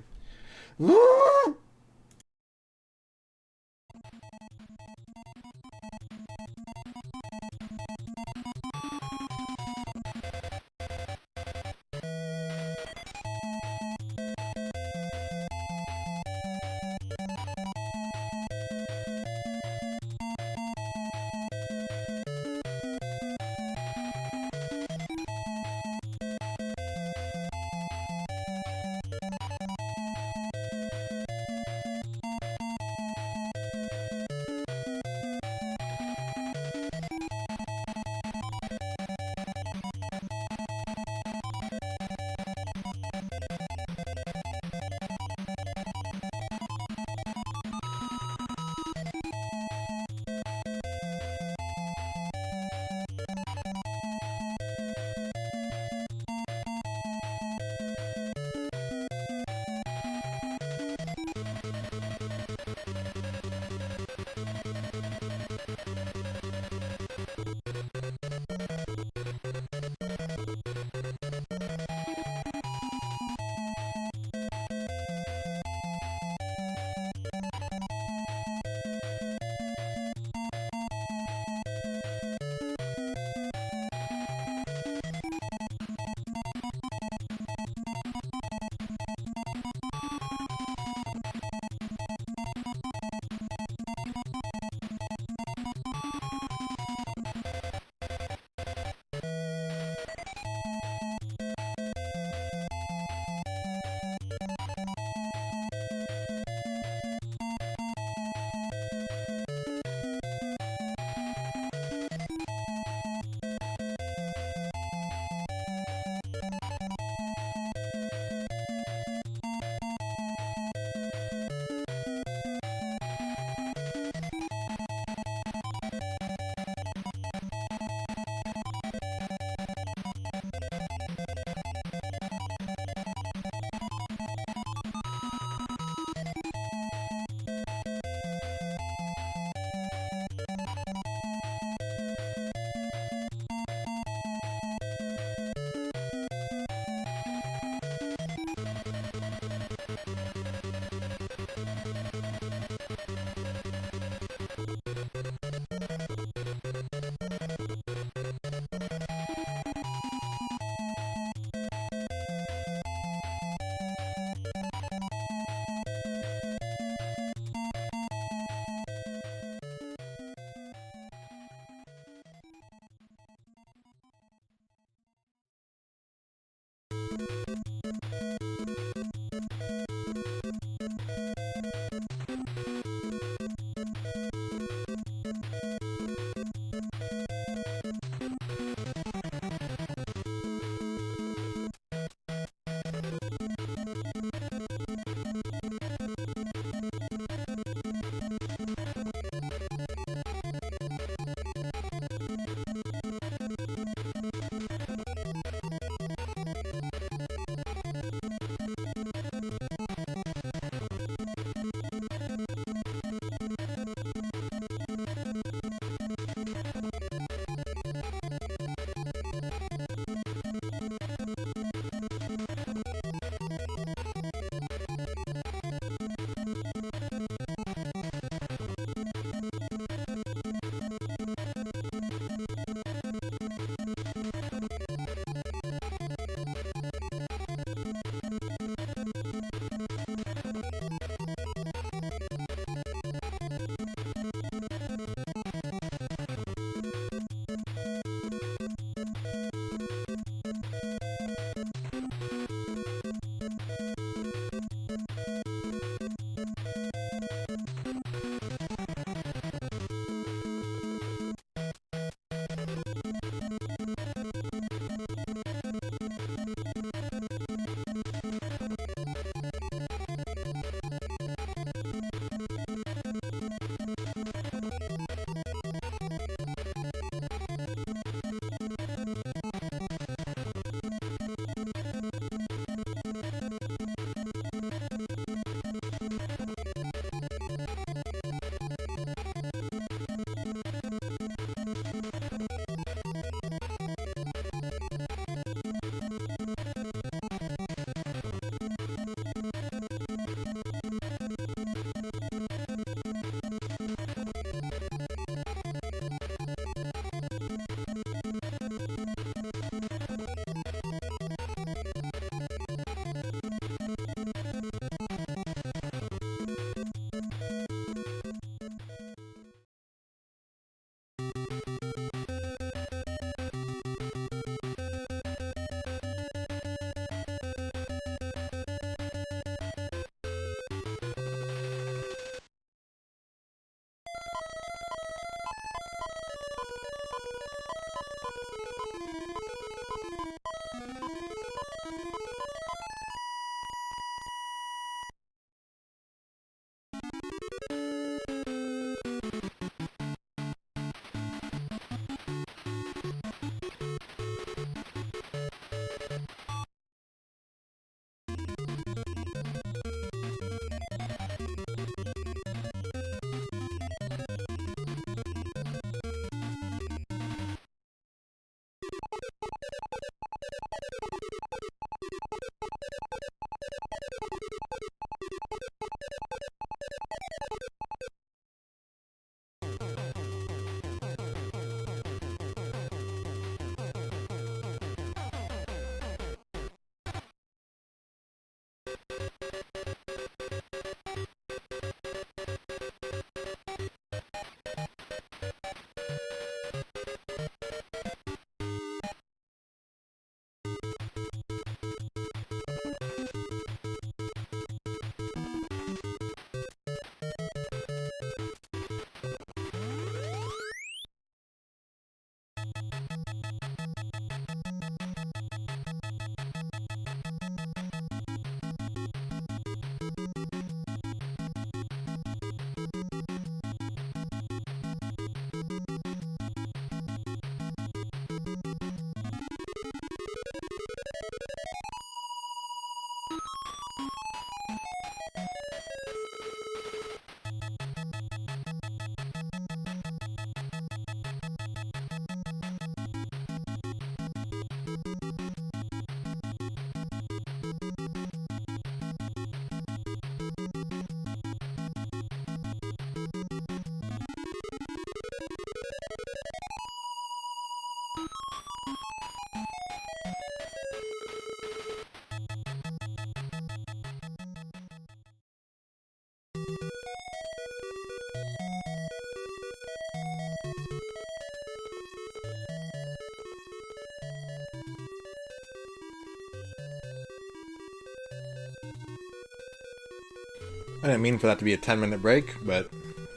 I didn't mean for that to be a 10-minute break, but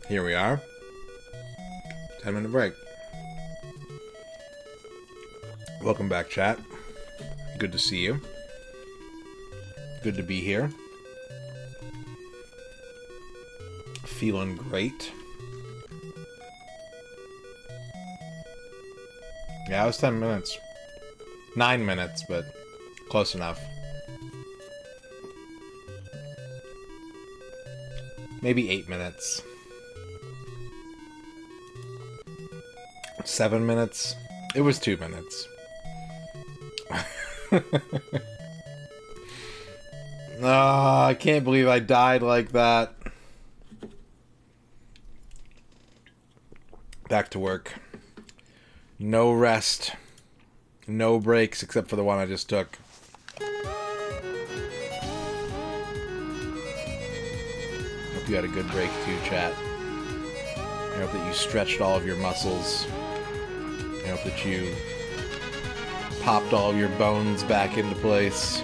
here we are. 10-minute break. Welcome back, chat. Good to see you. Good to be here. Feeling great. Yeah, it was 10 minutes. 9 minutes, but close enough. Maybe 8 minutes. 7 minutes. It was 2 minutes. Oh, I can't believe I died like that. Back to work. No rest. No breaks except for the one I just took. Hope you had a good break too, chat. I hope that you stretched all of your muscles. I hope that you popped all of your bones back into place.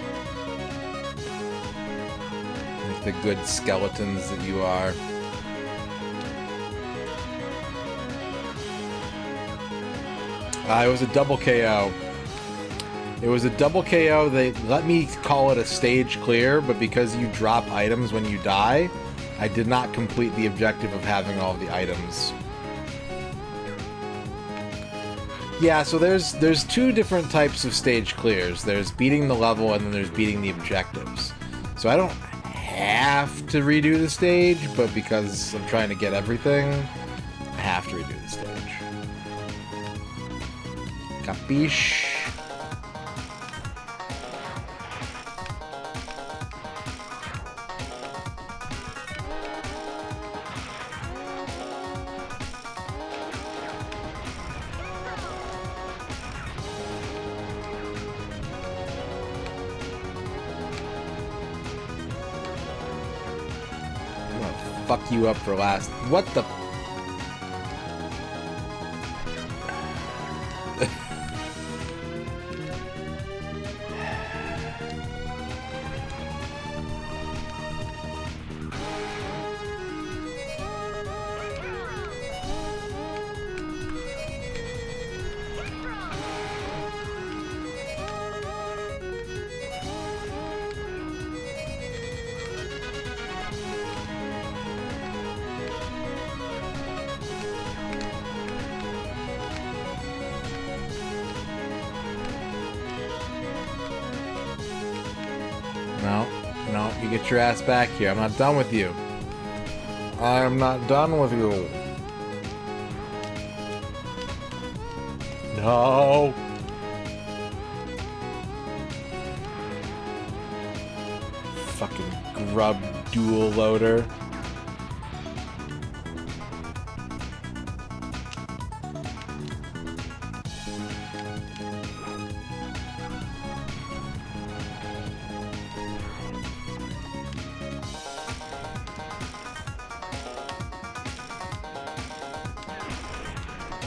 Like the good skeletons that you are. It was a double KO. It was a double KO. They let me call it a stage clear, but because you drop items when you die, I did not complete the objective of having all of the items. Yeah, so there's two different types of stage clears. There's beating the level and then there's beating the objectives. So I don't have to redo the stage, but because I'm trying to get everything, I have to redo the stage. Capiche? I'm gonna fuck you up for last. What the? No, you get your ass back here. I'm not done with you. I am not done with you. No. Fucking grub dual loader.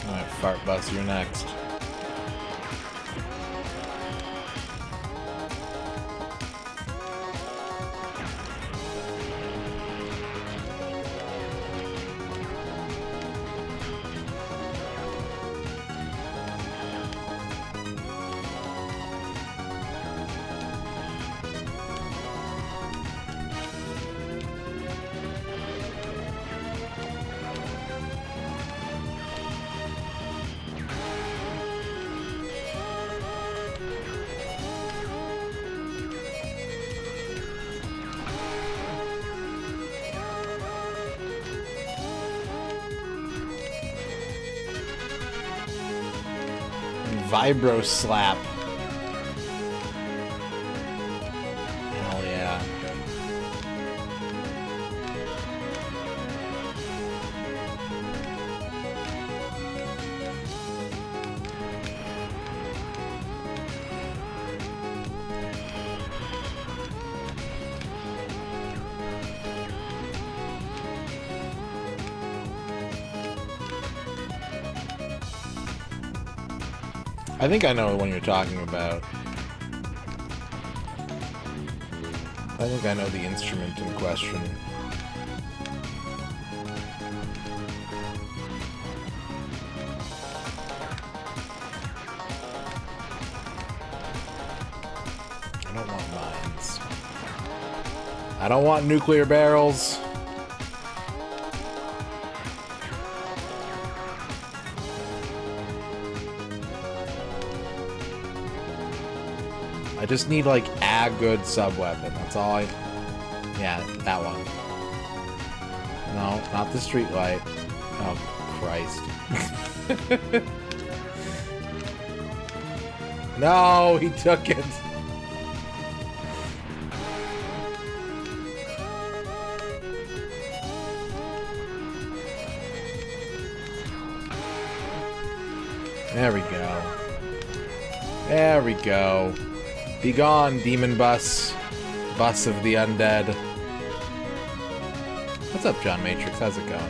Alright, Fart Bus, you're next. Vibro slap. Hell yeah. I think I know the one you're talking about. I think I know the instrument in question. I don't want nuclear barrels. I just need, like, a good sub-weapon. That's all I... Yeah, that one. No, not the street light. Oh, Christ. No, he took it. There we go. There we go. Be gone, demon bus. Bus of the undead. What's up, John Matrix? How's it going?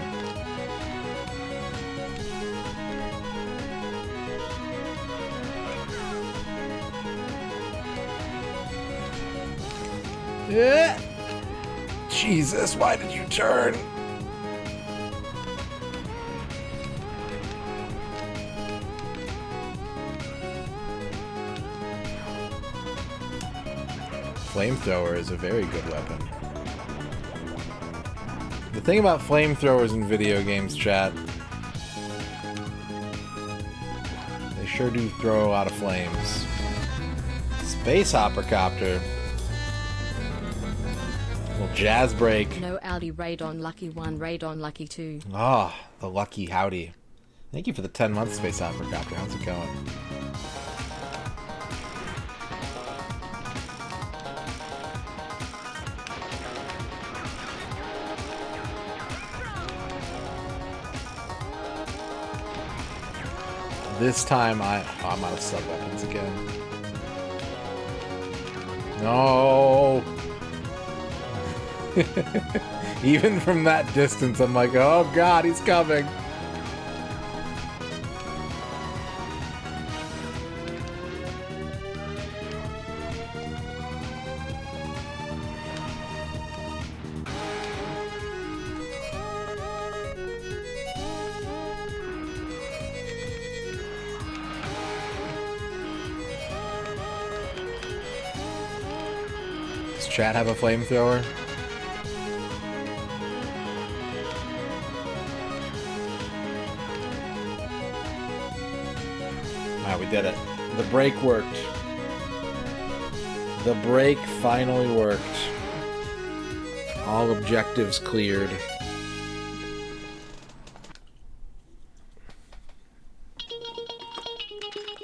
Yeah. Jesus, why did you turn? Flamethrower is a very good weapon. The thing about flamethrowers in video games, chat, they sure do throw a lot of flames. Space Hoppercopter. Little jazz break. No Audi Radon Lucky 1, Radon Lucky 2. Ah, the lucky howdy. Thank you for the 10 months, Space Hoppercopter. How's it going? This time I'm out of sub-weapons again. No! Even from that distance, I'm like, oh god, he's coming! Does chat have a flamethrower? Alright, we did it. The break worked. The break finally worked. All objectives cleared.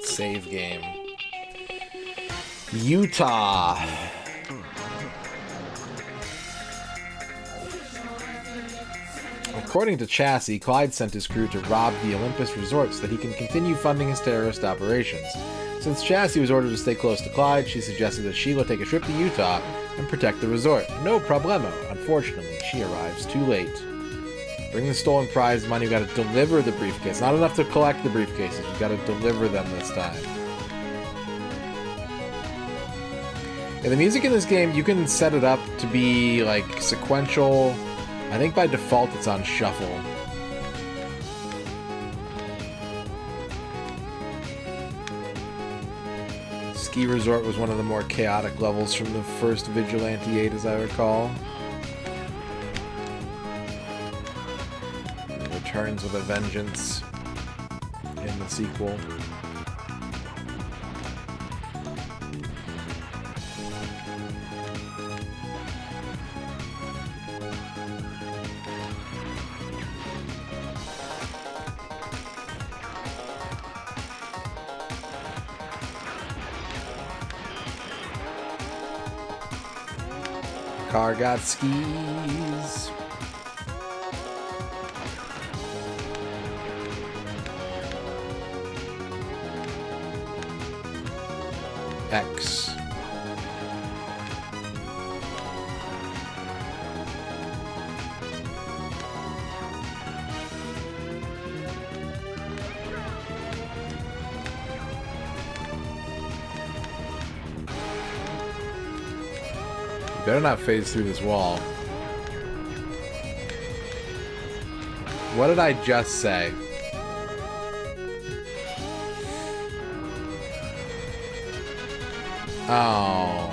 Save game. Utah. According to Chassis, Clyde sent his crew to rob the Olympus Resort so that he can continue funding his terrorist operations. Since Chassis was ordered to stay close to Clyde, she suggested that Sheila take a trip to Utah and protect the resort. No problemo. Unfortunately, she arrives too late. Bring the stolen prize money. You gotta deliver the briefcase. Not enough to collect the briefcases. You gotta deliver them this time. Yeah, the music in this game, you can set it up to be like sequential. I think by default it's on shuffle. Ski Resort was one of the more chaotic levels from the first Vigilante 8, as I recall. It returns with a vengeance in the sequel. Car got skis. X. Better not phase through this wall. What did I just say? Oh.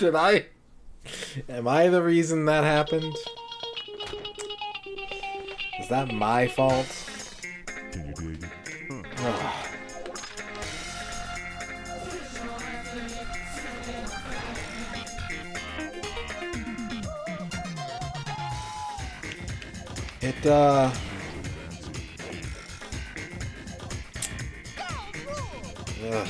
Did I? Am I the reason that happened? Is that my fault? Can you dig it? Ugh. It, Ugh. Ugh.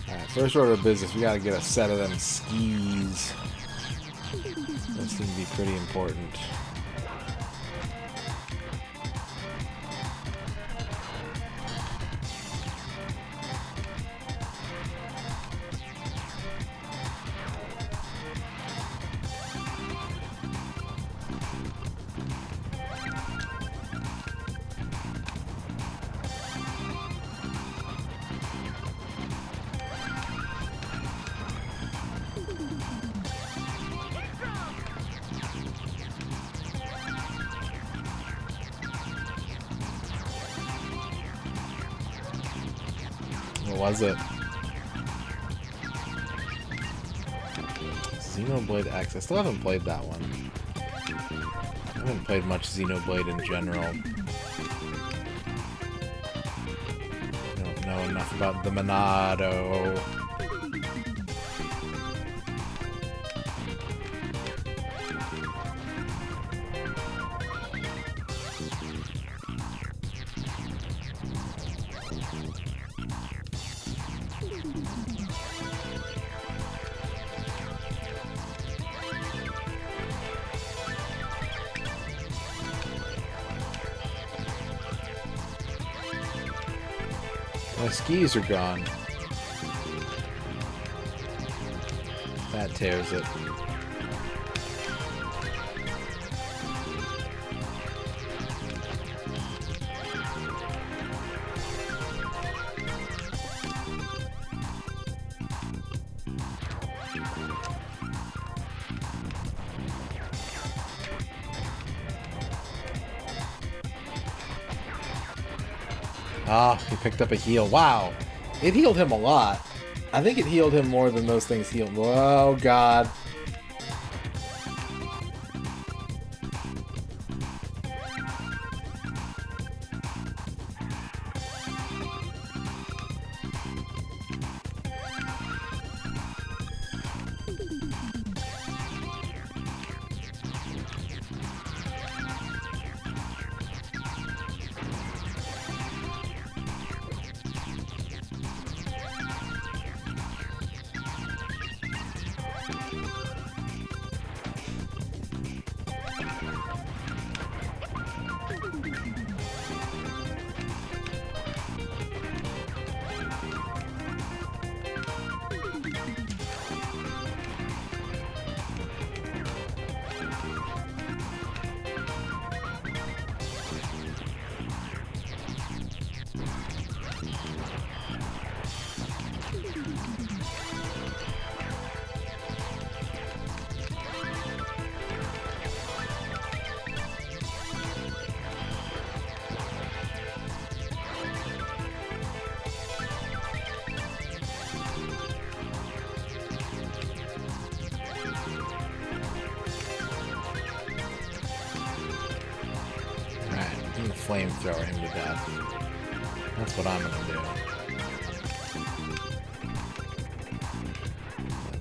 Alright, first order of business, we gotta get a set of them skis. Those seem to be pretty important. What was it? Xenoblade X. I still haven't played that one. I haven't played much Xenoblade in general. I don't know enough about the Monado. My skis are gone. That tears it. Ah, he picked up a heal. Wow. It healed him a lot. I think it healed him more than those things healed. Oh, God. Flamethrower him to death. That's what I'm gonna do.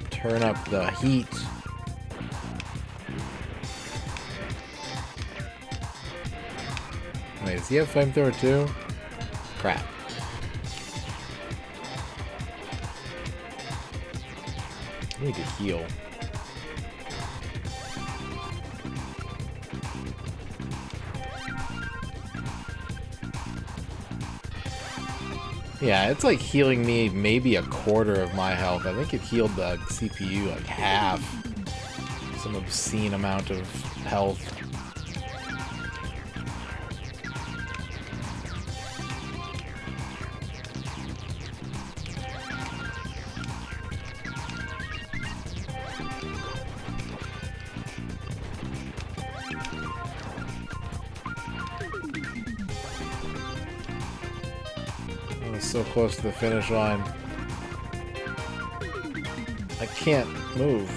Turn up the heat. Wait, does he have flamethrower too? Crap. I need to heal. Yeah, it's like healing me maybe a quarter of my health. I think it healed the CPU like half. Some obscene amount of health. So close to the finish line. I can't move.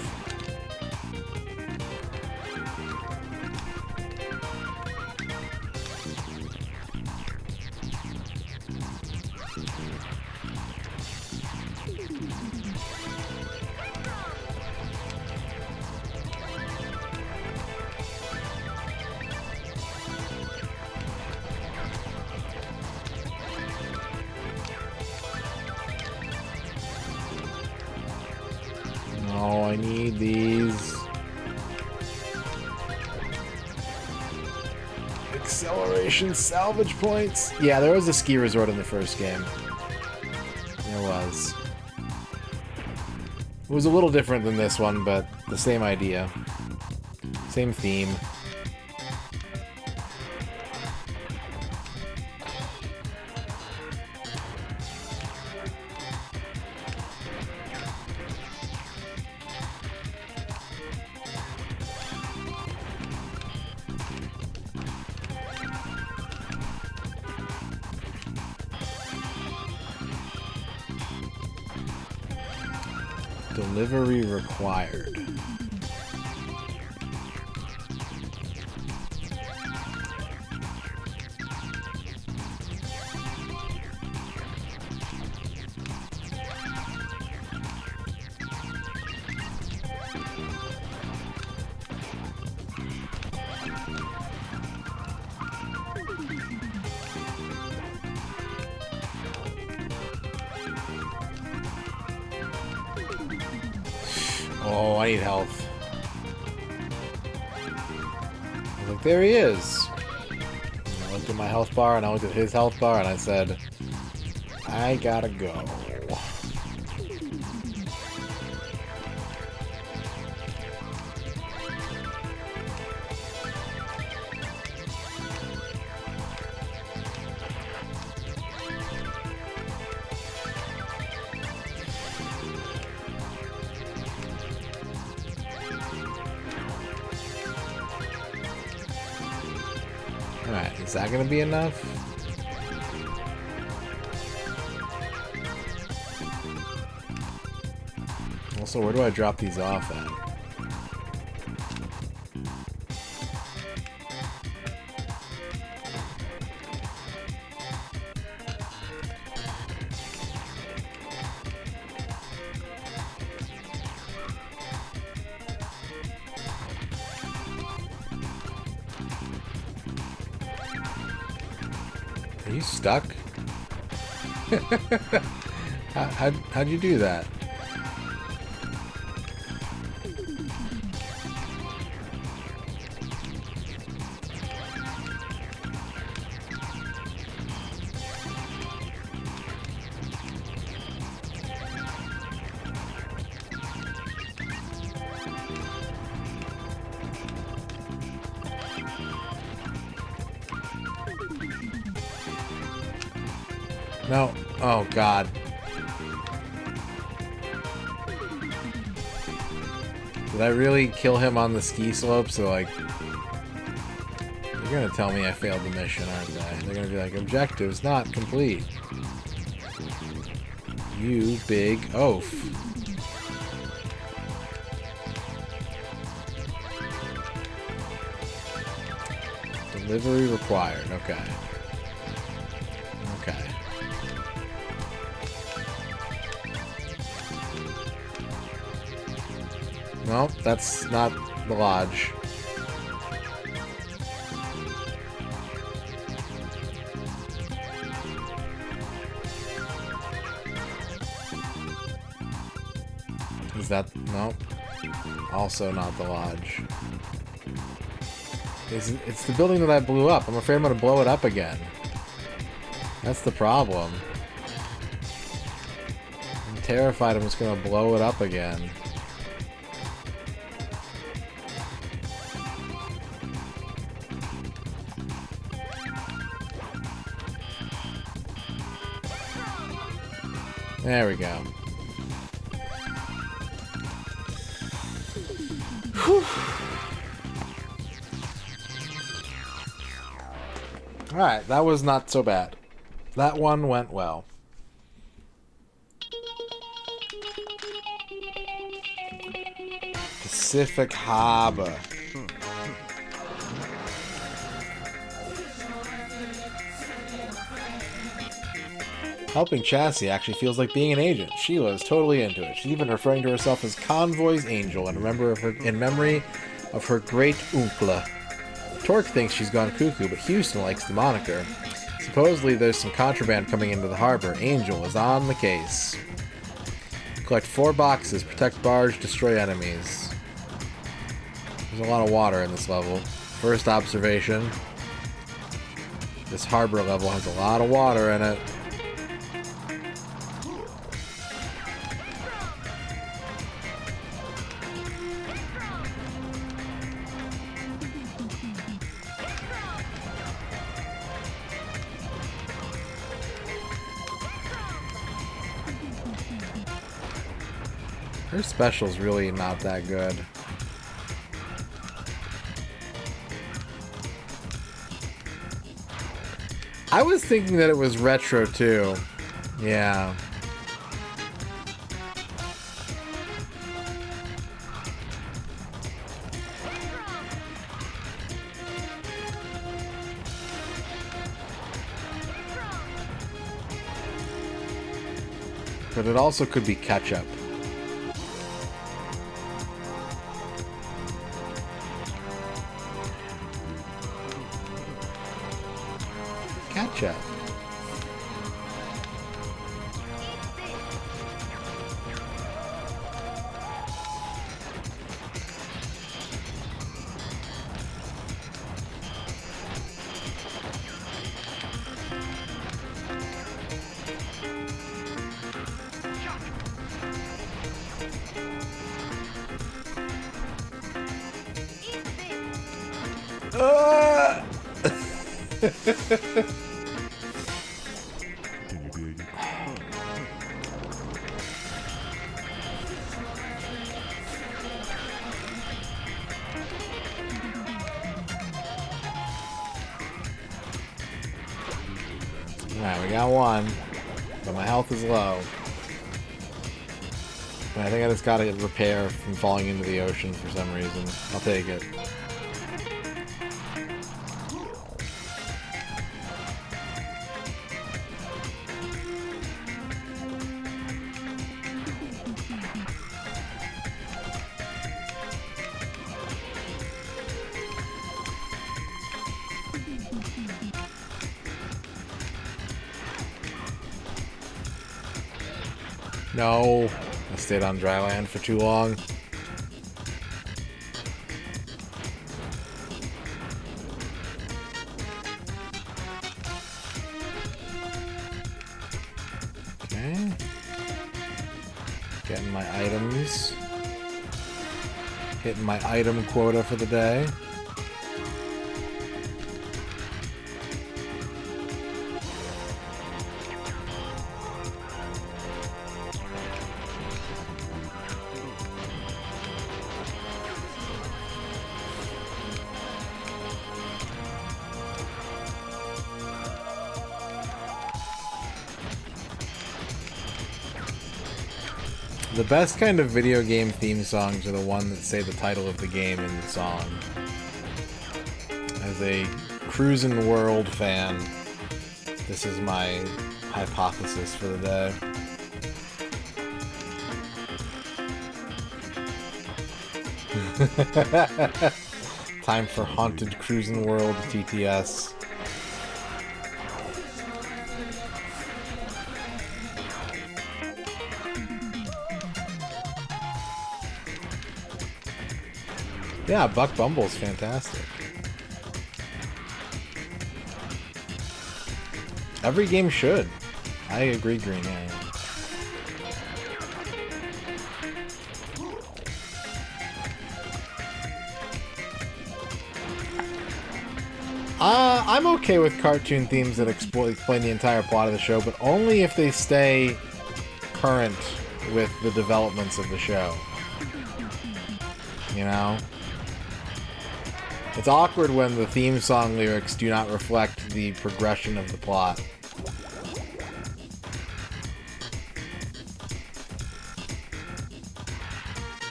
No, I need these. Acceleration salvage points. Yeah, there was a ski resort in the first game. There was. It was a little different than this one, but the same idea. Same theme. Delivery required. Oh, I need health. I was like, there he is. And I looked at my health bar, and I looked at his health bar, and I said, I gotta go. Alright, is that gonna be enough? Also, where do I drop these off at? Are you stuck? How'd you do that? No. Oh, God. Did I really kill him on the ski slope? So, like... They're gonna tell me I failed the mission, aren't they? They're gonna be like, objectives not complete. You big oaf. Delivery required. Okay. Okay. No, that's not the lodge. Is that... no. Also not the lodge. It's the building that I blew up. I'm afraid I'm gonna blow it up again. That's the problem. I'm terrified I'm just gonna blow it up again. There we go. Whew. Alright, that was not so bad. That one went well. Pacific Harbor. Helping Chassis actually feels like being an agent. Sheila is totally into it. She's even referring to herself as Convoy's Angel in memory of her great uncle. Torque thinks she's gone cuckoo, but Houston likes the moniker. Supposedly there's some contraband coming into the harbor. Angel is on the case. Collect 4 boxes. Protect barge. Destroy enemies. There's a lot of water in this level. First observation. This harbor level has a lot of water in it. Her special's really not that good. I was thinking that it was retro too. Yeah. But it also could be catch-up. Catch-up. Can you dig it? Alright, we got one. But my health is low. But I think I just gotta get repair from falling into the ocean for some reason. I'll take it. No, I stayed on dry land for too long. Okay. Getting my items. Hitting my item quota for the day. The best kind of video game theme songs are the ones that say the title of the game in the song. As a Cruisin' World fan, this is my hypothesis for the day. Time for Haunted Cruisin' World TTS. Yeah, Buck Bumble's fantastic. Every game should. I agree, Green Man. I'm okay with cartoon themes that explain the entire plot of the show, but only if they stay current with the developments of the show. You know? It's awkward when the theme song lyrics do not reflect the progression of the plot.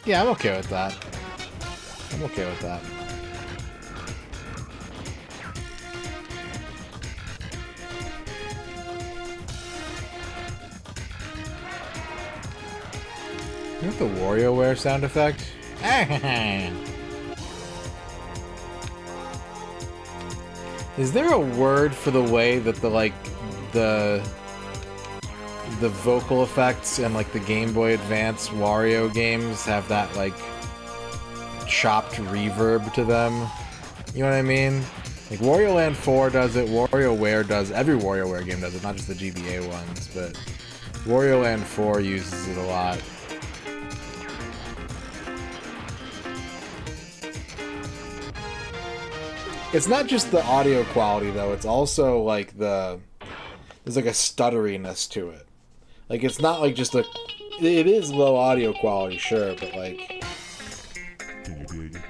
Yeah, I'm okay with that. I'm okay with that. You want the WarioWare sound effect? Is there a word for the way that the vocal effects and like the Game Boy Advance Wario games have that like chopped reverb to them? You know what I mean? Like Wario Land 4 does it, WarioWare does, every WarioWare game does it, not just the GBA ones, but Wario Land 4 uses it a lot. It's not just the audio quality though, it's also like there's like a stutteriness to it. Like it's not like just it is low audio quality, sure, but like Can you dig it?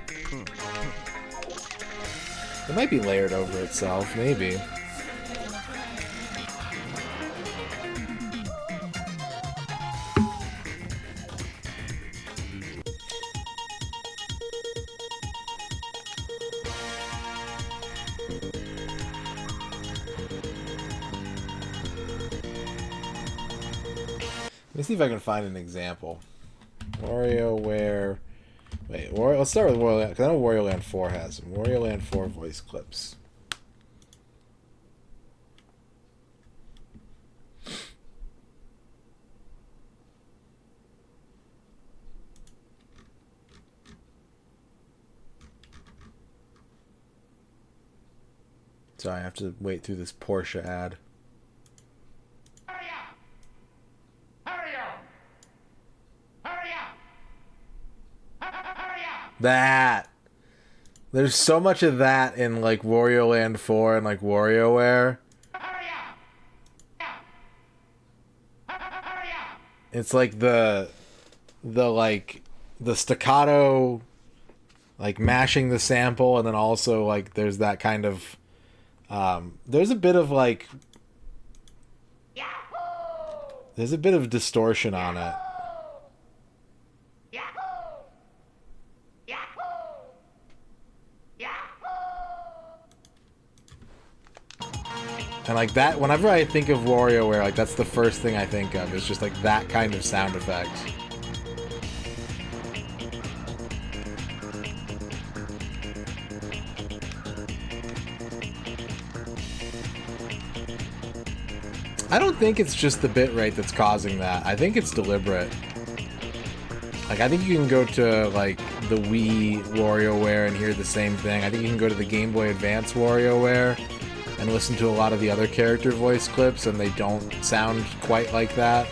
it might be layered over itself, maybe. Let me see if I can find an example. WarioWare. Wait, let's start with Wario Land, because I know Wario Land 4 has them. Wario Land 4 voice clips. Sorry, I have to wait through this Porsche ad. Hurry up! Hurry up! Hurry up! Hurry up! That! There's so much of that in like Wario Land 4 and like WarioWare. Hurry up! Hurry up! It's like the staccato, like mashing the sample, and then also like there's that kind of there's a bit of like there's a bit of distortion on it. And like that, whenever I think of WarioWare, like that's the first thing I think of. It's just like that kind of sound effect. I don't think it's just the bitrate that's causing that. I think it's deliberate. Like, I think you can go to, like, the Wii WarioWare and hear the same thing. I think you can go to the Game Boy Advance WarioWare and listen to a lot of the other character voice clips, and they don't sound quite like that.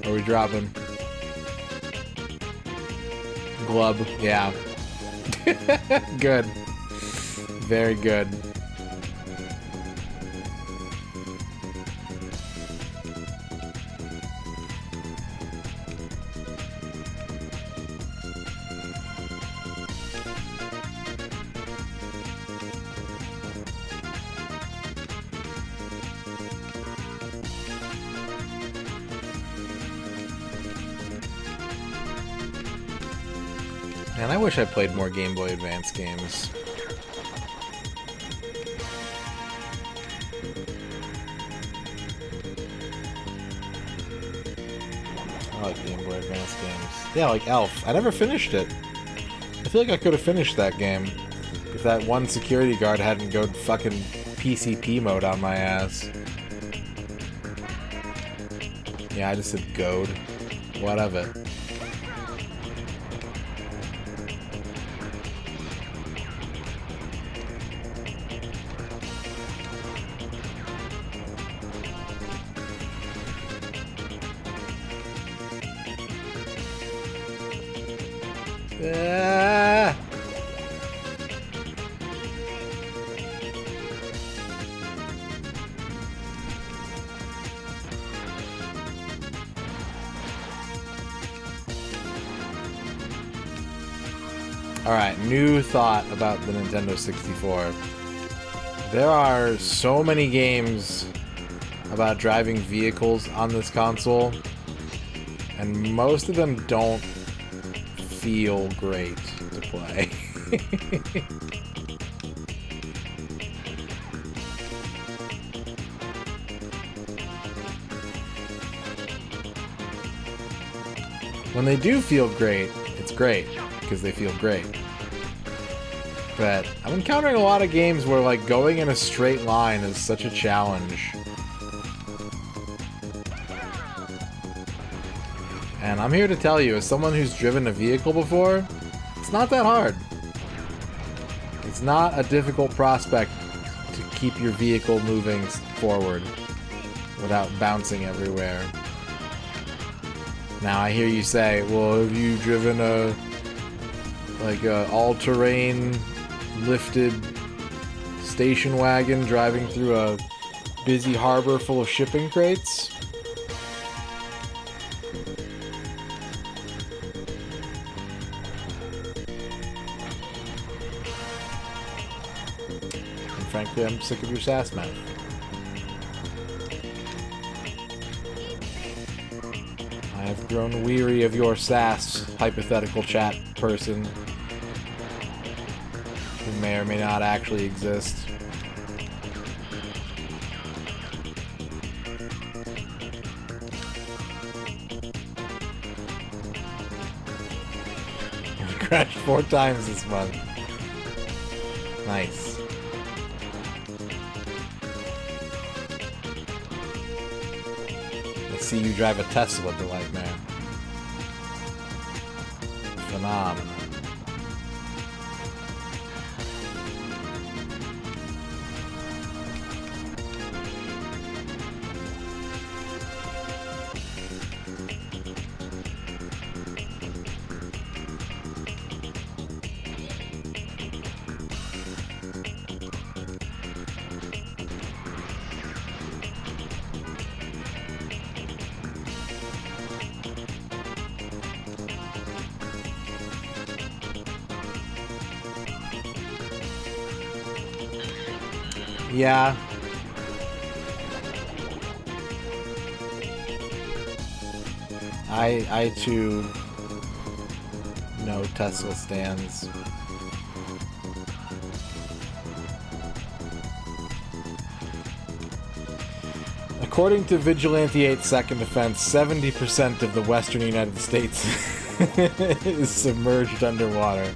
Are we dropping? Glub, yeah. Good. Very good. Man, I wish I played more Game Boy Advance games. I like Game Boy Advance games. Yeah, like Elf. I never finished it. I feel like I could have finished that game if that one security guard hadn't go fucking PCP mode on my ass. Yeah, I just said goad. What of it? Ah! Alright, new thought about the Nintendo 64. There are so many games about driving vehicles on this console, and most of them don't feel great to play. When they do feel great, it's great, because they feel great. But I'm encountering a lot of games where, like, going in a straight line is such a challenge. And I'm here to tell you, as someone who's driven a vehicle before, it's not that hard. It's not a difficult prospect to keep your vehicle moving forward without bouncing everywhere. Now I hear you say, well, have you driven a all-terrain lifted station wagon driving through a busy harbor full of shipping crates? And frankly, I'm sick of your sass mouth. I have grown weary of your sass, hypothetical chat person, who may or may not actually exist. I crashed 4 times this month. Nice. See you drive a Tesla, Delight Man. Phenomenal. Yeah. I too know Tesla stands. According to Vigilante 8 Second Defense, 70% of the western United States is submerged underwater.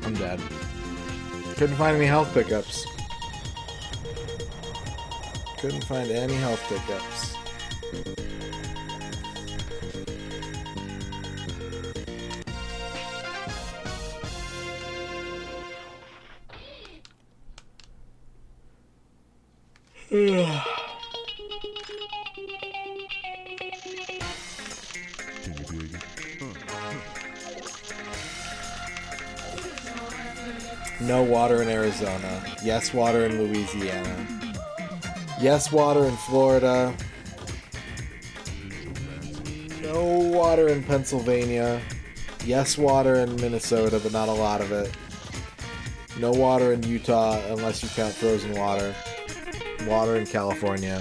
I'm dead. Couldn't find any health pickups. Couldn't find any health pickups. No water in Arizona. Yes, water in Louisiana. Yes, water in Florida. No water in Pennsylvania. Yes, water in Minnesota, but not a lot of it. No water in Utah, unless you count frozen water. Water in California.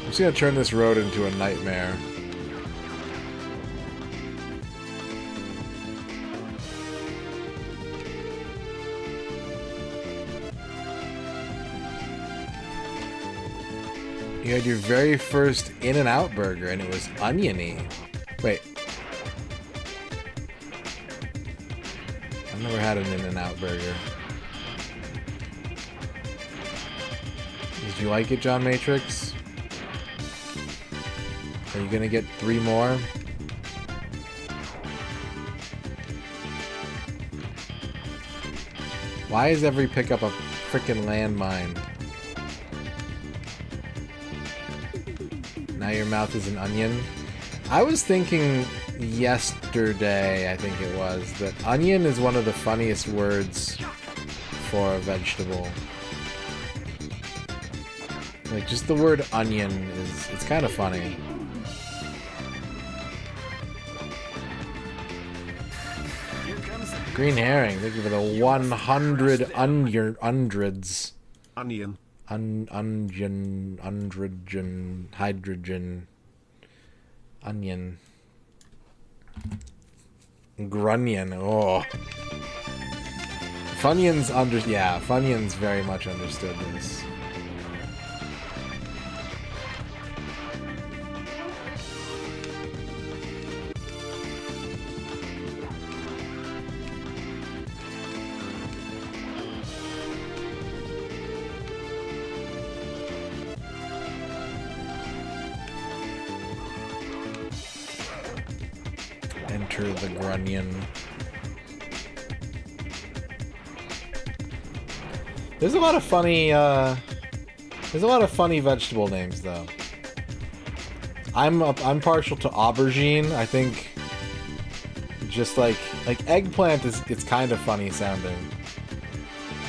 I'm just gonna turn this road into a nightmare. You had your very first In-N-Out burger and it was oniony. Wait. Never had an In-N-Out burger. Did you like it, John Matrix? Are you gonna get 3 more? Why is every pickup a frickin' landmine? Now your mouth is an onion. I was thinking yesterday, I think it was, that onion is one of the funniest words for a vegetable. Like, just the word onion it's kind of funny. Green herring, thank you for the 100 hundreds. Onion. Onion, hydrogen, onion, grunion. Oh, Funyuns very much understood this. Enter the grunion. There's a lot of funny vegetable names though. I'm partial to aubergine. I think just like eggplant it's kind of funny sounding.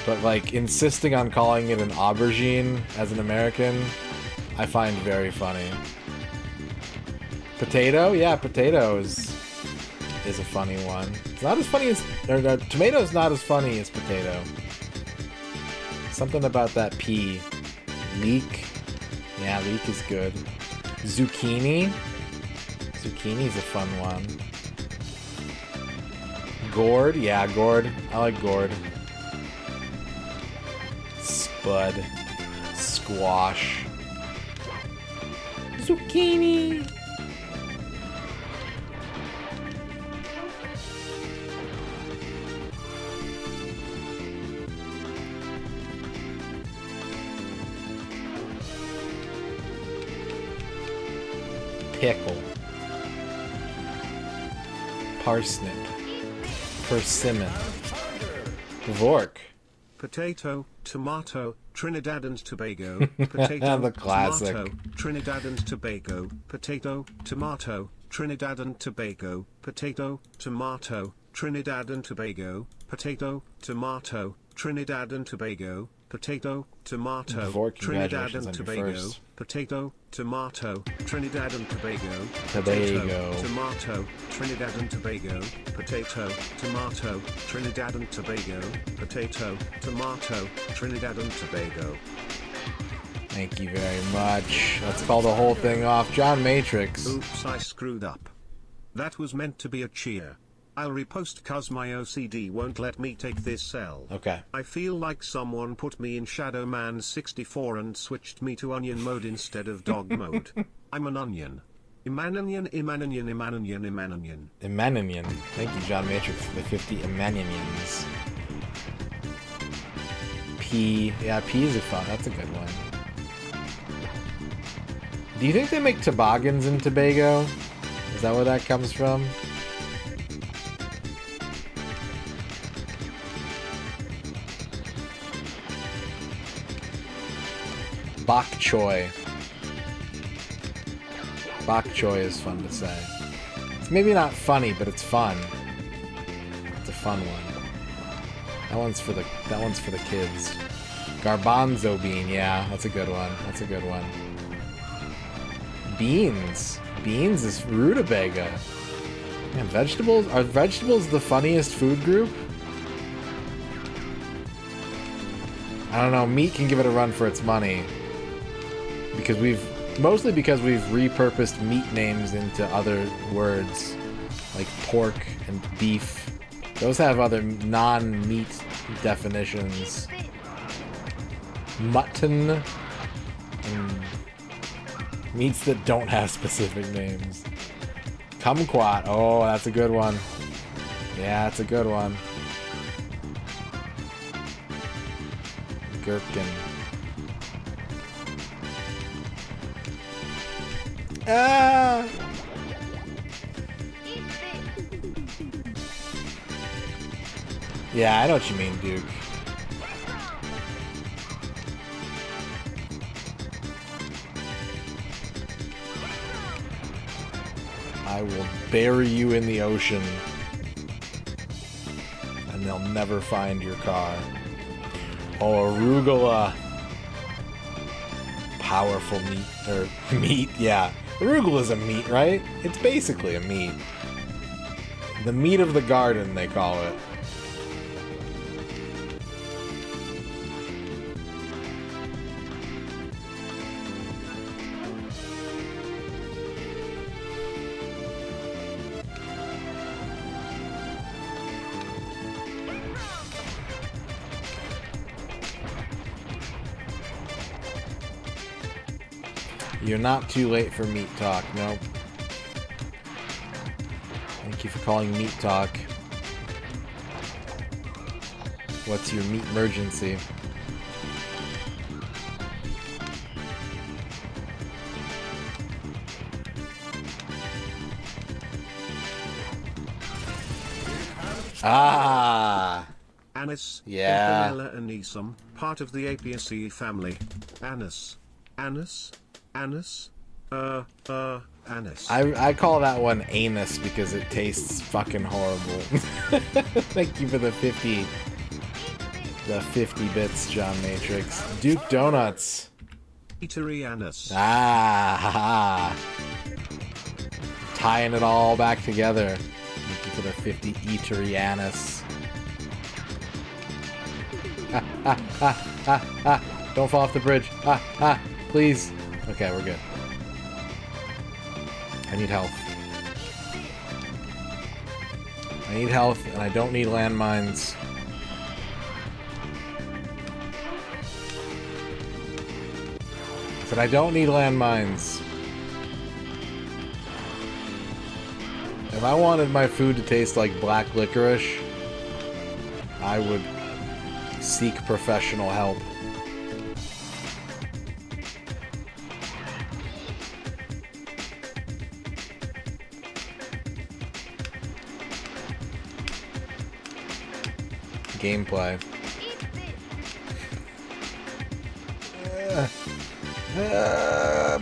But like insisting on calling it an aubergine as an American, I find very funny. Potato? Yeah, potato is a funny one. It's not as funny as... tomato's not as funny as potato. Something about that pea. Leek? Yeah, leek is good. Zucchini? Zucchini's a fun one. Gourd? Yeah, gourd. I like gourd. Spud. Squash. Zucchini! Pickle. Parsnip. Persimmon. Vork. Potato, tomato, Trinidad and Tobago. Potato, The classic. tomato, Trinidad and Tobago. Potato, tomato, Trinidad and Tobago. Potato, tomato, Trinidad and Tobago. Potato, tomato, Trinidad and Tobago. Potato, tomato, Vork, Trinidad congratulations and on your Tobago. first. Potato, tomato, Trinidad and Tobago. Tobago. Potato, tomato, Trinidad and Tobago. Potato, tomato, Trinidad and Tobago. Potato, tomato, Trinidad and Tobago. Thank you very much. Let's call the whole thing off. John Matrix. Oops, I screwed up. That was meant to be a cheer. I'll repost cause my OCD won't let me take this cell. Okay. I feel like someone put me in Shadow Man 64 and switched me to onion mode instead of dog mode. I'm an onion. Imanonion, Imanonion, Imanonion, Imanonion. Imanonion. Thank you, John Matrix, for the 50 Imanonions. Pea. Yeah, pea is a fun. That's a good one. Do you think they make toboggans in Tobago? Is that where that comes from? Bok choy. Bok choy is fun to say. It's maybe not funny, but it's fun. It's a fun one. That one's for the kids. Garbanzo bean, yeah, that's a good one. That's a good one. Beans. Beans is rutabaga. Man, vegetables? Are vegetables the funniest food group? I don't know. Meat can give it a run for its money. Because mostly because we've repurposed meat names into other words. Like pork and beef. Those have other non-meat definitions. Mutton. And meats that don't have specific names. Kumquat. Oh, that's a good one. Yeah, that's a good one. gherkin. Ah! Yeah, I know what you mean, Duke. I will bury you in the ocean, and they'll never find your car. Oh, arugula. Powerful meat, or meat, yeah. Arugula is a meat, right? It's basically a meat. The meat of the garden, they call it. You're not too late for meat talk, nope. Thank you for calling meat talk. What's your meat emergency? Ah! Anis, Yeah. Vanilla anisum, part of the Apiaceae family. Anis. Anis. Anis. Anis. I call that one anus because it tastes fucking horrible. Thank you for the 50 bits, John Matrix. Duke Donuts. Eatery Anis. Ah, tying it all back together. Thank you for the 50 eatery anus. Don't fall off the bridge. Please. Okay, we're good. I need health. I need health, and I don't need landmines. I said I don't need landmines. If I wanted my food to taste like black licorice, I would seek professional help. Gameplay.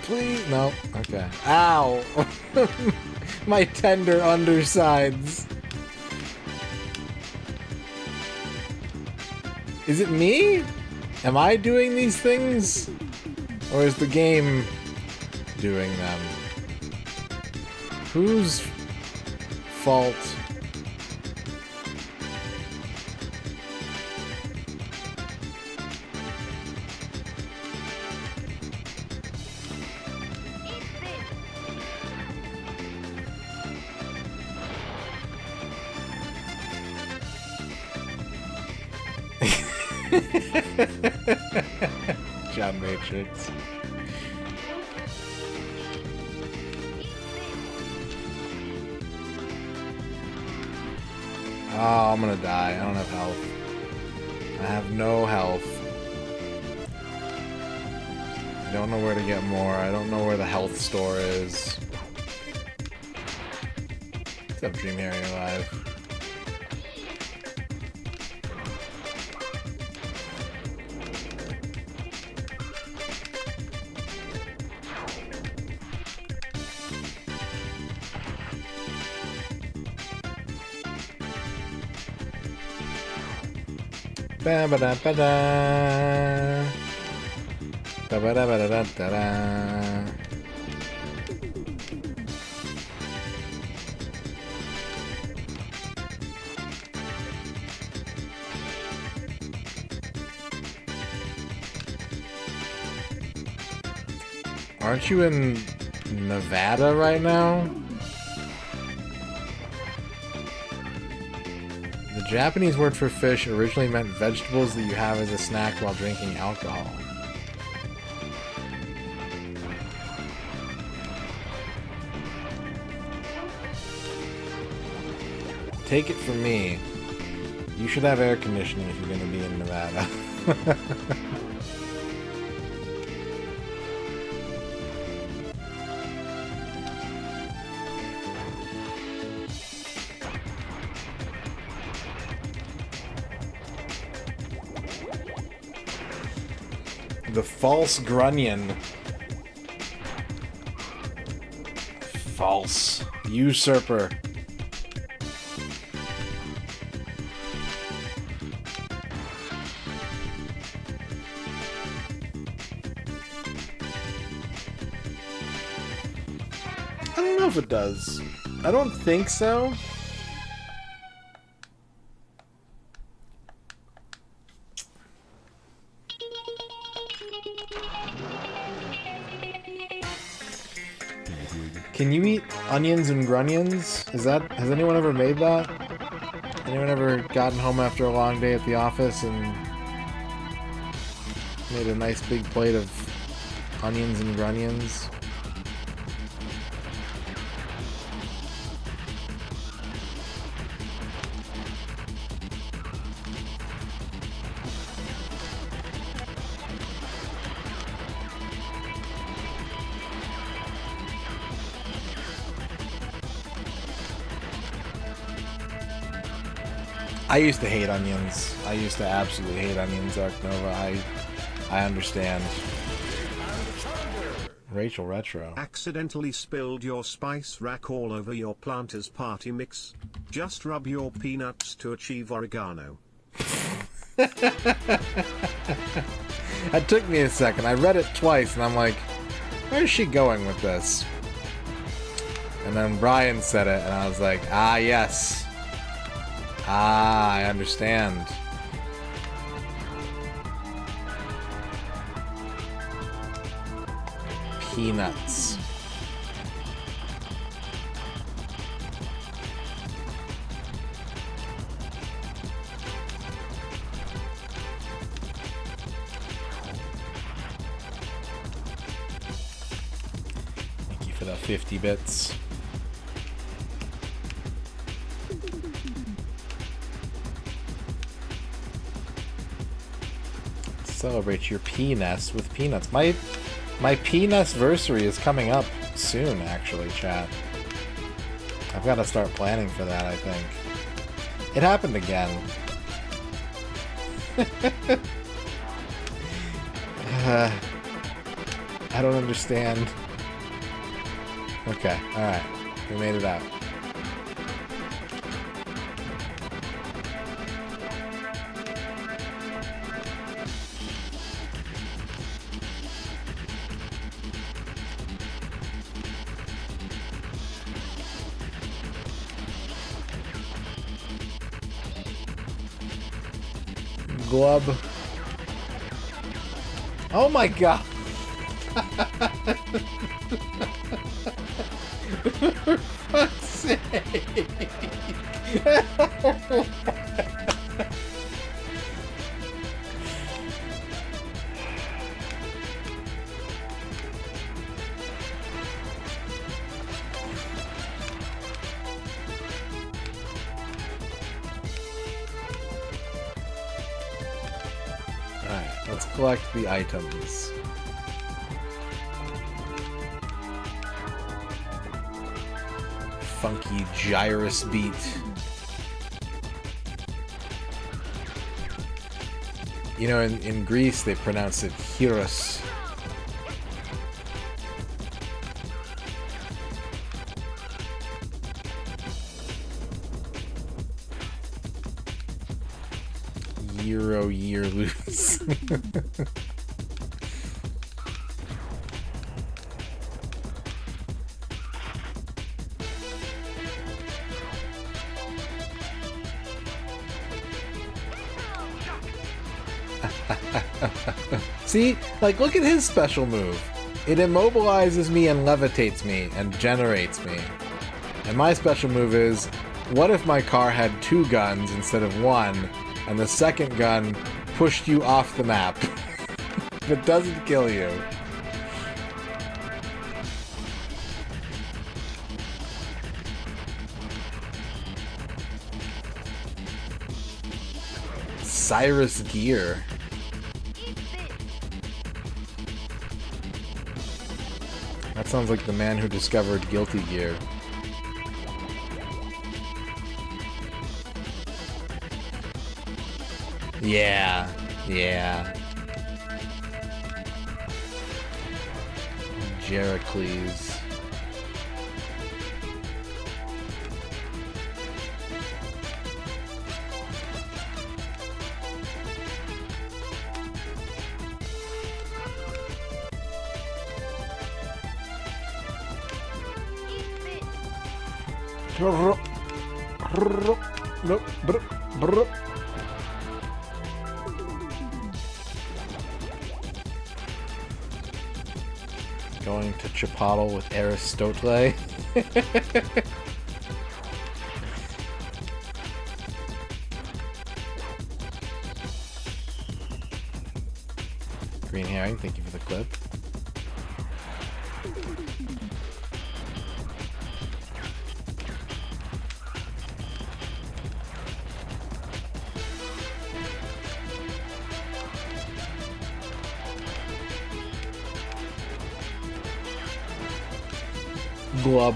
Please? No. Okay. Ow! My tender undersides. Is it me? Am I doing these things? Or is the game doing them? Whose fault? John Matrix. Oh, I'm gonna die. I don't have health. I have no health. I don't know where to get more. I don't know where the health store is. What's up, Dream Harry Alive? Ba ba da ba da. Ba ba da ba da da da da. Aren't you in Nevada right now? The Japanese word for fish originally meant vegetables that you have as a snack while drinking alcohol. Take it from me. You should have air conditioning if you're going to be in Nevada. The false grunion. False. Usurper. I don't know if it does. I don't think so. Can you eat onions and grunions? Has anyone ever made that? Anyone ever gotten home after a long day at the office and made a nice big plate of onions and grunions? I used to hate onions. I used to absolutely hate onions, Arc Nova. I understand. Rachel Retro. Accidentally spilled your spice rack all over your planter's party mix? Just rub your peanuts to achieve oregano. That took me a second. I read it twice and I'm like, where's she going with this? And then Brian said it and I was like, ah, yes. Ah, I understand. Peanuts. Thank you for that 50 bits. Celebrate your P-Nest with peanuts. My P-Nest-versary is coming up soon, actually, chat. I've got to start planning for that, I think. It happened again. I don't understand. Okay, alright. We made it out. Glub. Oh my god. For fuck's sake. Let's collect the items. Funky gyrus beat. You know, in Greece they pronounce it gyros. Year loose. See? Like, look at his special move. It immobilizes me and levitates me and generates me. And my special move is, what if my car had 2 guns instead of 1, and the second gun pushed you off the map? If it doesn't kill you. Cyrus Gear. That sounds like the man who discovered Guilty Gear. Yeah, yeah. Jericles. Going to Chipotle with Aristotle. Green Herring, thank you for the clip. Glub.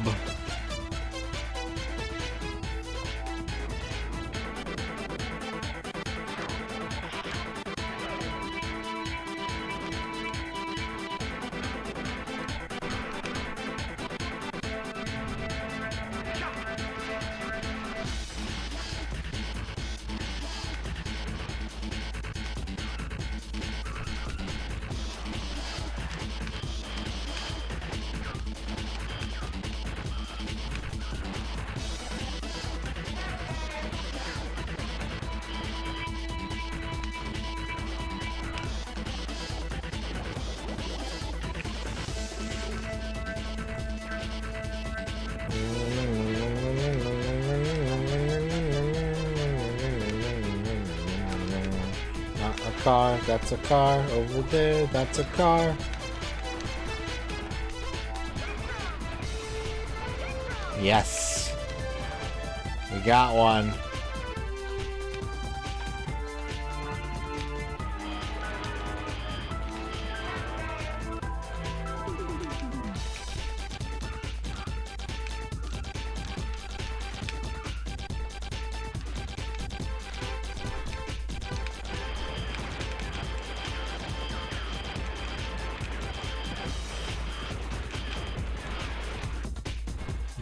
Not a car, that's a car. Over there, that's a car. Yes. We got one.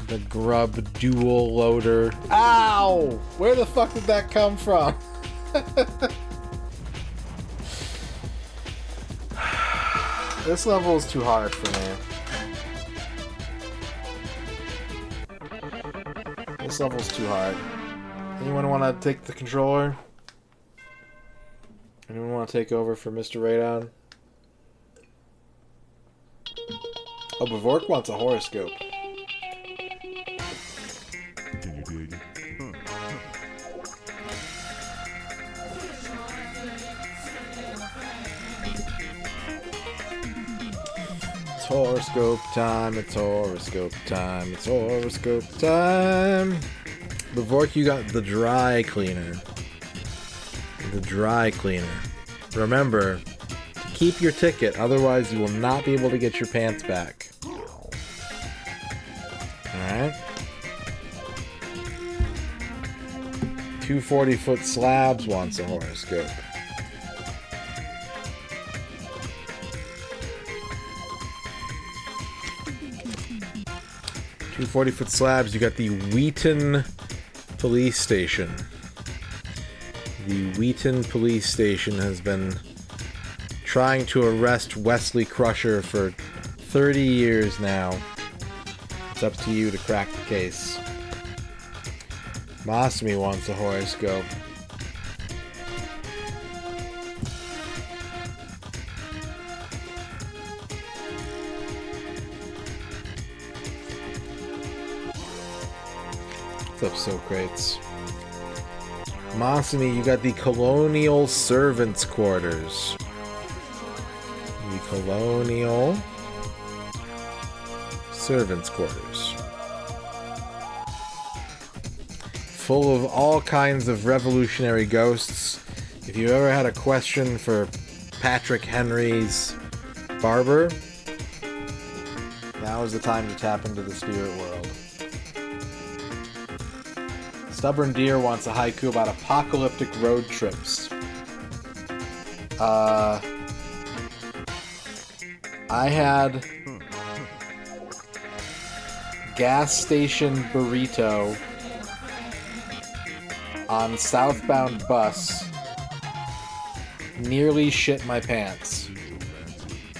The grub dual loader. Ow! Where the fuck did that come from? This level is too hard for me. This level's too hard. Anyone want to take the controller? Anyone want to take over for MisterRadon? Oh, Bavork wants a horoscope. Can you dig it? It's horoscope time, it's horoscope time, it's horoscope time. Bavork, you got the dry cleaner. The dry cleaner. Remember, to keep your ticket, otherwise you will not be able to get your pants back. Alright? 240-foot slabs wants a horoscope. Two 40-foot slabs. You got the Wheaton Police Station. The Wheaton Police Station has been trying to arrest Wesley Crusher for 30 years now. It's up to you to crack the case. Masumi wants a horoscope. What's up, So Crates? Masumi, you got the Colonial Servants' Quarters. The Colonial Servants' Quarters. Full of all kinds of revolutionary ghosts. If you ever had a question for Patrick Henry's barber, Now is the time to tap into the spirit world. Stubborn Deer wants a haiku about apocalyptic road trips. I had gas station burrito on southbound bus. Nearly shit my pants.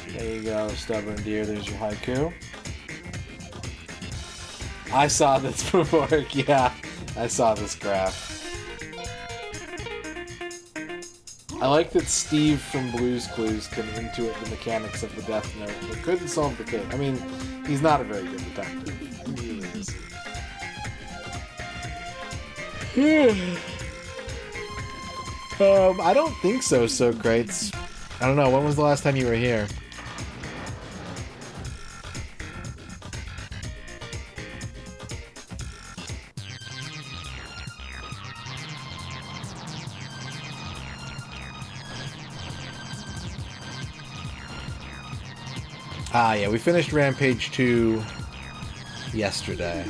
There you go, Stubborn Deer. There's your haiku. I saw this before. Yeah, I saw this graph. I like that Steve from Blue's Clues can intuit the mechanics of the Death Note, but couldn't solve the case. I mean, he's not a very good detective. He really is. I don't think so, Socrates. I don't know, when was the last time you were here? Ah, yeah, we finished Rampage 2 yesterday.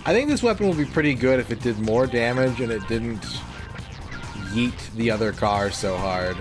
I think this weapon would be pretty good if it did more damage and it didn't yeet the other car so hard.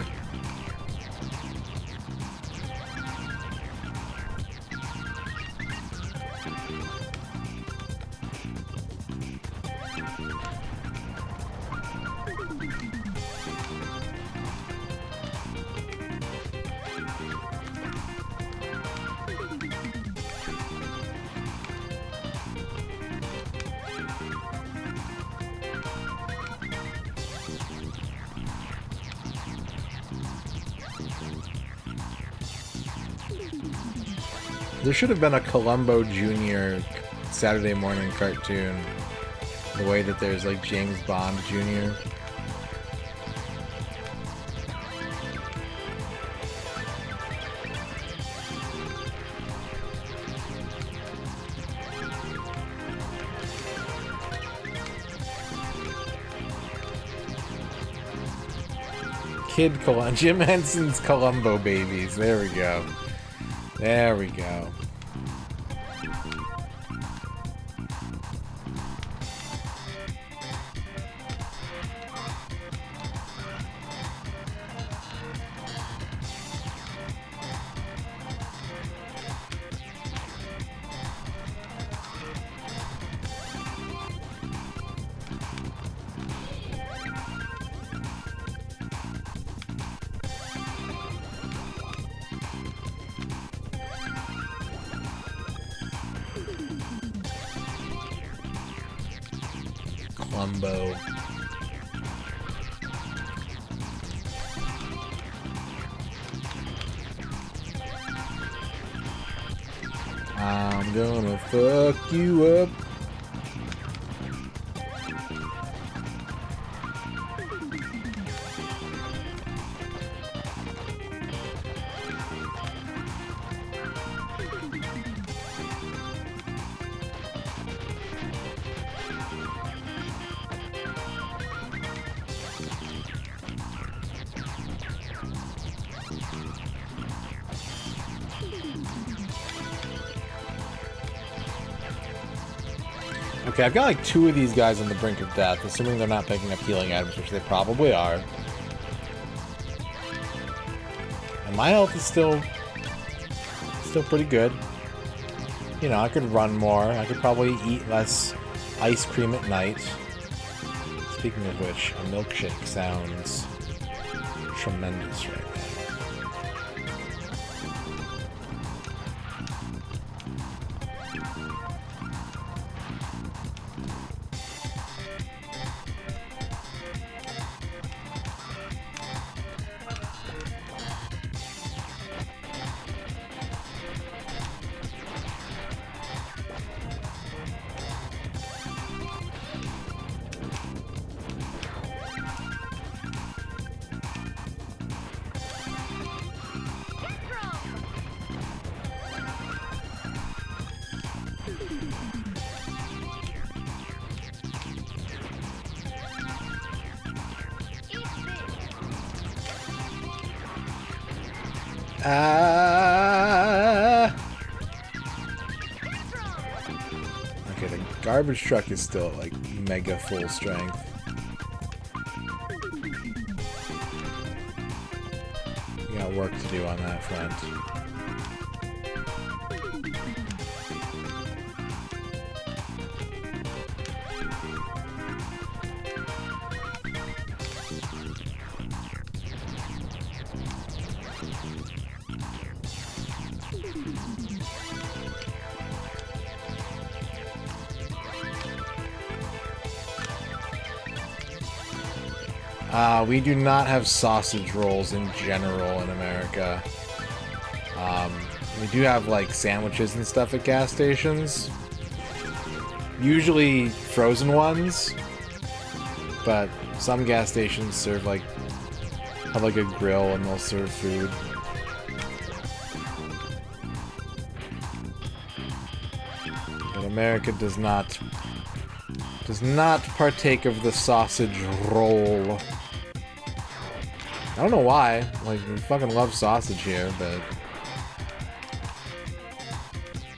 There should have been a Columbo Jr. Saturday morning cartoon. The way that there's like James Bond Jr. Kid Columbo. Jim Henson's Columbo babies. There we go. There we go. Columbo. I'm gonna fuck you up. Okay, I've got like 2 of these guys on the brink of death, assuming they're not picking up healing items, which they probably are. And my health is still pretty good. You know, I could run more. I could probably eat less ice cream at night. Speaking of which, a milkshake sounds tremendous right now. Ah! Okay, the garbage truck is still at, like, mega full strength. We got work to do on that front. We do not have sausage rolls in general in America. We do have, like, sandwiches and stuff at gas stations. Usually frozen ones. But some gas stations serve, like, have, like, a grill and they'll serve food. But America does not partake of the sausage roll. I don't know why. Like, we fucking love sausage here, but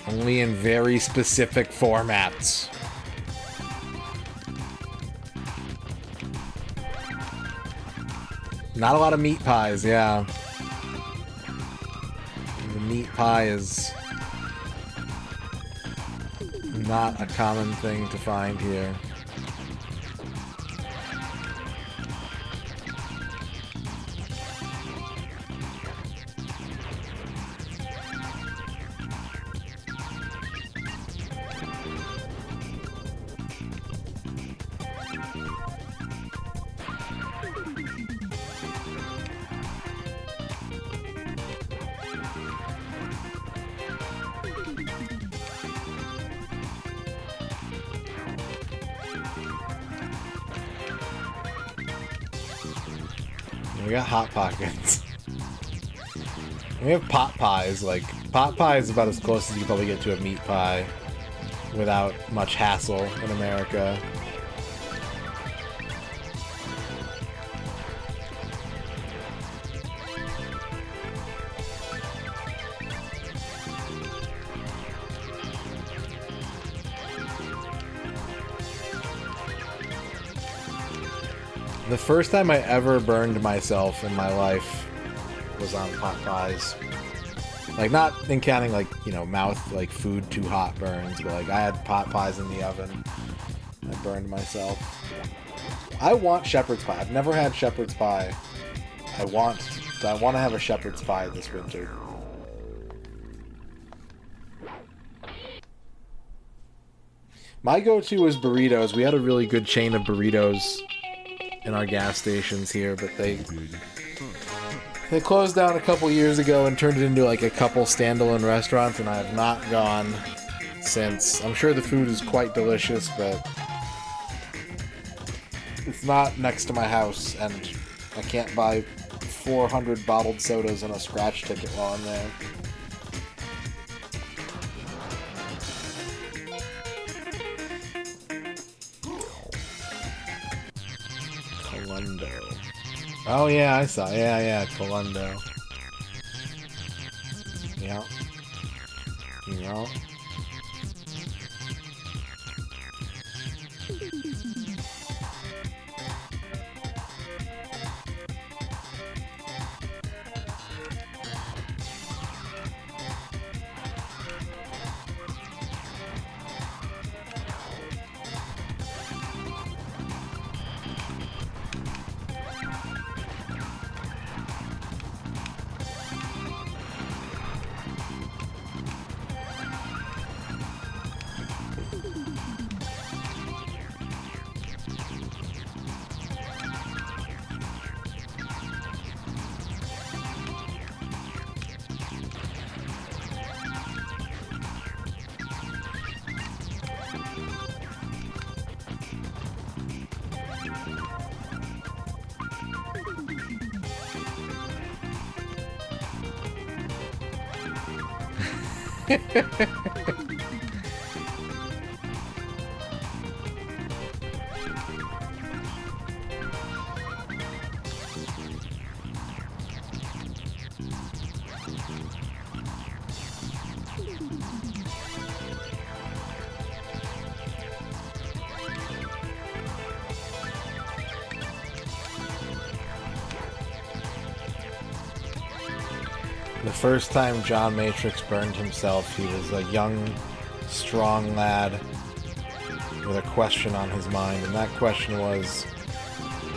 only in very specific formats. Not a lot of meat pies, yeah. The meat pie is not a common thing to find here. We got Hot Pockets. We have pot pies. Like, pot pie is about as close as you can probably get to a meat pie without much hassle in America. The first time I ever burned myself in my life was on pot pies. Like, not in counting, like, you know, mouth, like, food too hot burns, but, like, I had pot pies in the oven. I burned myself. I want shepherd's pie. I've never had shepherd's pie. I want to have a shepherd's pie this winter. My go-to was burritos. We had a really good chain of burritos in our gas stations here, but they closed down a couple years ago and turned it into like a couple standalone restaurants, and I have not gone since. I'm sure the food is quite delicious, but it's not next to my house, and I can't buy 400 bottled sodas and a scratch ticket while I'm there. Oh yeah, I saw. Yeah, Colundo. Yeah. Yeah. first time John Matrix burned himself, he was a young, strong lad with a question on his mind, and that question was,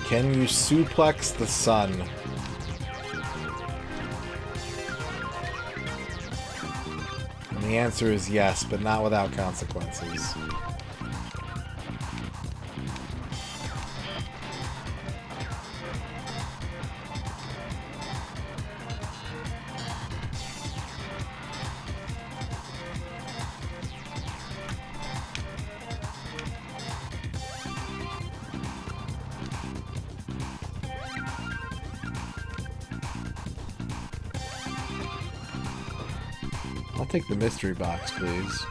can you suplex the sun? And the answer is yes, but not without consequences. I'll take the mystery box, please.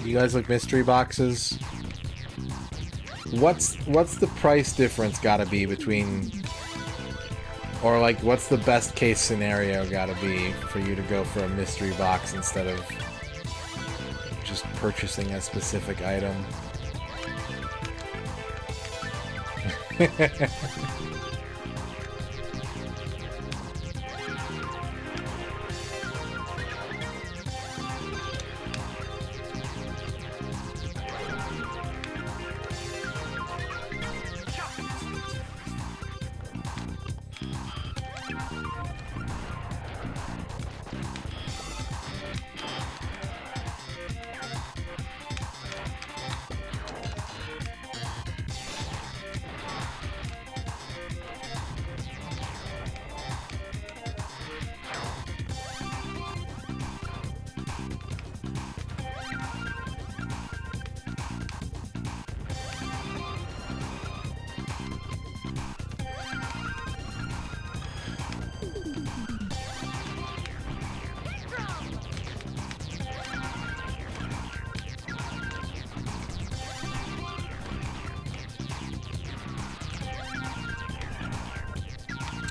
You guys like mystery boxes? What's the price difference gotta be between, or like what's the best case scenario gotta be for you to go for a mystery box instead of just purchasing a specific item?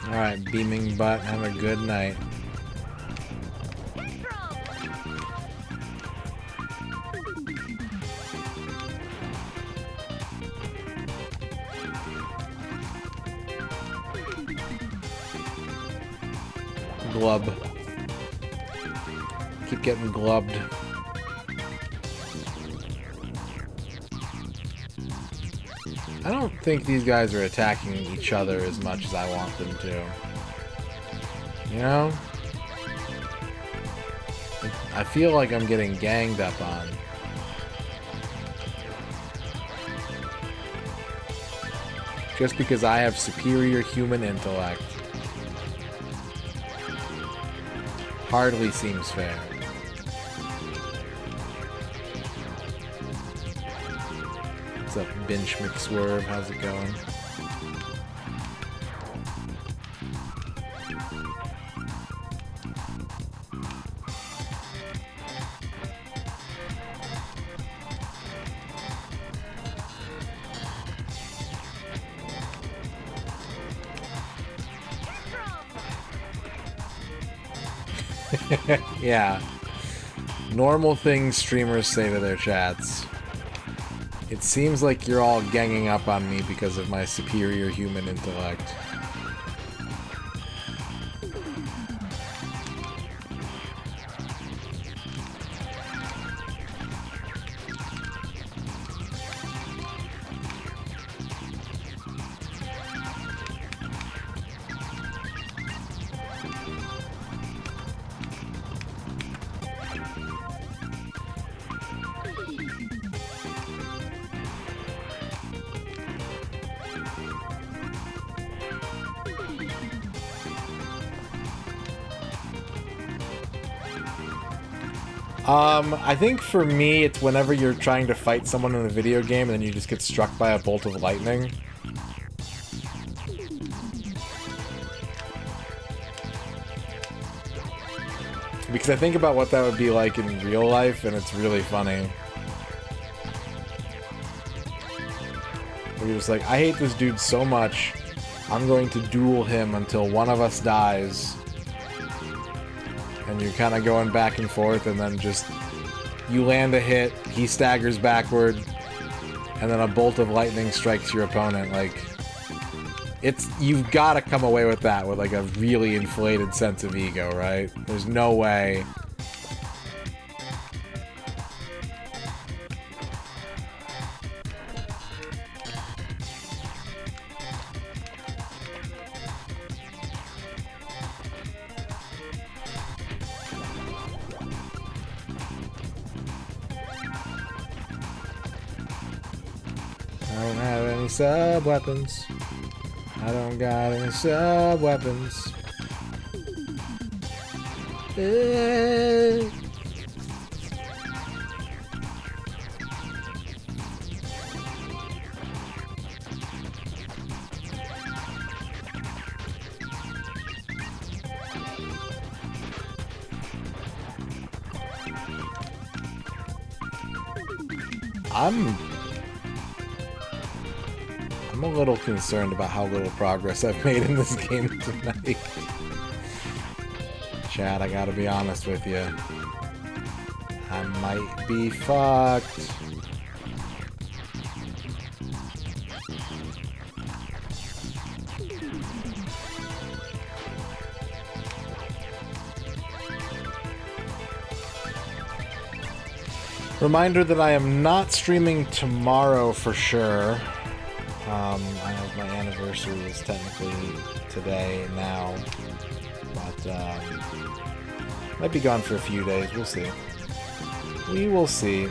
Alright, beaming butt, have a good night. Glub. Keep getting glubbed. I don't think these guys are attacking each other as much as I want them to. You know? I feel like I'm getting ganged up on. Just because I have superior human intellect. Hardly seems fair. What's up, Binch McSwerve? How's it going? Yeah. Normal things streamers say to their chats. It seems like you're all ganging up on me because of my superior human intellect. I think for me, it's whenever you're trying to fight someone in a video game and then you just get struck by a bolt of lightning. Because I think about what that would be like in real life, and it's really funny. Where you're just like, I hate this dude so much, I'm going to duel him until one of us dies. And you're kind of going back and forth, and then just... You land a hit, he staggers backward, and then a bolt of lightning strikes your opponent. Like, it's... You've got to come away with that with, like, a really inflated sense of ego, right? There's no way... I don't have any sub-weapons. I don't got any sub-weapons. I'm a little concerned about how little progress I've made in this game tonight. Chad, I gotta be honest with you. I might be fucked. Reminder that I am not streaming tomorrow for sure. My anniversary is technically today now, but might be gone for a few days. We'll see. We will see.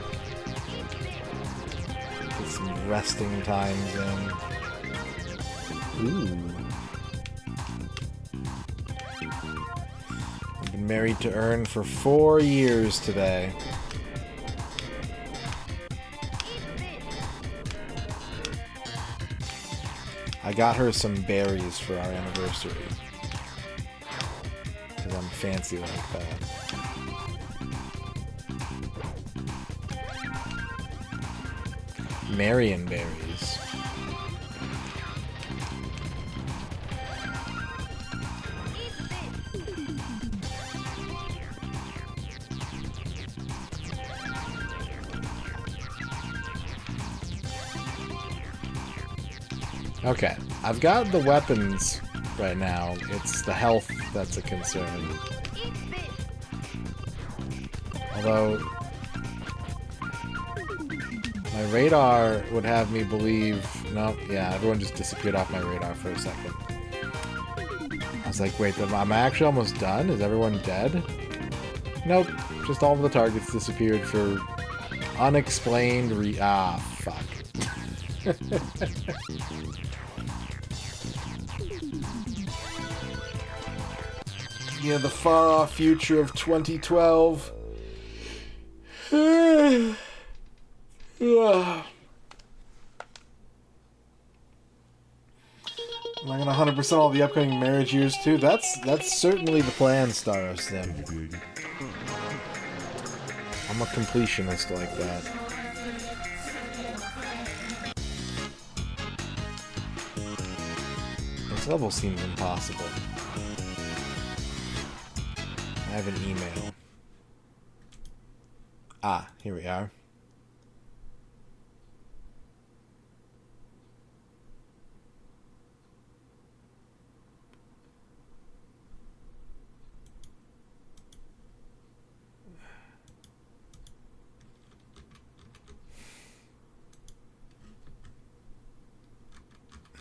Get some resting times in. Ooh. I've been married to Ern for 4 years today. I got her some berries for our anniversary. Because I'm fancy like that. Marion berries. Okay, I've got the weapons right now. It's the health that's a concern. Although, my radar would have me believe... No, yeah, everyone just disappeared off my radar for a second. I was like, wait, am I actually almost done? Is everyone dead? Nope, just all of the targets disappeared for unexplained fuck. Yeah, the far-off future of 2012. Am I gonna 100% all the upcoming marriage years too? That's certainly the plan, Star of Sim. I'm a completionist like that. This level seems impossible. I have an email. Ah, here we are.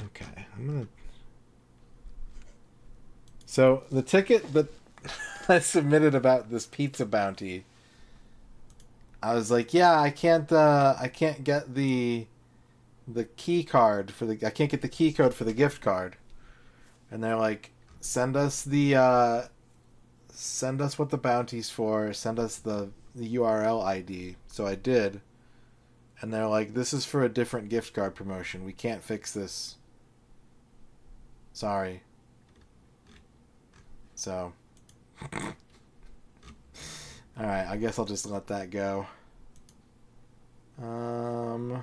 Okay, I'm gonna... So, the ticket that I submitted about this pizza bounty, I was like, yeah, I can't get the key card for the... I can't get the key code for the gift card. And they're like, send us what the bounty's for, send us the the URL ID, so I did. And they're like, this is for a different gift card promotion. We can't fix this. Sorry. So. Alright, I guess I'll just let that go. And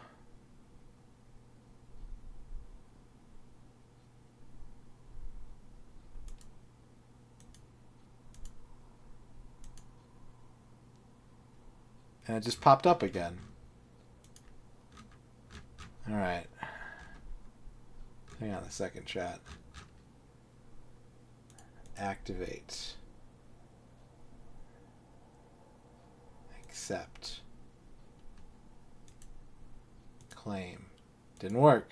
it just popped up again. Alright. Hang on a second, chat. Activate. Accept. Claim. Didn't work.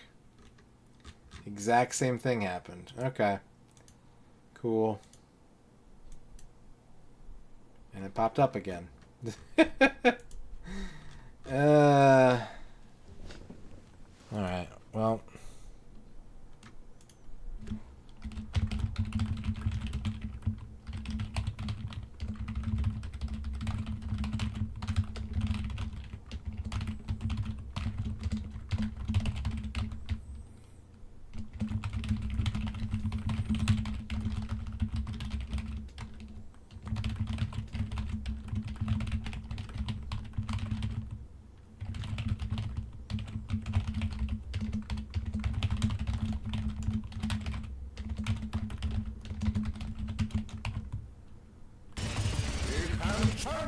Exact same thing happened. Okay. Cool. And it popped up again. Alright, well.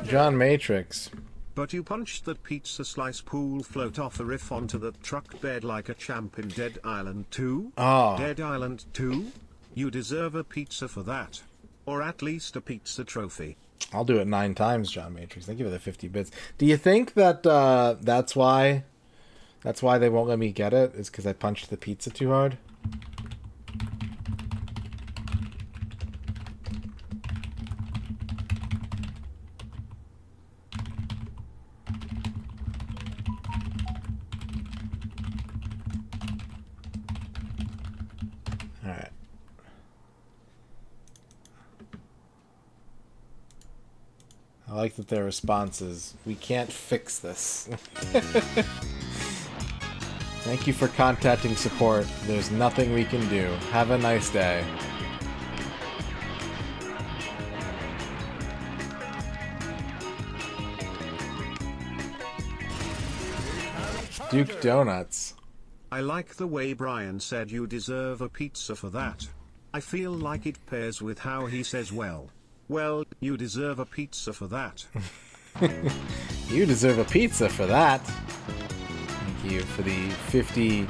John Matrix. But you punched that pizza slice pool float off a riff onto the truck bed like a champ in Dead Island 2? Oh. Dead Island 2? You deserve a pizza for that. Or at least a pizza trophy. I'll do it 9 times, John Matrix. Thank you for the 50 bits. Do you think that that's why they won't let me get it? Is because I punched the pizza too hard? Alright. I like that their response is, we can't fix this. Thank you for contacting support. There's nothing we can do. Have a nice day. Duke Donuts. I like the way Brian said you deserve a pizza for that. I feel like it pairs with how he says well, you deserve a pizza for that. You deserve a pizza for that. Thank you for the 50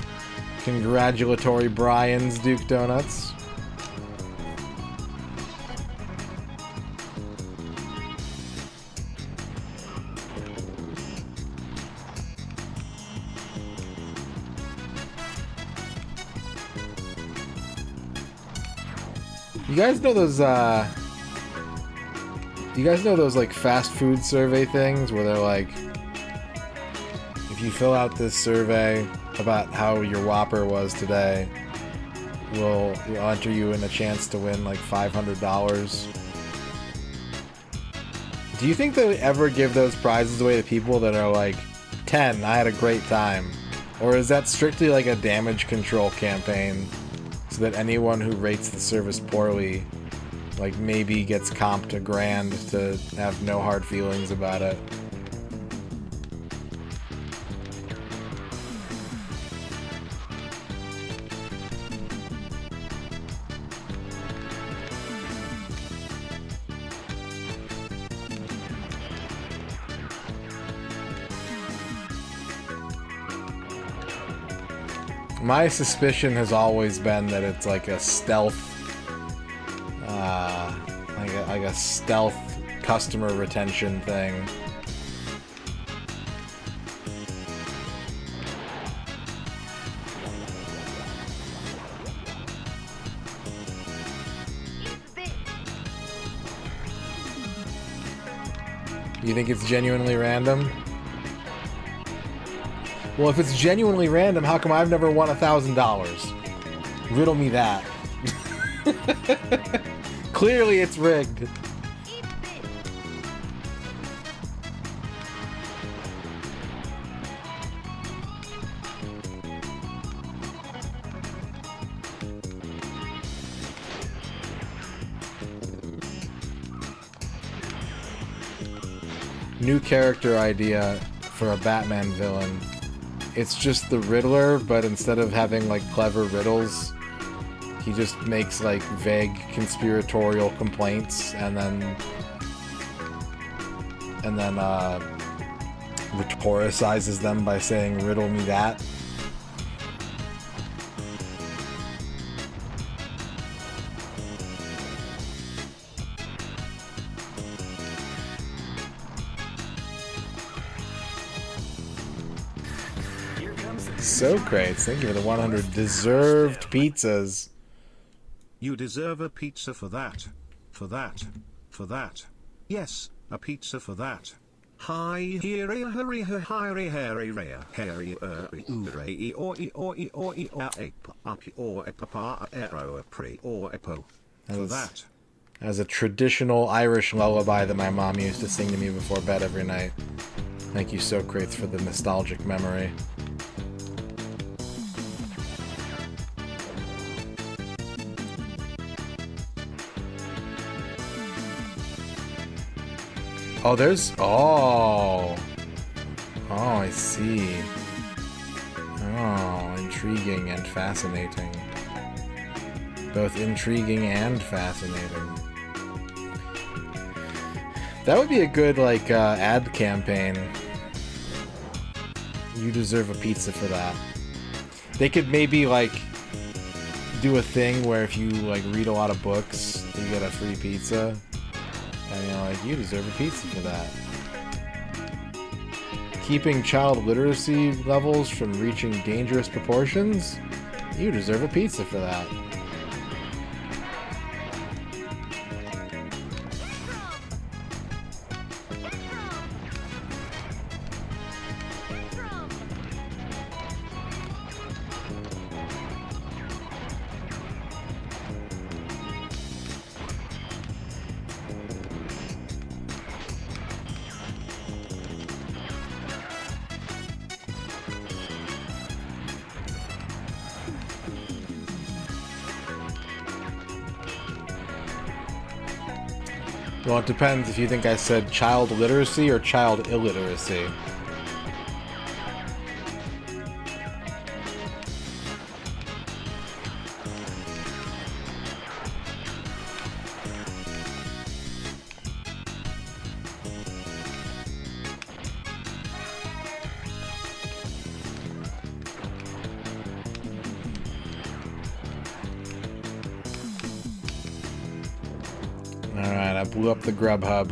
congratulatory Brian's, Duke Donuts. You guys know those, do you guys know those, like, fast food survey things where they're like, if you fill out this survey about how your Whopper was today, we'll enter you in a chance to win, like, $500? Do you think they ever give those prizes away to people that are like, 10, I had a great time? Or is that strictly like a damage control campaign? So that anyone who rates the service poorly, like, maybe gets comped $1,000 to have no hard feelings about it. My suspicion has always been that it's like a stealth, like a stealth customer retention thing. You think it's genuinely random? Well, if it's genuinely random, how come I've never won $1,000? Riddle me that. Clearly it's rigged. new character idea for a Batman villain. It's just the Riddler, but instead of having like clever riddles, he just makes like vague conspiratorial complaints and then rhetoricizes them by saying, "Riddle me that." Socrates, thank you for the 100 deserved pizzas. You deserve a pizza for that. For that. For that. Yes, a pizza for that. Hi here hurry hurry hurry rare hurry ure or or papa arrow pre or epo. For that. As a traditional Irish lullaby that my mom used to sing to me before bed every night. Thank you, Socrates, for the nostalgic memory. Oh, there's... Oh, I see. Oh, intriguing and fascinating. Both intriguing and fascinating. That would be a good, like, ad campaign. You deserve a pizza for that. They could maybe, like, do a thing where if you, like, read a lot of books, you get a free pizza. And you're like, you deserve a pizza for that. Keeping child literacy levels from reaching dangerous proportions? You deserve a pizza for that. Well, it depends if you think I said child literacy or child illiteracy. Alright, I blew up the Grubhub.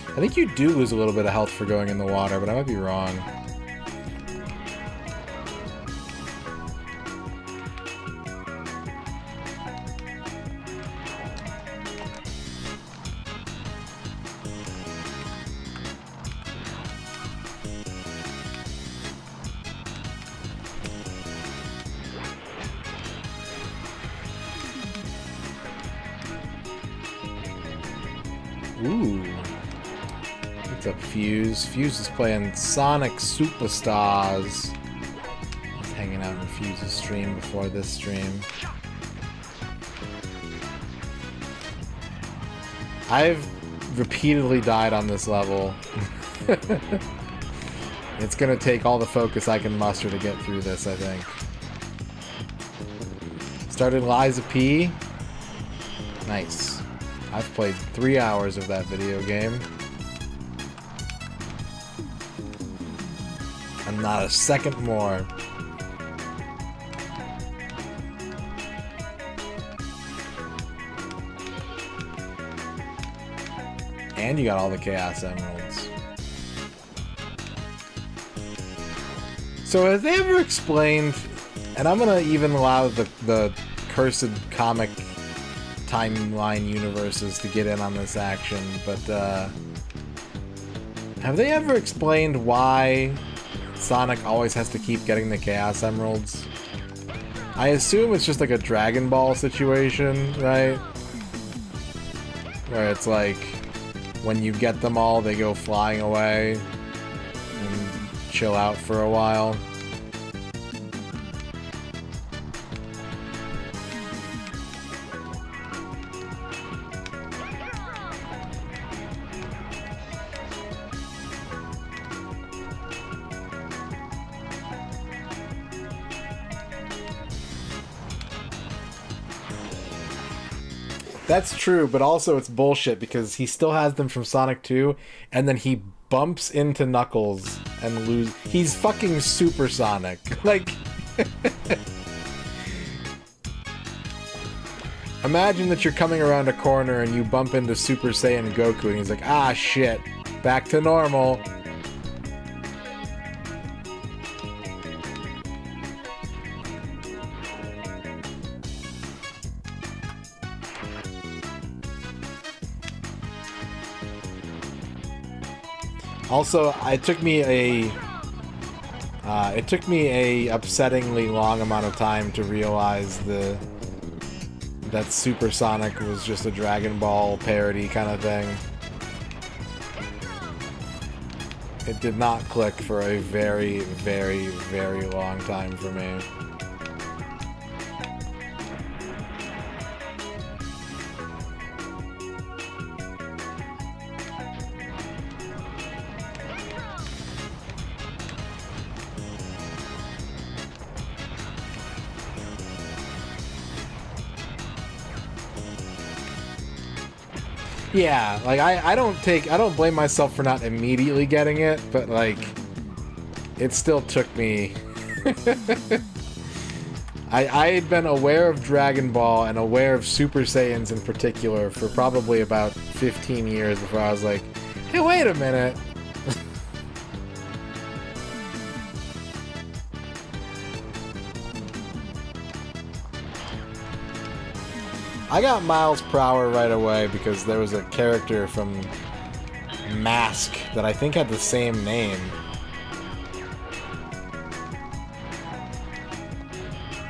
I think you do lose a little bit of health for going in the water, but I might be wrong. Ooh. What's up, Fuse? Fuse is playing Sonic Superstars. I was hanging out in Fuse's stream before this stream. I've repeatedly died on this level. It's gonna take all the focus I can muster to get through this, I think. Started Liza P. Nice. I've played 3 hours of that video game. And not a second more. And you got all the Chaos Emeralds. So have they ever explained, and I'm gonna even allow the cursed comic timeline universes to get in on this action, but have they ever explained why Sonic always has to keep getting the Chaos Emeralds? I assume it's just like a Dragon Ball situation, right? Where it's like, when you get them all, they go flying away and chill out for a while. That's true, but also it's bullshit because he still has them from Sonic 2, and then he bumps into Knuckles and lose. He's fucking Super Sonic. Like, imagine that you're coming around a corner and you bump into Super Saiyan Goku, and he's like, ah, shit, back to normal. Also, it took me a upsettingly long amount of time to realize that Super Sonic was just a Dragon Ball parody kind of thing. It did not click for a very, very, very long time for me. Yeah, like I don't blame myself for not immediately getting it, but like it still took me I had been aware of Dragon Ball and aware of Super Saiyans in particular for probably about 15 years before I was like, hey, wait a minute. I got Miles per hour right away because there was a character from Mask that I think had the same name.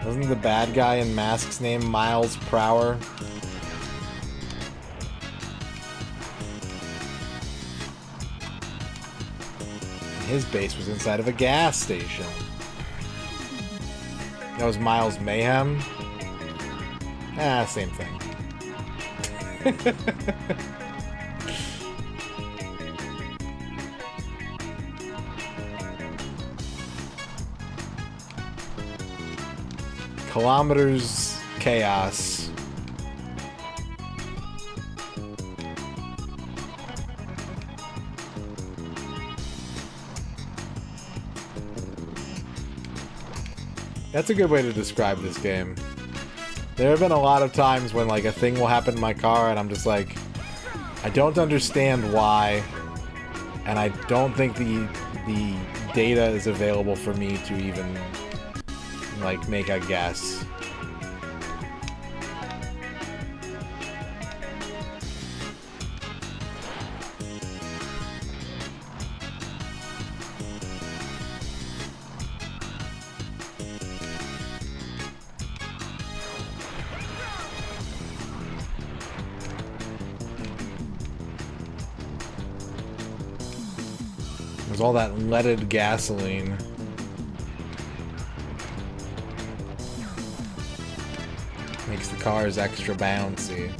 Wasn't the bad guy in Mask's name Miles per hour? His base was inside of a gas station. That was Miles Mayhem? Ah, same thing. Kilometers chaos. That's a good way to describe this game. There have been a lot of times when, like, a thing will happen in my car and I'm just like, I don't understand why, and I don't think the data is available for me to even, like, make a guess. There's all that leaded gasoline. Makes the cars extra bouncy.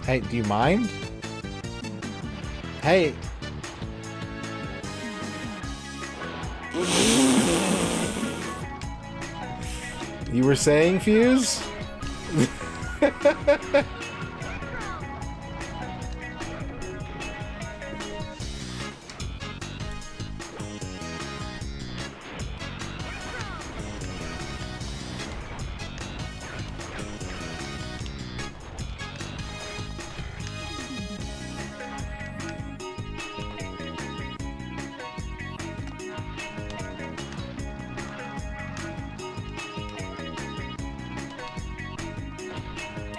Hey, do you mind? Hey! You were saying, Fuse?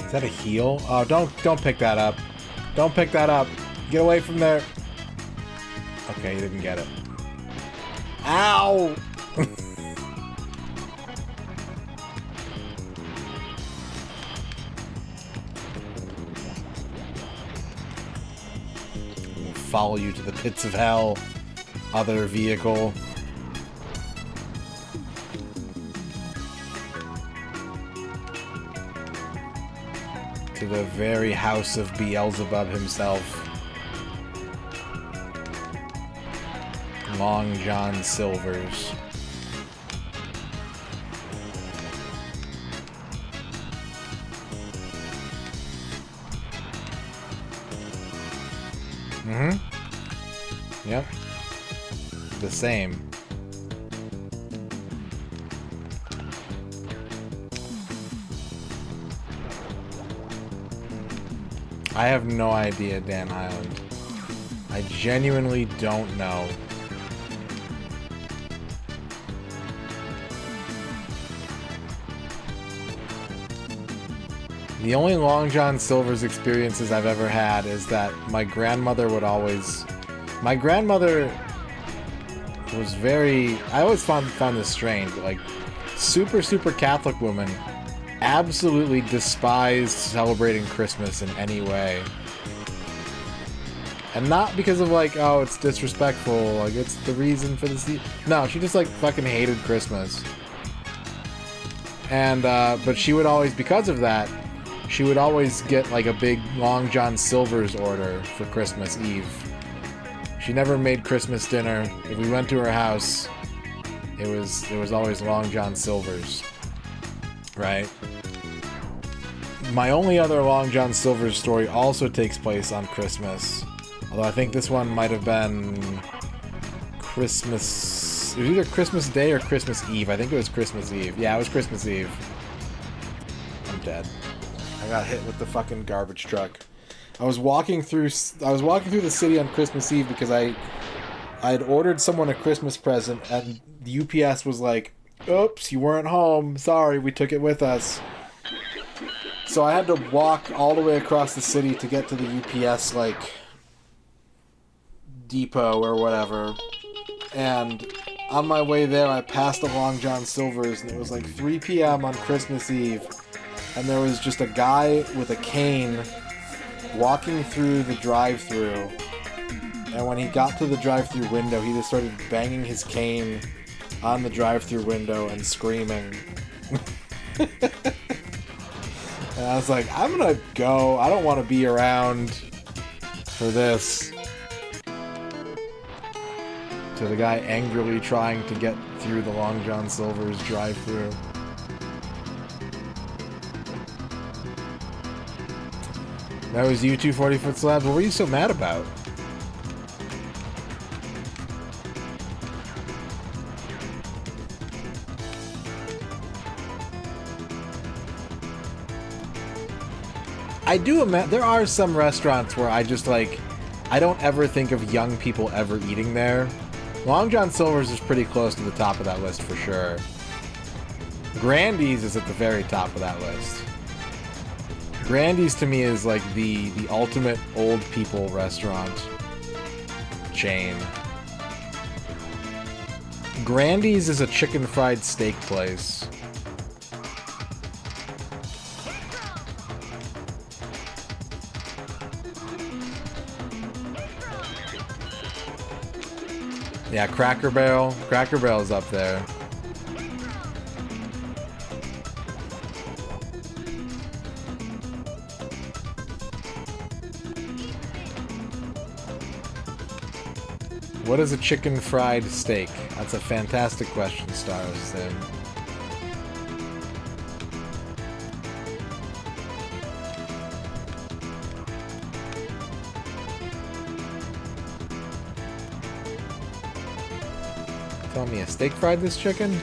Is that a heal? Oh, don't pick that up. Don't pick that up. Get away from there. Okay, you didn't get it. Ow! follow you to the pits of hell. Other vehicle. To the very house of Beelzebub himself. Long John Silver's. Yep. The same. I have no idea, Dan Highland. I genuinely don't know. The only Long John Silver's experiences I've ever had is that my grandmother would always... My grandmother was very... I always found this strange. Like, super Catholic woman absolutely despised celebrating Christmas in any way. And not because of, like, oh, it's disrespectful, like, it's the reason for the season. No, she just, like, fucking hated Christmas. And, but she would always, because of that, she would always get, like, a big Long John Silver's order for Christmas Eve. She never made Christmas dinner. If we went to her house, it was always Long John Silver's. Right? My only other Long John Silver's story also takes place on Christmas. Although I think this one might have been Christmas... It was either Christmas Day or Christmas Eve. I think it was Christmas Eve. Yeah, it was Christmas Eve. I'm dead. I got hit with the fucking garbage truck. I was walking through the city on Christmas Eve because I had ordered someone a Christmas present and the UPS was like, "Oops, you weren't home. Sorry, we took it with us." So I had to walk all the way across the city to get to the UPS like depot or whatever. And on my way there, I passed a Long John Silver's and it was like 3 p.m. on Christmas Eve. And there was just a guy with a cane walking through the drive-thru, and when he got to the drive-thru window, he just started banging his cane on the drive-thru window and screaming. And I was like, I'm gonna go. I don't want to be around for this. To the guy angrily trying to get through the Long John Silver's drive-thru. That was you, 240-foot slabs. What were you so mad about? I do imagine there are some restaurants where I just like, I don't ever think of young people ever eating there. Long John Silver's is pretty close to the top of that list for sure. Grandy's is at the very top of that list. Grandy's to me is like the ultimate old people restaurant chain. Grandy's is a chicken fried steak place. Yeah, Cracker Barrel. Cracker Barrel's up there. What is a chicken fried steak? That's a fantastic question, Star Sim. Tell me, a steak fried this chicken?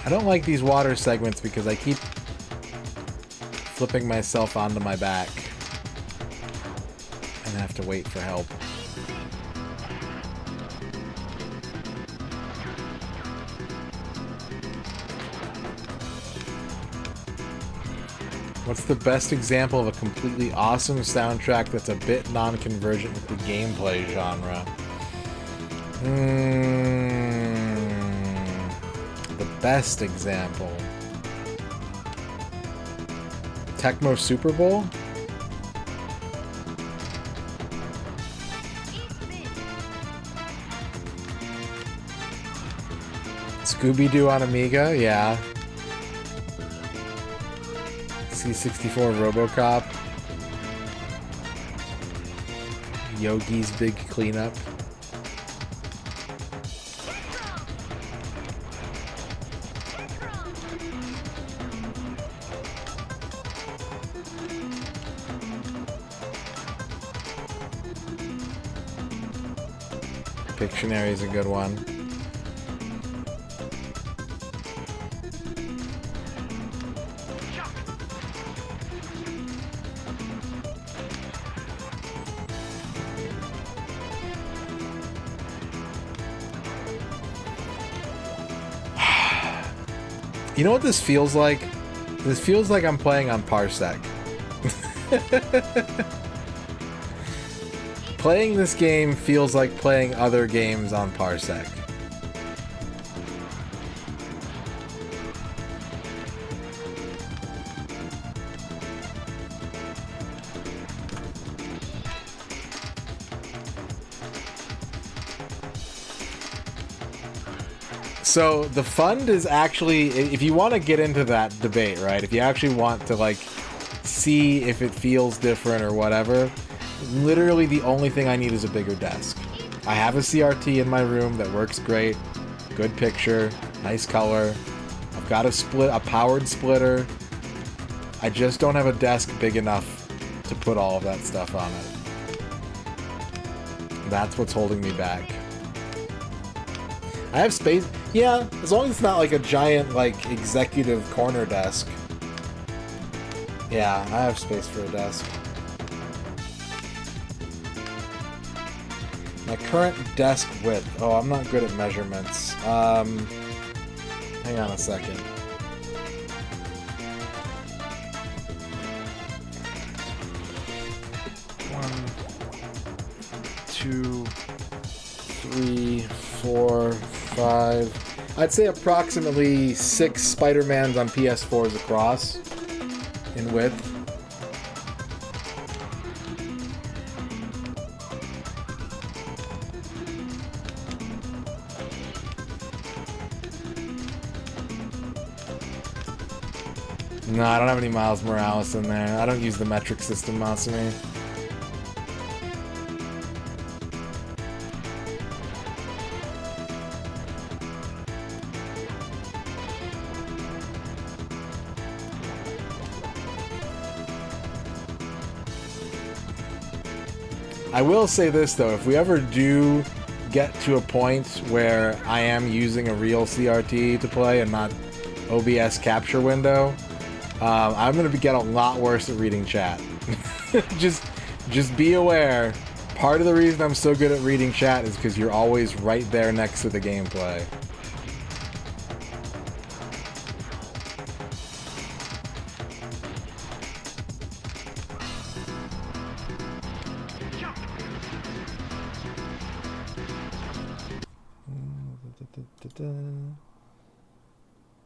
I don't like these water segments because I keep flipping myself onto my back and have to wait for help. What's the best example of a completely awesome soundtrack that's a bit non-convergent with the gameplay genre? The best example. Tecmo Super Bowl? Scooby-Doo on Amiga? Yeah. C64 RoboCop. Yogi's Big Cleanup. Pictionary is a good one. You know what this feels like? This feels like I'm playing on Parsec. Playing this game feels like playing other games on Parsec. So the fund is actually, if you want to get into that debate, right? If you actually want to like see if it feels different or whatever, literally the only thing I need is a bigger desk. I have a CRT in my room that works great, good picture, nice color. I've got a powered splitter. I just don't have a desk big enough to put all of that stuff on it. That's what's holding me back. I have space. Yeah, as long as it's not like a giant, like, executive corner desk. Yeah, I have space for a desk. My current desk width. Oh, I'm not good at measurements. Hang on a second. One, two, three, 4, 5. I'd say approximately 6 Spider-Mans on PS4s across in width. No, I don't have any Miles Morales in there. I don't use the metric system, Masumi. I will say this though, if we ever do get to a point where I am using a real CRT to play and not OBS capture window, I'm going to get a lot worse at reading chat. just be aware, part of the reason I'm so good at reading chat is because you're always right there next to the gameplay.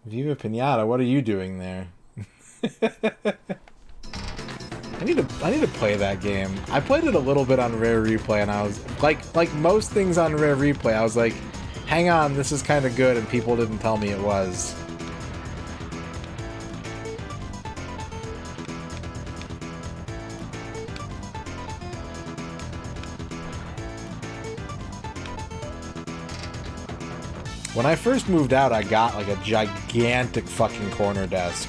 Viva Pinata, what are you doing there? I need to play that game. I played it a little bit on Rare Replay, and I was like most things on Rare Replay, I was like, hang on, this is kind of good, and people didn't tell me it was. When I first moved out, I got like a gigantic fucking corner desk.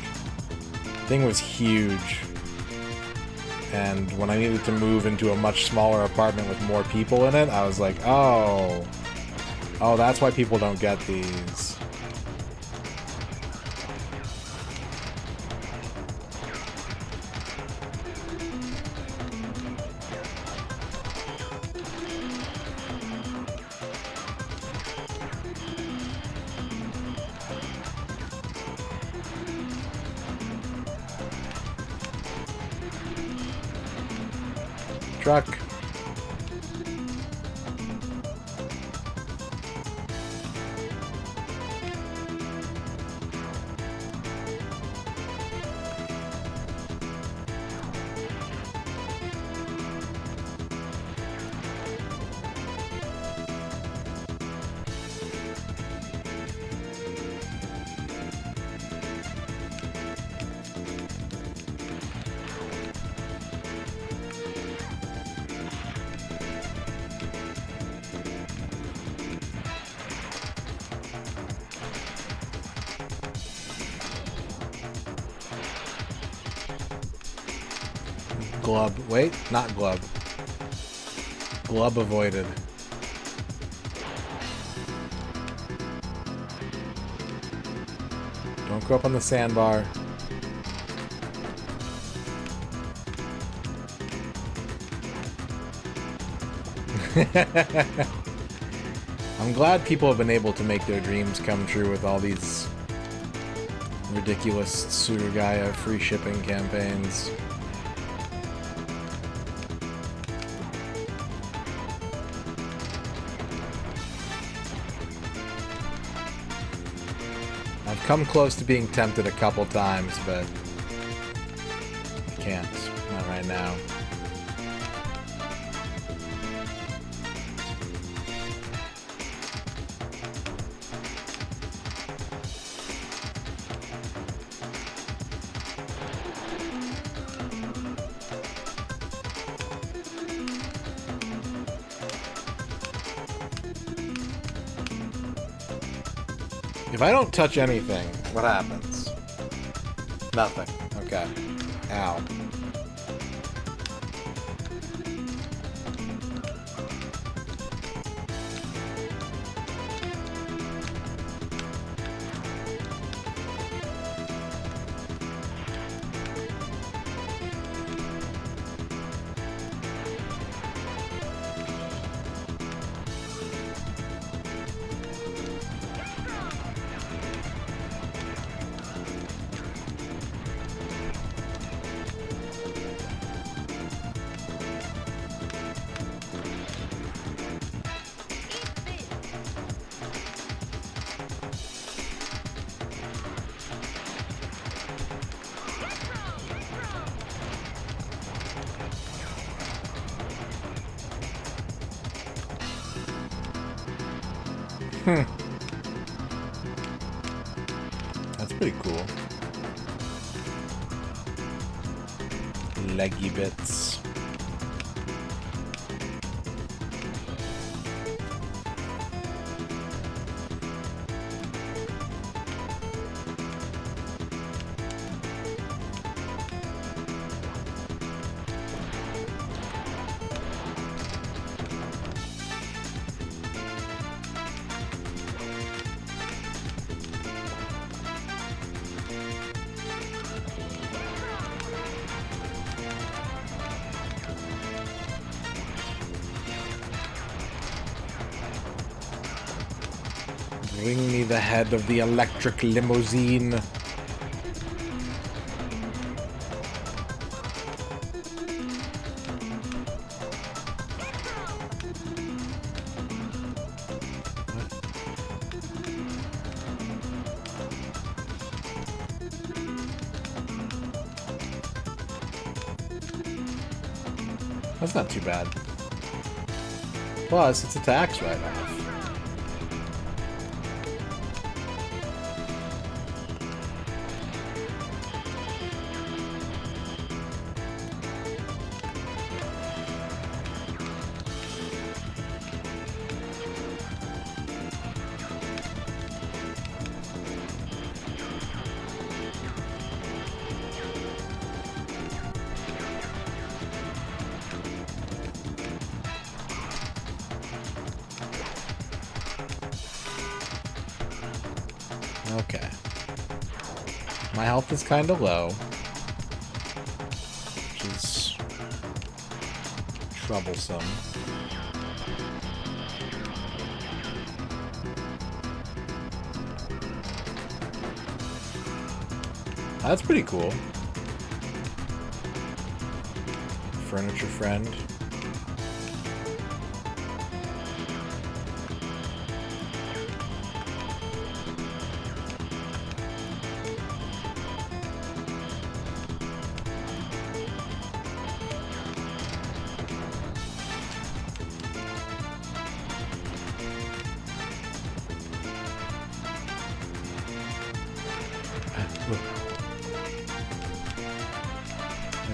Thing was huge. And when I needed to move into a much smaller apartment with more people in it, I was like, oh, that's why people don't get these. truck. Glub. Wait, not glub. Glub avoided. Don't go up on the sandbar. I'm glad people have been able to make their dreams come true with all these ridiculous Surugaya free shipping campaigns. I've come close to being tempted a couple times, but I can't. Not right now. If I don't touch anything, what happens? Nothing. Okay. Ow. That's pretty cool. Leggy bits. Bring me the head of the electric limousine. That's not too bad. Plus, it's a tax write-off. Okay. My health is kind of low, which is troublesome. That's pretty cool. Furniture friend.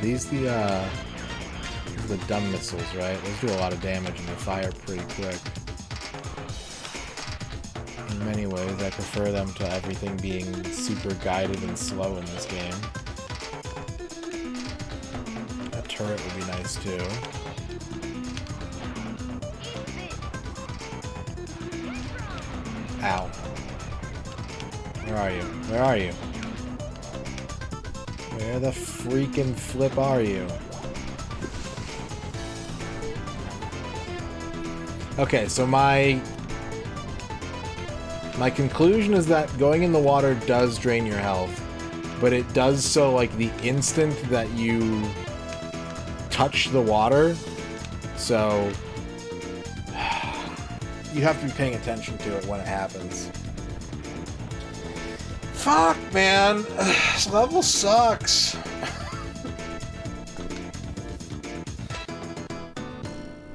these are the dumb missiles, right? Those do a lot of damage and they fire pretty quick. In many ways, I prefer them to everything being super guided and slow in this game. A turret would be nice too. Ow. Where are you? Where are you? Where the freaking flip are you? Okay, so my conclusion is that going in the water does drain your health, but it does so like the instant that you touch the water. So you have to be paying attention to it when it happens. Fuck, man. This level sucks.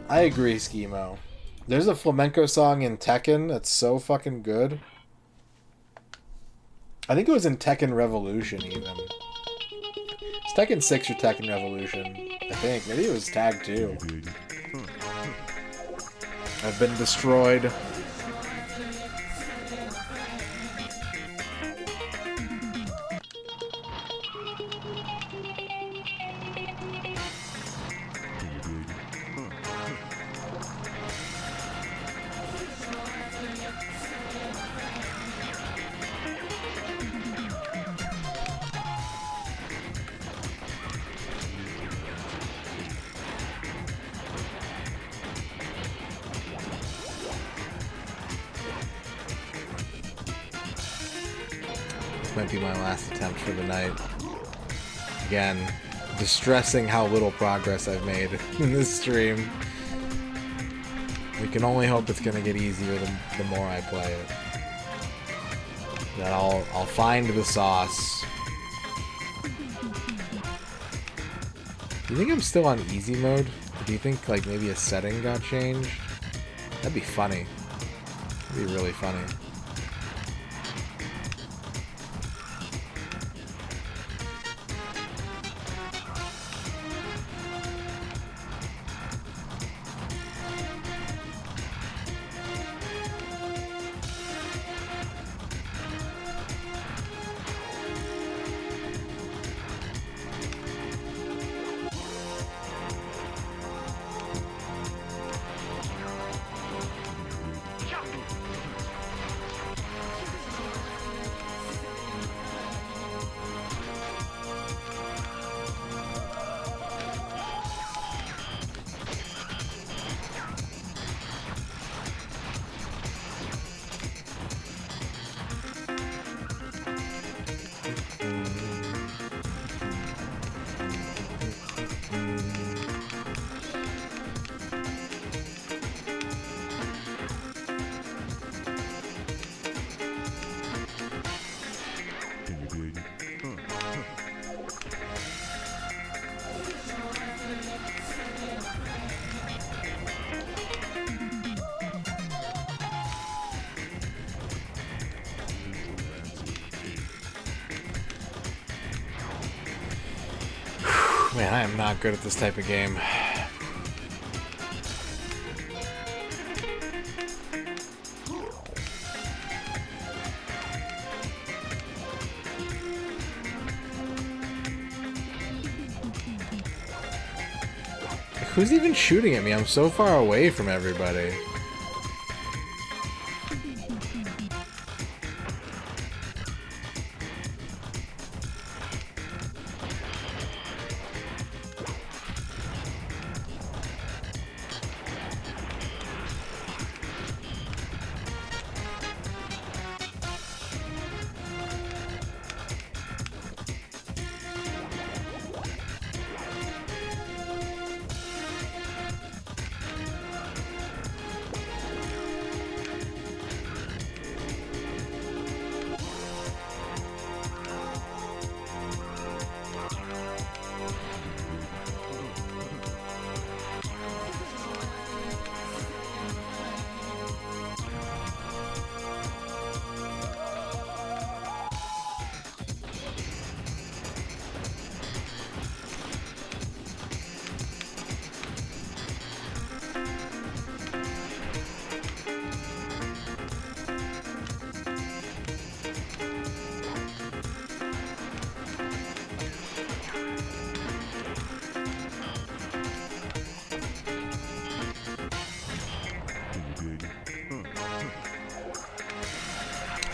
I agree, Schemo. There's a flamenco song in Tekken that's so fucking good. I think it was in Tekken Revolution, even. It's Tekken 6 or Tekken Revolution, I think. Maybe it was Tag 2. I've been destroyed. Might be my last attempt for the night. Again, distressing how little progress I've made in this stream. We can only hope it's gonna get easier the more I play it. That I'll find the sauce. Do you think I'm still on easy mode? Or do you think like maybe a setting got changed? That'd be funny. That'd be really funny. Man, I am not good at this type of game. Who's even shooting at me? I'm so far away from everybody.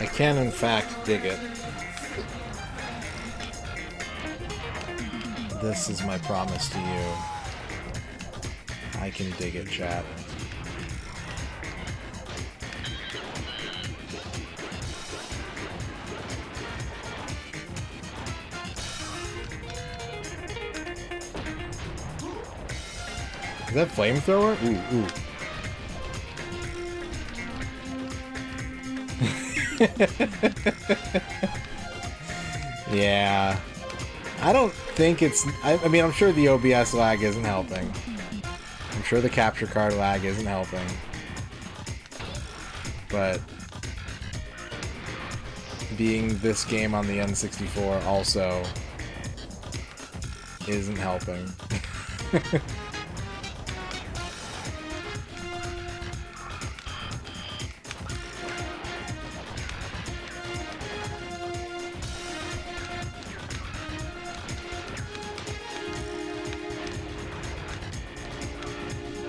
I can, in fact, dig it. This is my promise to you. I can dig it, chat. Is that flamethrower? Ooh, ooh. Yeah. I don't think it's... I mean, I'm sure the OBS lag isn't helping. I'm sure the capture card lag isn't helping. But... being this game on the N64 also... isn't helping.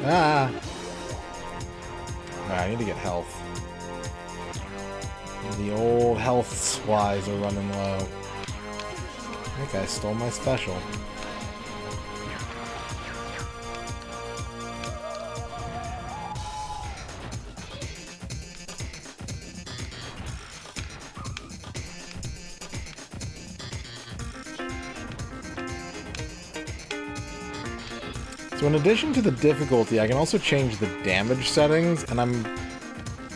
Ah! Alright, I need to get health. The old health supplies are running low. That guy stole my special. So in addition to the difficulty, I can also change the damage settings, and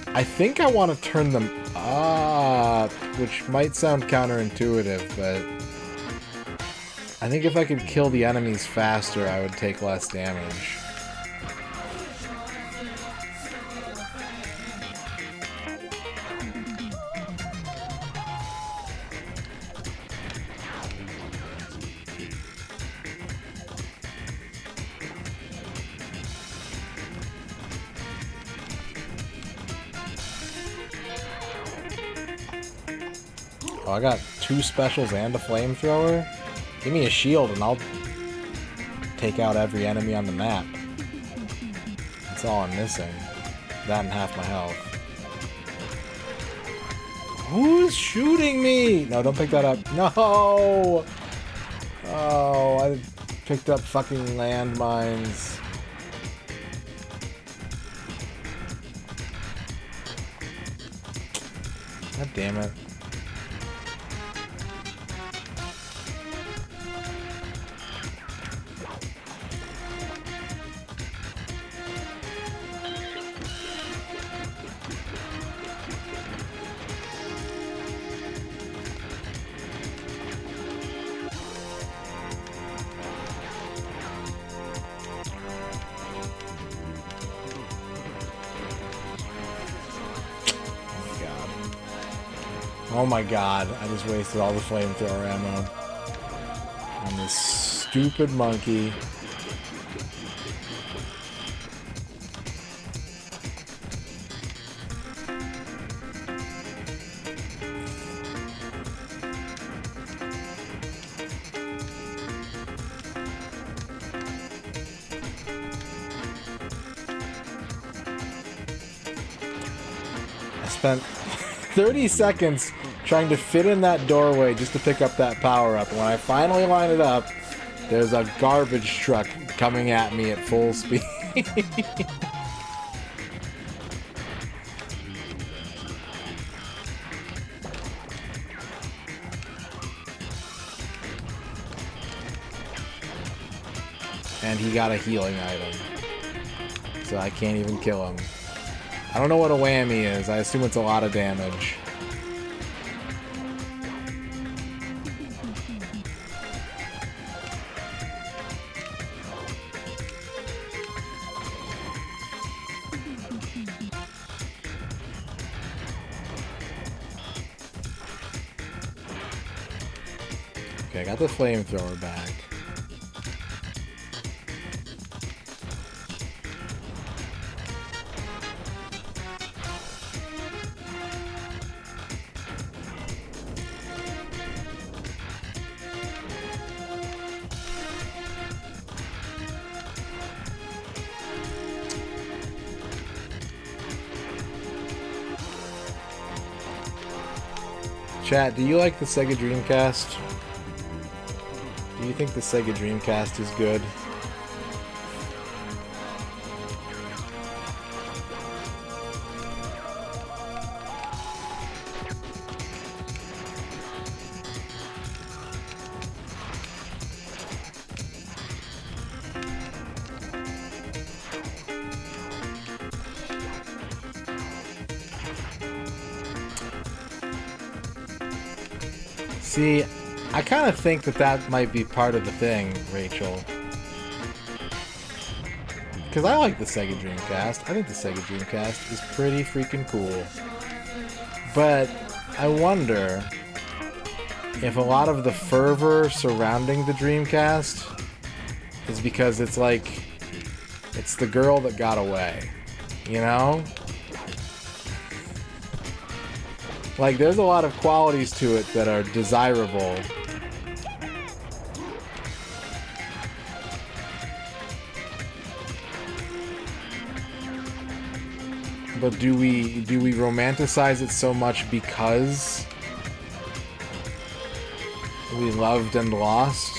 I think I want to turn them up, which might sound counterintuitive, but I think if I could kill the enemies faster, I would take less damage. Oh, I got 2 specials and a flamethrower? Give me a shield and I'll take out every enemy on the map. That's all I'm missing. That and half my health. Who's shooting me? No, don't pick that up. No! Oh, I picked up fucking landmines. God damn it. Oh my god, I just wasted all the flamethrower ammo on this stupid monkey. I spent 30 seconds trying to fit in that doorway just to pick up that power-up. When I finally line it up, there's a garbage truck coming at me at full speed. And he got a healing item. So I can't even kill him. I don't know what a whammy is. I assume it's a lot of damage. Okay, I got the flamethrower back. Chat, do you like the Sega Dreamcast? Do you think the Sega Dreamcast is good? See, I kind of think that that might be part of the thing, Rachel. Because I like the Sega Dreamcast. I think the Sega Dreamcast is pretty freaking cool. But I wonder if a lot of the fervor surrounding the Dreamcast is because it's like, it's the girl that got away. You know? Like, there's a lot of qualities to it that are desirable. But do we romanticize it so much because we loved and lost?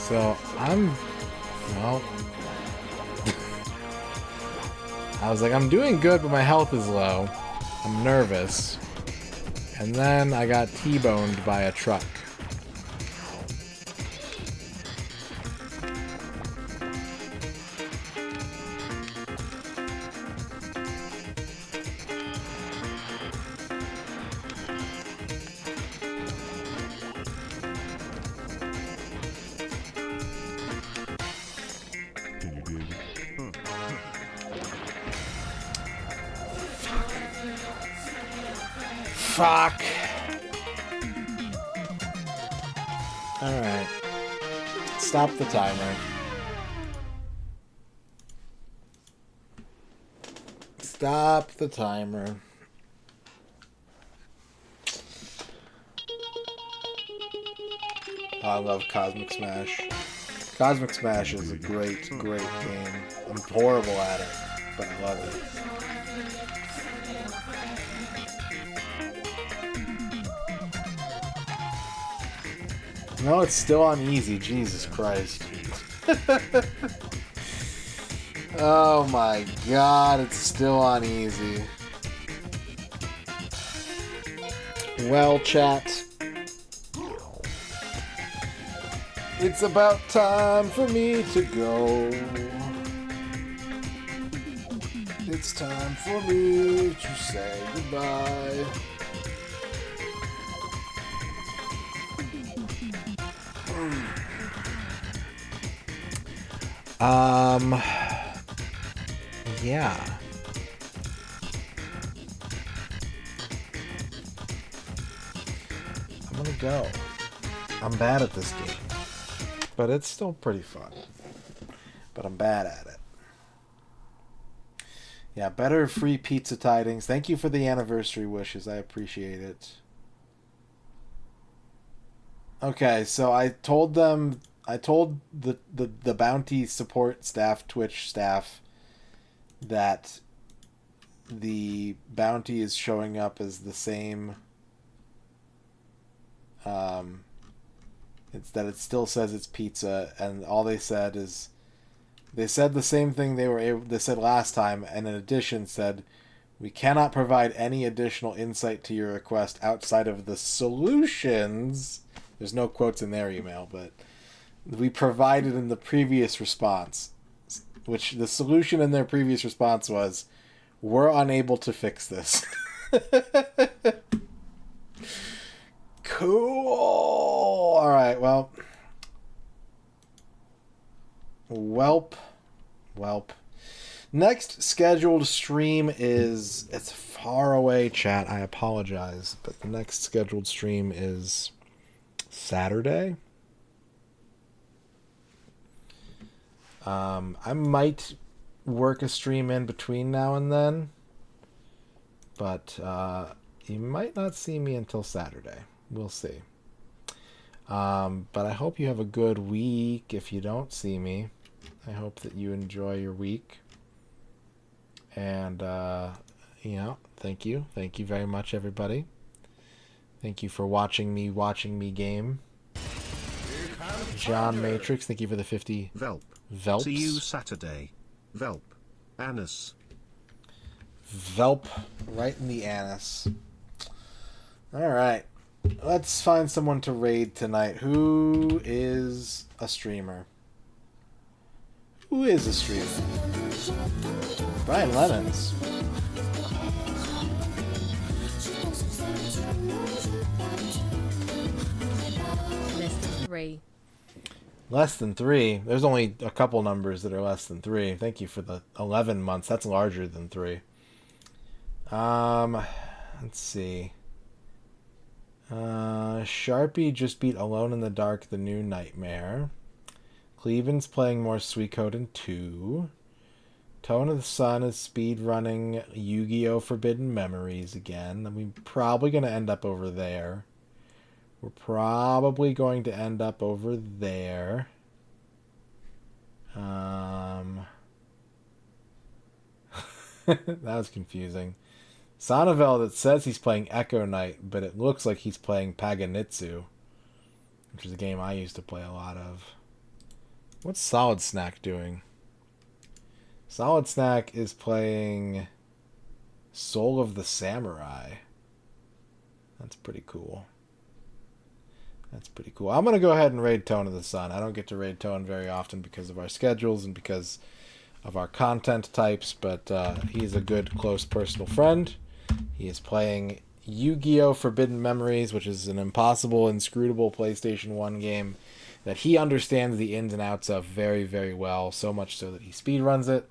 So, well, I was like, I'm doing good, but my health is low. I'm nervous. And then I got T-boned by a truck. Can you dig it? Fuck. Alright. Stop the timer. Stop the timer. I love Cosmic Smash. Cosmic Smash is a great, great game. I'm horrible at it, but I love it. No, it's still on easy. Jesus Christ. Oh my god, it's still on easy. Well, chat. It's about time for me to go. It's time for me to say goodbye. Yeah. I'm gonna go. I'm bad at this game. But it's still pretty fun. But I'm bad at it. Yeah, better free pizza tidings. Thank you for the anniversary wishes. I appreciate it. Okay, so I told them, I told the bounty support staff, Twitch staff, that the bounty is showing up as the same. It's that it still says it's pizza, and all they said is, they said the same thing they said last time, and in addition said, we cannot provide any additional insight to your request outside of the solutions. There's no quotes in their email, but we provided in the previous response, which the solution in their previous response was, we're unable to fix this. Cool. All right. Well, Welp. Next scheduled stream is... It's far away, chat. I apologize. But the next scheduled stream is Saturday. I might work a stream in between now and then. But you might not see me until Saturday. We'll see. But I hope you have a good week. If you don't see me, I hope that you enjoy your week. And, thank you. Thank you very much, everybody. Thank you for watching me game. John Matrix, thank you for the 50 Velp. Velps. See you Saturday. Velp. Anus. Velp right in the anus. Alright. Let's find someone to raid tonight. Who is a streamer? Who is a streamer? Brian Lemons. Less than 3. Less than 3. There's only a couple numbers that are less than 3. Thank you for the 11 months. That's larger than 3. Let's see. Sharpie just beat Alone in the Dark, the new Nightmare. Cleveland's playing more Suikoden 2. Tone of the Sun is speedrunning Yu-Gi-Oh! Forbidden Memories again. And we're probably going to end up over there. That was confusing. Sonneville that says he's playing Echo Knight, but it looks like he's playing Paganitsu, which is a game I used to play a lot of. What's Solid Snack doing? Solid Snack is playing Soul of the Samurai. That's pretty cool. I'm going to go ahead and raid Tone of the Sun. I don't get to raid Tone very often because of our schedules and because of our content types, but he's a good, close, personal friend. He is playing Yu-Gi-Oh! Forbidden Memories, which is an impossible, inscrutable PlayStation 1 game that he understands the ins and outs of very, very well, so much so that he speedruns it.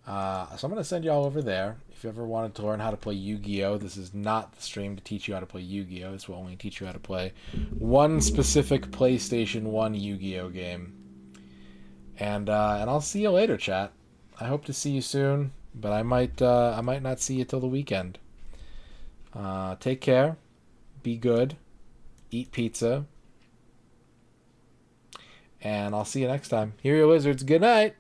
So I'm going to send you all over there. If you ever wanted to learn how to play Yu-Gi-Oh! This is not the stream to teach you how to play Yu-Gi-Oh! This will only teach you how to play one specific PlayStation 1 Yu-Gi-Oh! game. And I'll see you later, chat. I hope to see you soon, but I might not see you till the weekend. Take care. Be good. Eat pizza. And I'll see you next time. Here are your lizards. Good night.